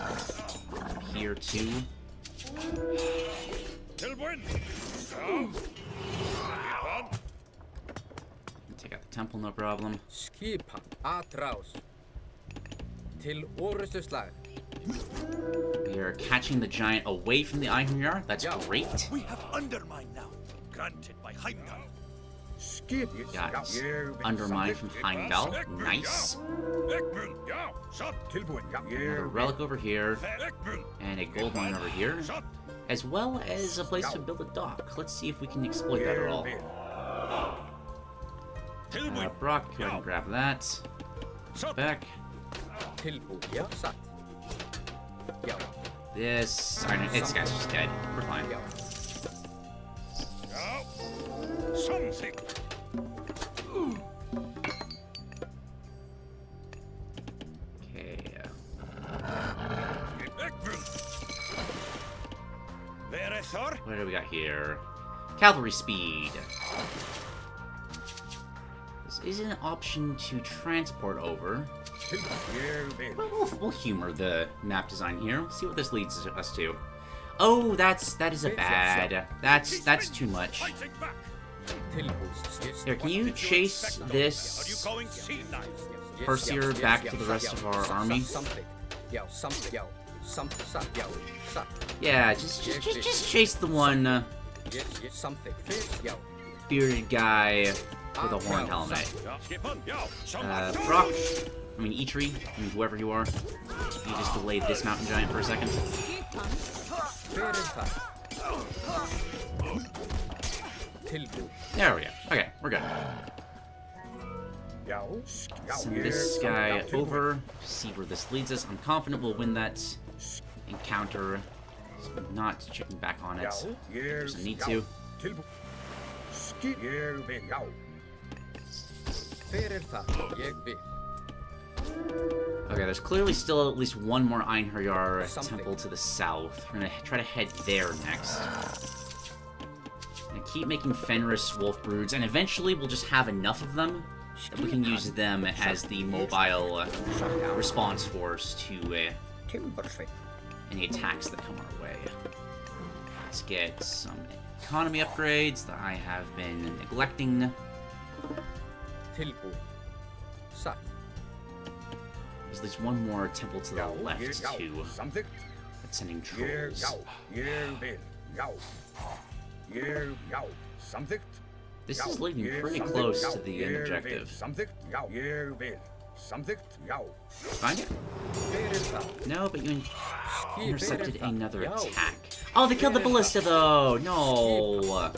here, too. Take out the temple, no problem. We are catching the giant away from the Einherjar. That's great. We have undermined now, granted by Heimdall. Got Undermine from Heimdall. Nice. Another relic over here. And a gold mine over here. As well as a place to build a dock. Let's see if we can exploit that at all. Brock, go ahead and grab that. Back. This guy's just dead. We're fine. Something. Okay. What do we got here? Cavalry speed. This is an option to transport over. We'll humor the map design here. See what this leads us to. Oh, that is a bad. That's too much. Here, can you chase this Perseer back to the rest of our army? Yeah, just chase the one bearded guy with a horned helmet. Brock, I mean Eitri, I mean whoever you are, you just delayed this mountain giant for a second. There we go. Okay, we're good. Send this guy over, see where this leads us. I'm confident we'll win that encounter. So I'm not checking back on it. There's a need to. Okay, there's clearly still at least one more Einherjar temple to the south. We're gonna try to head there next. And keep making Fenris wolf broods, and eventually we'll just have enough of them that we can use them as the mobile response force to any attacks that come our way. Let's get some economy upgrades that I have been neglecting. There's at least one more temple to the left, too. That's sending trolls. This is leading pretty close to the end objective. Find it? No, but you intercepted another attack. Oh, they killed the ballista, though! No!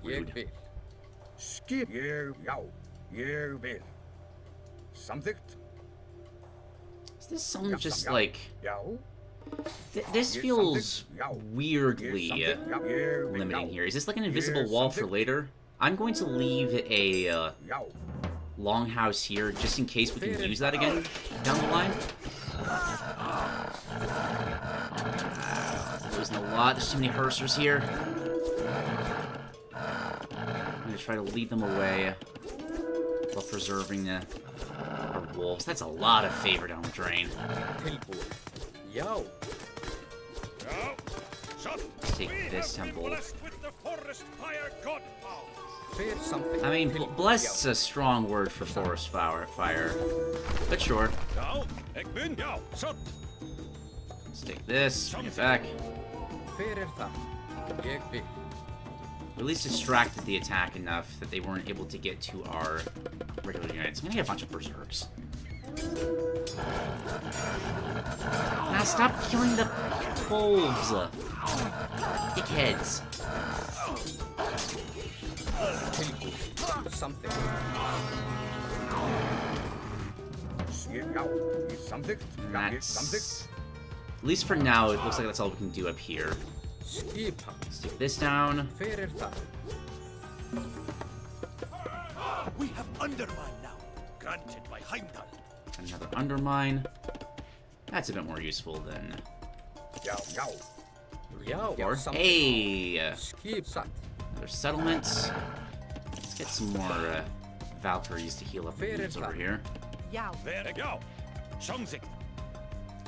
Rude. Is this some just like... This feels weirdly limiting here. Is this like an invisible wall for later? I'm going to leave a longhouse here just in case we can use that again down the line. There isn't a lot. There's too many Hersers here. I'm going to try to lead them away while preserving our wolves. That's a lot of favor down the drain. Let's take this temple. I mean, blessed's a strong word for forest fire, but sure. Let's take this, bring it back. We at least distracted the attack enough that they weren't able to get to our regular units. I'm gonna get a bunch of berserks. Now stop killing the wolves! Dickheads! And that's... At least for now, it looks like that's all we can do up here. Stick this down. We have undermine now, granted by Heimdall. Another undermine. That's a bit more useful than... Or, hey! Another settlement. Let's get some more Valkyries to heal up the units over here. There you go. Something.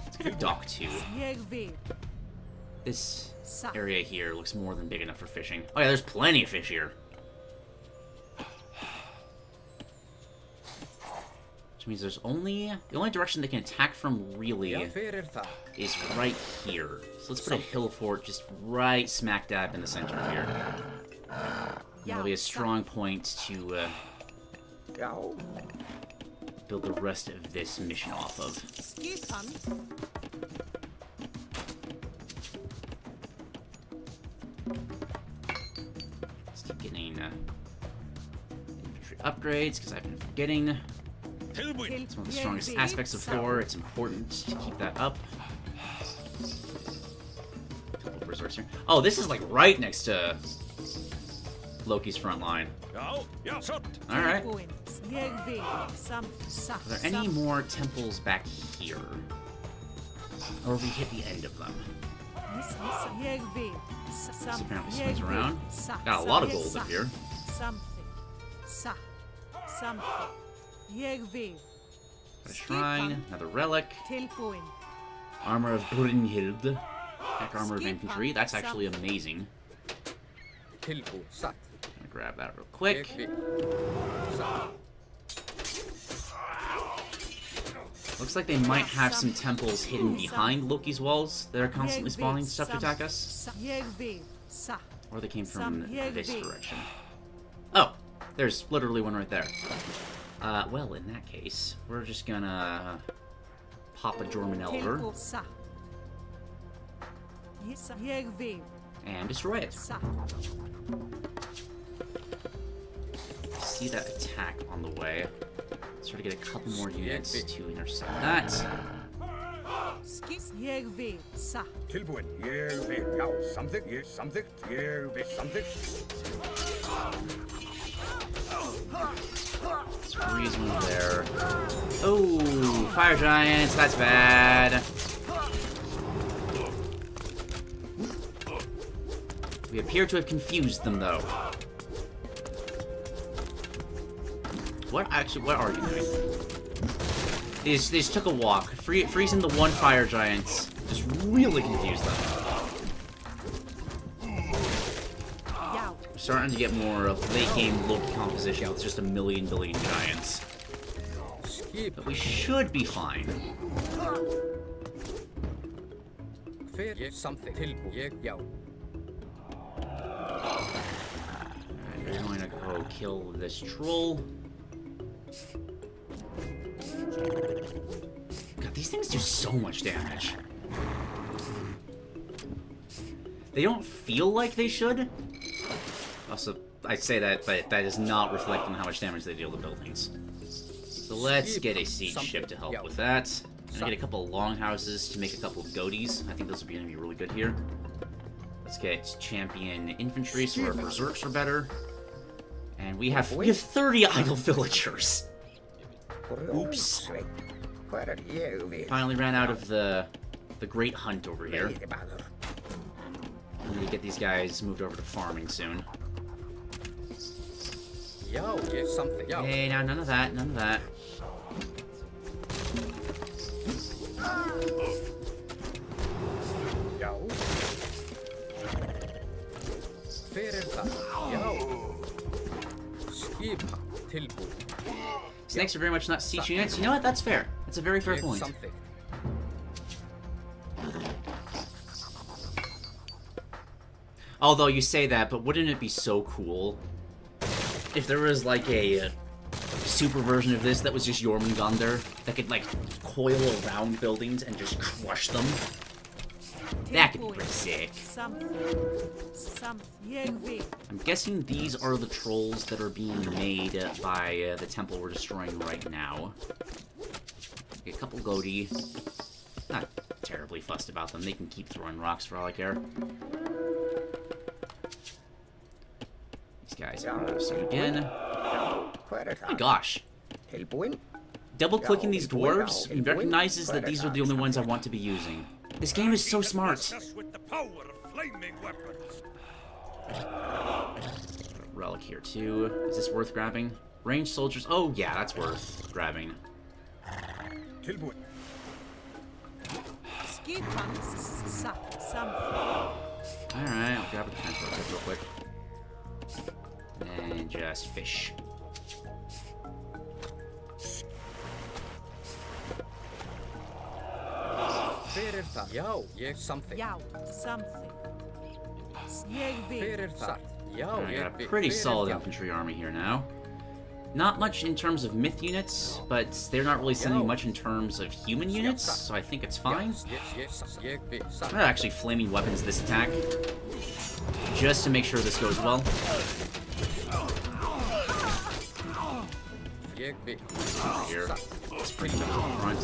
Let's get a dock too. This area here looks more than big enough for fishing. Oh yeah, there's plenty of fish here. Which means there's only... The only direction they can attack from, really, is right here. So let's put a hill fort just right smack dab in the center here. That'll be a strong point to build the rest of this mission off of. Let's keep getting infantry upgrades, because I've been forgetting. It's one of the strongest aspects of Thor. It's important to keep that up. Couple of berserks here. Oh, this is like right next to Loki's front line. Alright. Are there any more temples back here? Or have we hit the end of them? This apparently swings around. Got a lot of gold up here. Got a shrine, another relic. Armor of Brunhild. Heck, armor of infantry. That's actually amazing. I'm gonna grab that real quick. Looks like they might have some temples hidden behind Loki's walls that are constantly spawning stuff to attack us. Or they came from this direction. Oh, there's literally one right there. Well, in that case, we're just gonna pop a Jorman Elder and destroy it. See that attack on the way. Let's try to get a couple more units to intercept that. Let's freeze one there. Oh, fire giants, that's bad. We appear to have confused them, though. What are you doing? They just took a walk. Freezing the one fire giant just really confused them. We're starting to get more of late game Loki composition with just a million billion giants. But we should be fine. Alright, we're going to go kill this troll. God, these things do so much damage. They don't feel like they should. Also, I say that, but that does not reflect on how much damage they deal to buildings. So let's get a siege ship to help with that. I'm gonna get a couple of longhouses to make a couple of goatees. I think those will be gonna be really good here. Let's get champion infantry so our berserks are better. And we have 30 idle villagers. Oops. Finally ran out of the great hunt over here. I'm gonna get these guys moved over to farming soon. Hey, now none of that, none of that. Snakes are very much not siege units. You know what? That's fair. That's a very fair point. Although you say that, but wouldn't it be so cool if there was like a super version of this that was just Jormungandr that could like coil around buildings and just crush them? That could be pretty sick. I'm guessing these are the trolls that are being made by the temple we're destroying right now. Get a couple goatee. Not terribly fussed about them. They can keep throwing rocks for all I care. These guys are so again. Oh my gosh. Double-clicking these dwarves recognizes that these are the only ones I want to be using. This game is so smart. Relic here too. Is this worth grabbing? Ranged soldiers. Oh yeah, that's worth grabbing. Alright, I'll grab the transport real quick. And just fish. I got a pretty solid infantry army here now. Not much in terms of myth units, but they're not really sending much in terms of human units, so I think it's fine. I'm gonna actually flaming weapons this attack, just to make sure this goes well. Here, let's bring them up front.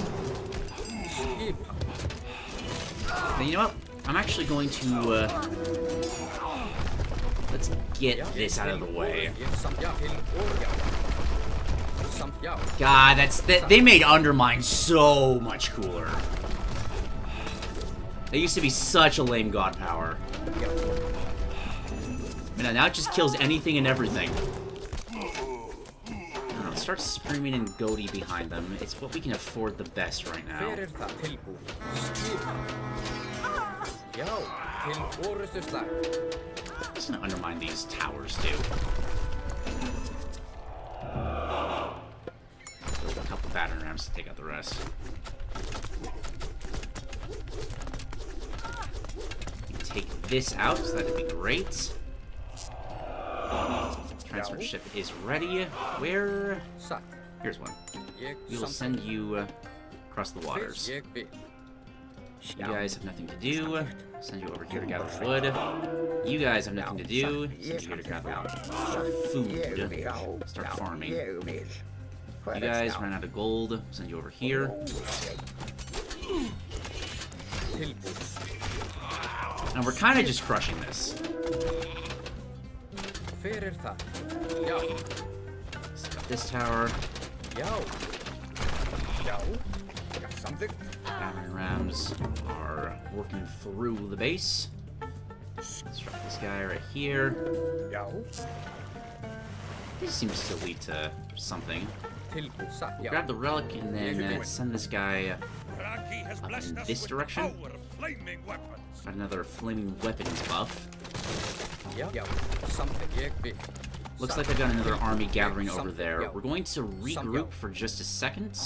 Now, you know what? I'm actually going to, let's get this out of the way. God, they made Undermine so much cooler. They used to be such a lame god power. And now it just kills anything and everything. Start screaming and goatee behind them. It's what we can afford the best right now. I'm just gonna undermine these towers too. There's a couple battering rams to take out the rest. Take this out, so that'd be great. Transfer ship is ready. Where? Here's one. We will send you across the waters. You guys have nothing to do. Send you over here to gather wood. You guys have nothing to do. Send you here to gather food. Start farming. You guys ran out of gold. Send you over here. And we're kind of just crushing this. This tower. Battering rams are working through the base. Let's drop this guy right here. This seems to lead to something. Grab the relic and then send this guy up in this direction. Got another flaming weapons buff. Looks like I've got another army gathering over there. We're going to regroup for just a second.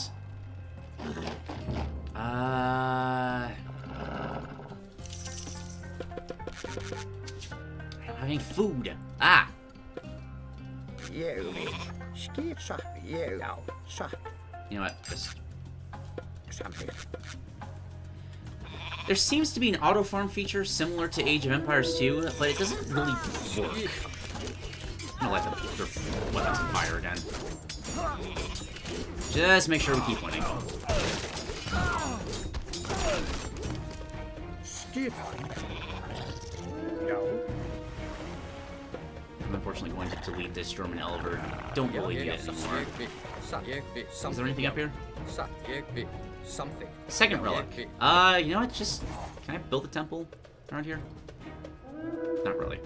I'm having food. Ah! You know what? Just... There seems to be an auto farm feature similar to Age of Empires 2, but it doesn't really work. I'm gonna let their weapons on fire again. Just make sure we keep winning. I'm unfortunately going to delete this German elevator. Don't really need it anymore. Is there anything up here? Second relic. You know what? Just... Can I build a temple around here? Not really.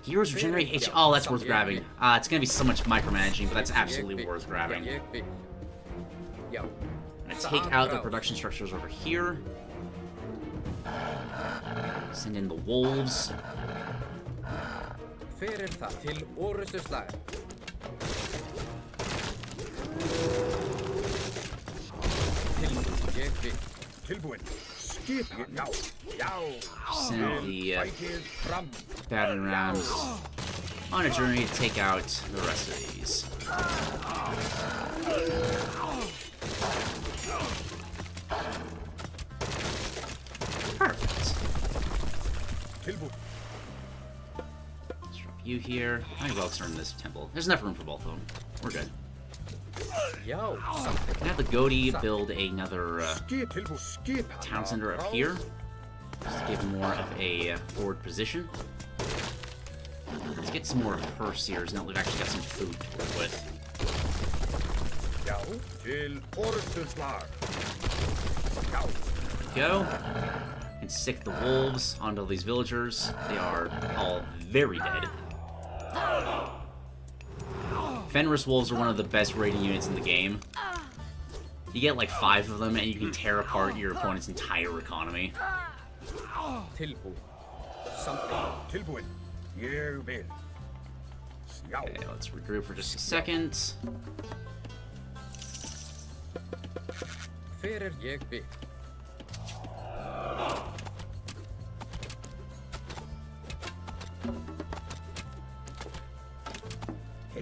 Heroes regenerate H. Oh, that's worth grabbing. It's gonna be so much micromanaging, but that's absolutely worth grabbing. I'm gonna take out the production structures over here. Send in the wolves. Send the battering rams on a journey to take out the rest of these. Perfect. Let's drop you here. I think I'll turn this temple. There's enough room for both of them. We're good. I have the goatee build another town center up here, just to give more of a forward position. Let's get some more Herseers now that we've actually got some food to work with. There we go. And sick the wolves onto these villagers. They are all very dead. Fenris wolves are one of the best raiding units in the game. You get like 5 of them and you can tear apart your opponent's entire economy. Okay, let's regroup for just a second.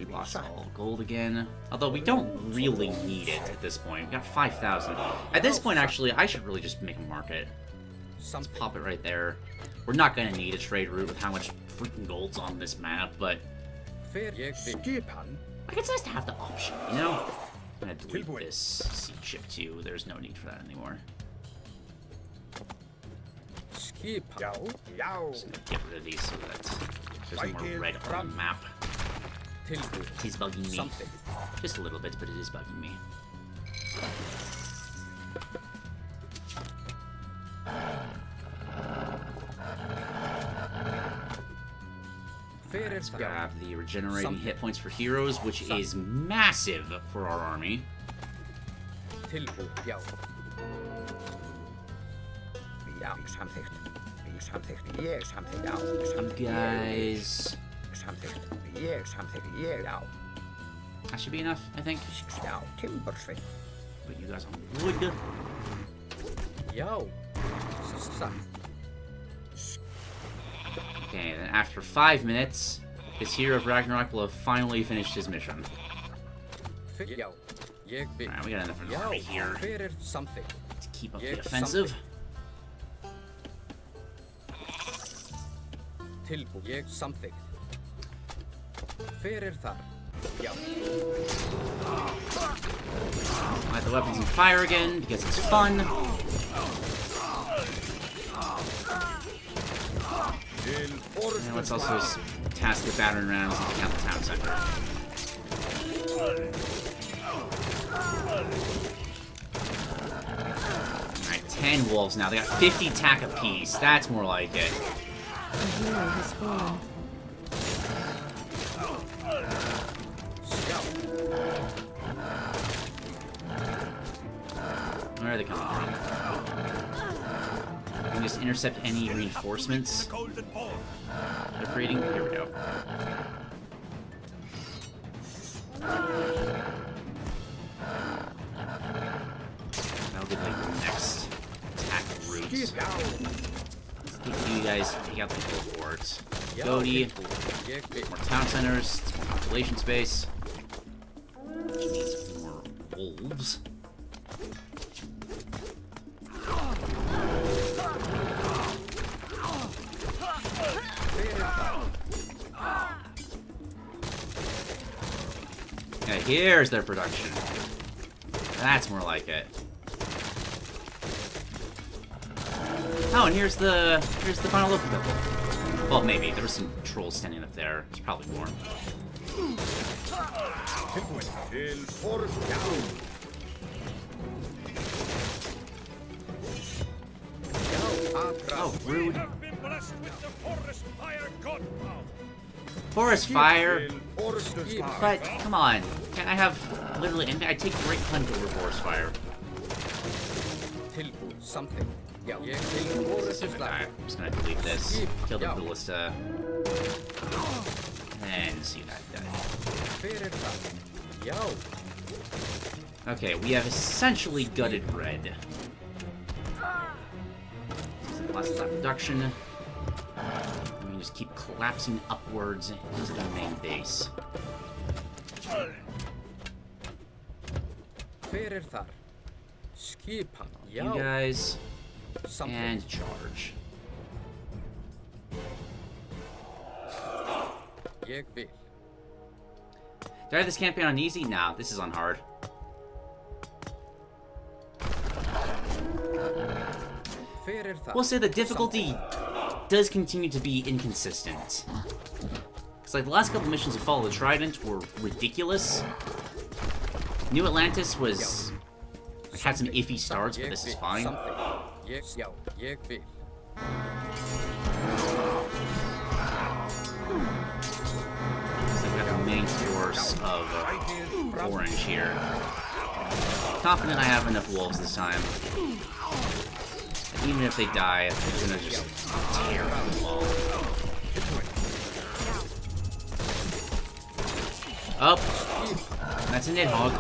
We lost all gold again. Although we don't really need it at this point. We got 5,000. At this point, actually, I should really just make a market. Let's pop it right there. We're not going to need a trade route with how much freaking gold's on this map, but... like, it's nice to have the option, you know? I'm going to delete this sea ship, too. There's no need for that anymore. Just going to get rid of these so that there's no more red on the map. He's bugging me. Just a little bit, but it is bugging me. Let's grab the regenerating hit points for heroes, which is massive for our army. You guys... that should be enough, I think. But you guys are wood. Okay, then after 5 minutes, this hero of Ragnarok will have finally finished his mission. Alright, we got enough of an army here to keep up the offensive. Light the weapons and fire again because it's fun. And let's also task the battering rams and count the town center. Alright, 10 wolves now. They got 50 attack apiece. That's more like it. A hero has fallen. Where are they coming from? We can just intercept any reinforcements they're creating. Here we go. That'll be like the next attack route. You guys take out the full forts. Goaty, more town centers, more population space, which means more wolves. Yeah, here's their production. That's more like it. Oh, and here's the final look of it. Well, maybe there was some trolls standing up there. There's probably more. Oh, rude. Forest fire? But, come on. Can't I have literally... I take great hunt over forest fire. Something. I'm just gonna delete this. Kill the ballista. And see that die. Okay, we have essentially gutted red. Last lap reduction. We can just keep collapsing upwards into the main base. You guys, and charge. Did I have this campaign on easy? Nah, this is on hard. We'll say the difficulty does continue to be inconsistent. Because like the last couple missions of Fall of the Trident were ridiculous. New Atlantis was like, had some iffy starts, but this is fine. So we got the main force of Orange here. Confident I have enough wolves this time. Even if they die, they're gonna just tear out the wall. Oh! That's a Nidhogg.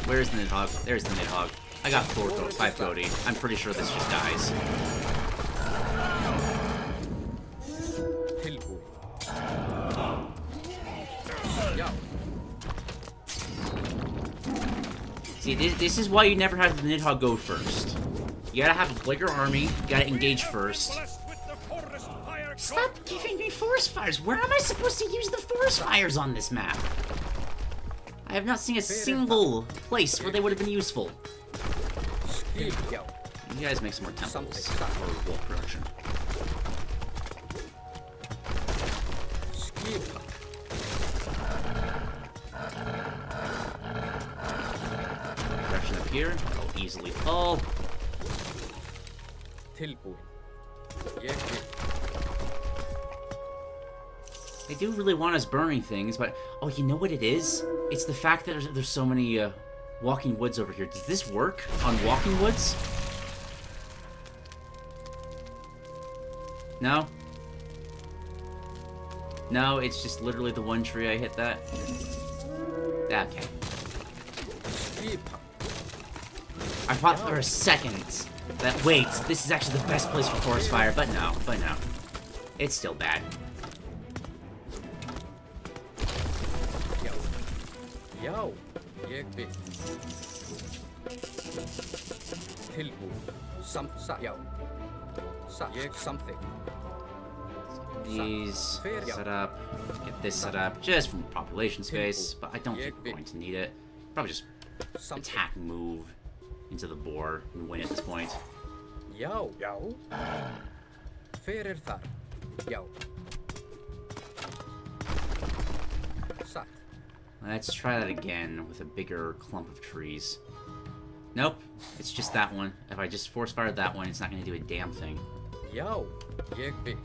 Where's the Nidhogg? There's the Nidhogg. I got 5 Goaty. I'm pretty sure this just dies. See, this is why you never have the Nidhogg go first. You gotta have a bigger army, you gotta engage first. Stop giving me forest fires! Where am I supposed to use the forest fires on this map? I have not seen a single place where they would have been useful. You guys make some more temples for wolf production. Production up here, that'll easily fall. I do really want us burning things, but... Oh, you know what it is? It's the fact that there's so many walking woods over here. Does this work on walking woods? No? No, it's just literally the one tree I hit that. Okay. I thought for a second that, wait, this is actually the best place for forest fire, but no. It's still bad. Yo, jeg vil. Tilbud. Something. These set up. Get this set up just from population space, but I don't think we're going to need it. Probably just attack, move into the boar and win at this point. Yo. Fyrir þar. Yo. Let's try that again with a bigger clump of trees. Nope, it's just that one. If I just force fired that one, it's not going to do a damn thing. Yo, jeg vil.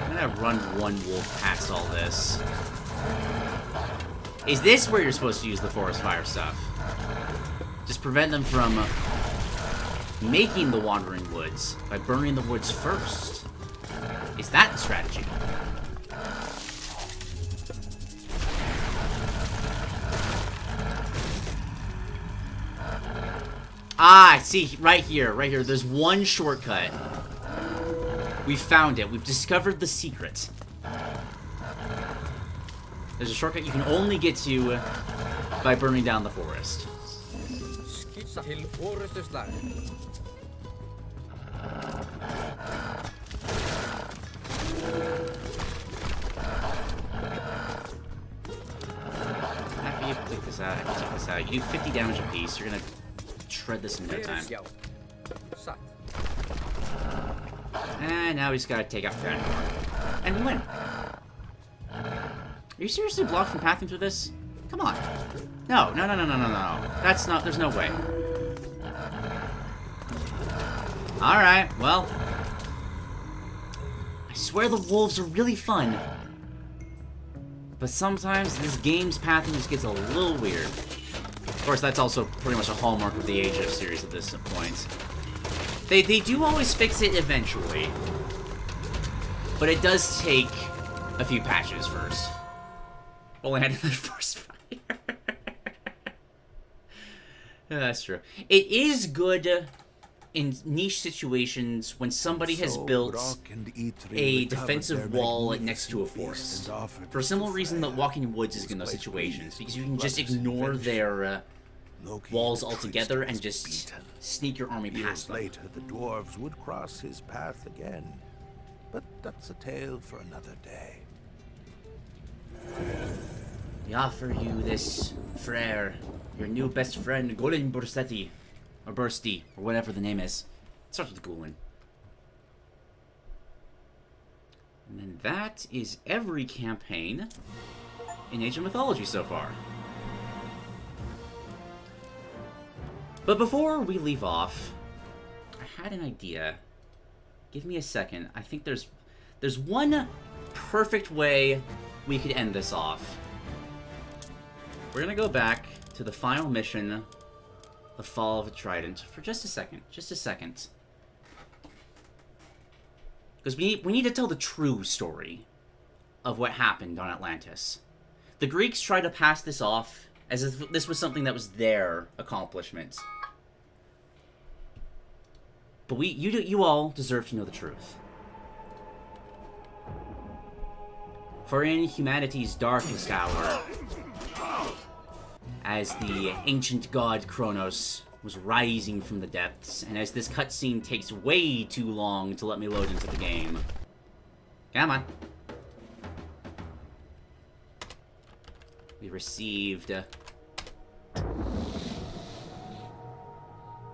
I'm going to run one wolf past all this. Is this where you're supposed to use the forest fire stuff? Just prevent them from making the wandering woods by burning the woods first. Is that the strategy? Ah, see, right here, there's one shortcut. We found it. We've discovered the secret. There's a shortcut you can only get to by burning down the forest. After you take this out, check this out. You do 50 damage apiece. You're gonna shred this in no time. And now we just gotta take out Kronos. And we win. Are you seriously blocked from pathing through this? Come on. No. That's not, there's no way. Alright, well. I swear the wolves are really fun. But sometimes this game's pathing just gets a little weird. Of course, that's also pretty much a hallmark of the Age of series at this point. They do always fix it eventually. But it does take a few patches first. Well, I had another forest fire. Yeah, that's true. It is good in niche situations when somebody has built a defensive wall next to a forest. For a similar reason that Walking Woods is in those situations, because you can just ignore their walls altogether and just sneak your army past them. Later, the dwarves would cross his path again, but that's a tale for another day. We offer you this, Frere, your new best friend, Golin Burstetti, or Bursty, or whatever the name is. It starts with Golin. And then that is every campaign in Age of Mythology so far. But before we leave off, I had an idea. Give me a second. I think there's one perfect way we could end this off. We're gonna go back to the final mission, the Fall of a Trident, for just a second. Because we need to tell the true story of what happened on Atlantis. The Greeks tried to pass this off as if this was something that was their accomplishment. But you all deserve to know the truth. For in humanity's darkest hour, as the ancient god Kronos was rising from the depths, and as this cutscene takes way too long to let me load into the game. Come on. We received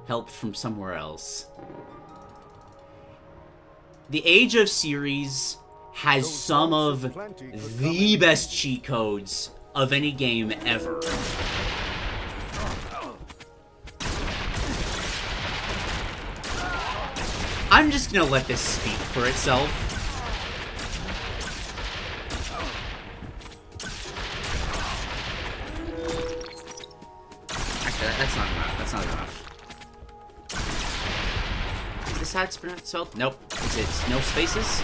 help from somewhere else. The Age of series has some of the best cheat codes of any game ever. I'm just gonna let this speak for itself. Actually, that's not enough. That's not enough. Is this how it's spelled? Nope. Is it no spaces?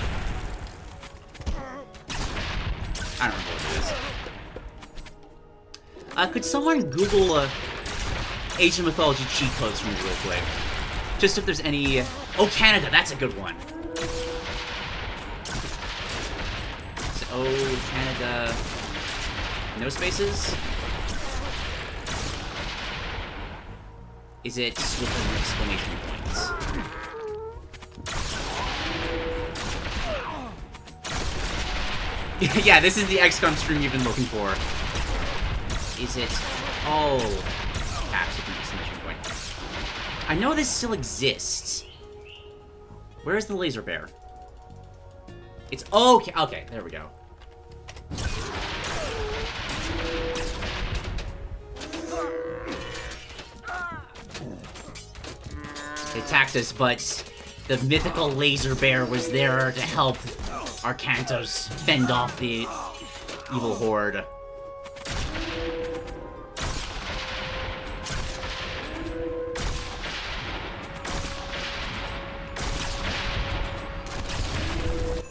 I don't remember what it is. Could someone Google Age of Mythology cheat codes for me real quick? Just if there's any... Oh, Canada, that's a good one. Oh, Canada... No spaces? Is it with an exclamation points? Yeah, this is the XCOM stream you've been looking for. Is it... Oh... Caps with an exclamation point. I know this still exists. Where's the laser bear? It's... Okay, okay, there we go. They attacked us, but the mythical laser bear was there to help Arcantos fend off the evil horde.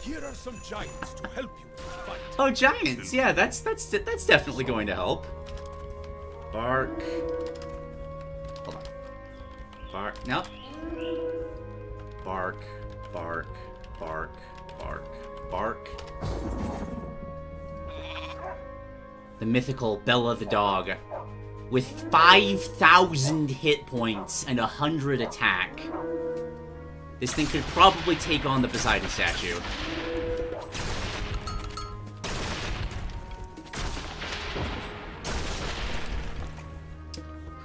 Here are some giants to help you with the fight. Oh, giants! Yeah, that's definitely going to help. Bark. Hold on. Bark. Nope. Bark. Bark. Bark. Bark. Bark. The mythical Bella the dog. With 5,000 hit points and 100 attack. This thing could probably take on the Poseidon statue.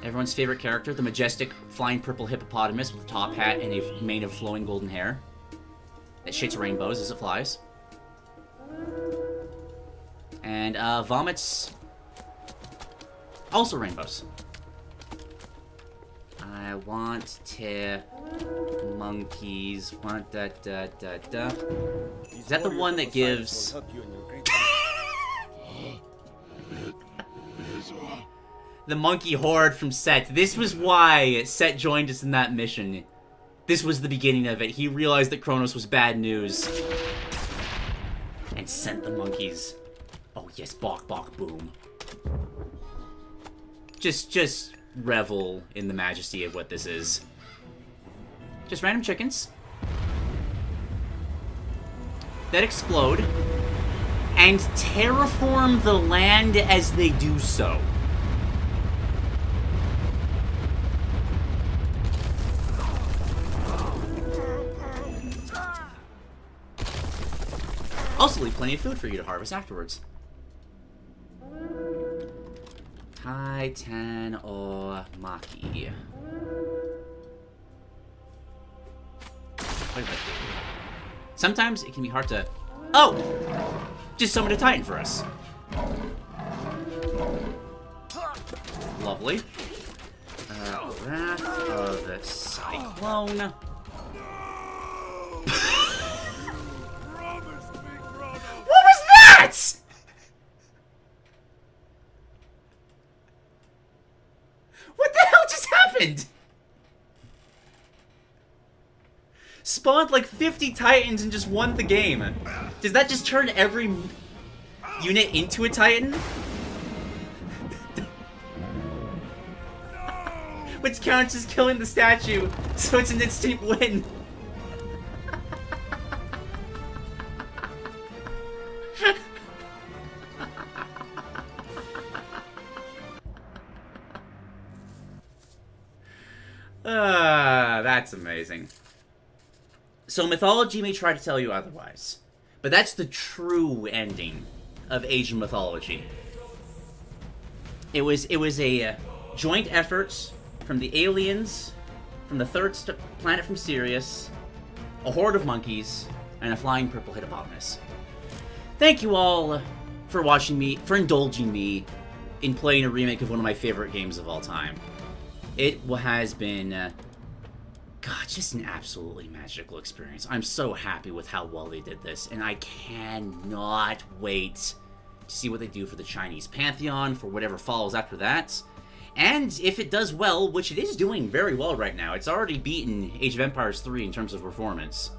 Everyone's favorite character, the majestic flying purple hippopotamus with a top hat and a mane of flowing golden hair that shits rainbows as it flies. And vomits also rainbows. I want to monkeys. Want da. Is that the one that gives? The monkey horde from Set. This was why Set joined us in that mission. This was the beginning of it. He realized that Kronos was bad news. And sent the monkeys. Oh yes, bok bok boom. Just revel in the majesty of what this is. Just random chickens that explode and terraform the land as they do so. Also leave plenty of food for you to harvest afterwards. Titan or Maki. What did that do? Sometimes it can be hard to... Oh! Just summon a Titan for us. Lovely. Wrath of the Cyclone. What was that?! What the hell just happened? Spawned like 50 Titans and just won the game. Does that just turn every unit into a Titan? Which counts as killing the statue, so it's an instant win. That's amazing. So mythology may try to tell you otherwise, but that's the true ending of Age of Mythology. It was a joint effort from the aliens, from the third planet from Sirius, a horde of monkeys, and a flying purple hippopotamus. Thank you all for watching me, for indulging me in playing a remake of one of my favorite games of all time. It has been, God, just an absolutely magical experience. I'm so happy with how well they did this, and I cannot wait to see what they do for the Chinese Pantheon, for whatever follows after that. And if it does well, which it is doing very well right now, it's already beaten Age of Empires 3 in terms of performance.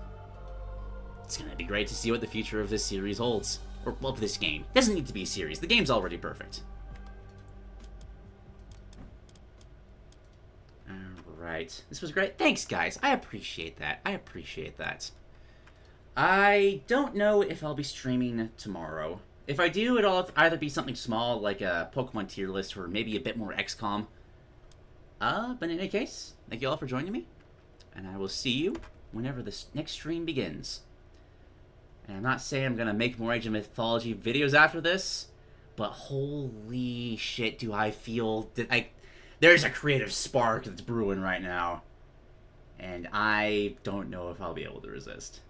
It's gonna be great to see what the future of this series holds. Or, well, this game. It doesn't need to be a series. The game's already perfect. Alright. This was great. Thanks, guys. I appreciate that. I appreciate that. I don't know if I'll be streaming tomorrow. If I do, it'll either be something small, like a Pokemon tier list, or maybe a bit more XCOM. But in any case, thank you all for joining me. And I will see you whenever this next stream begins. And I'm not saying I'm gonna make more Age of Mythology videos after this, but holy shit, do I feel that there's a creative spark that's brewing right now. And I don't know if I'll be able to resist.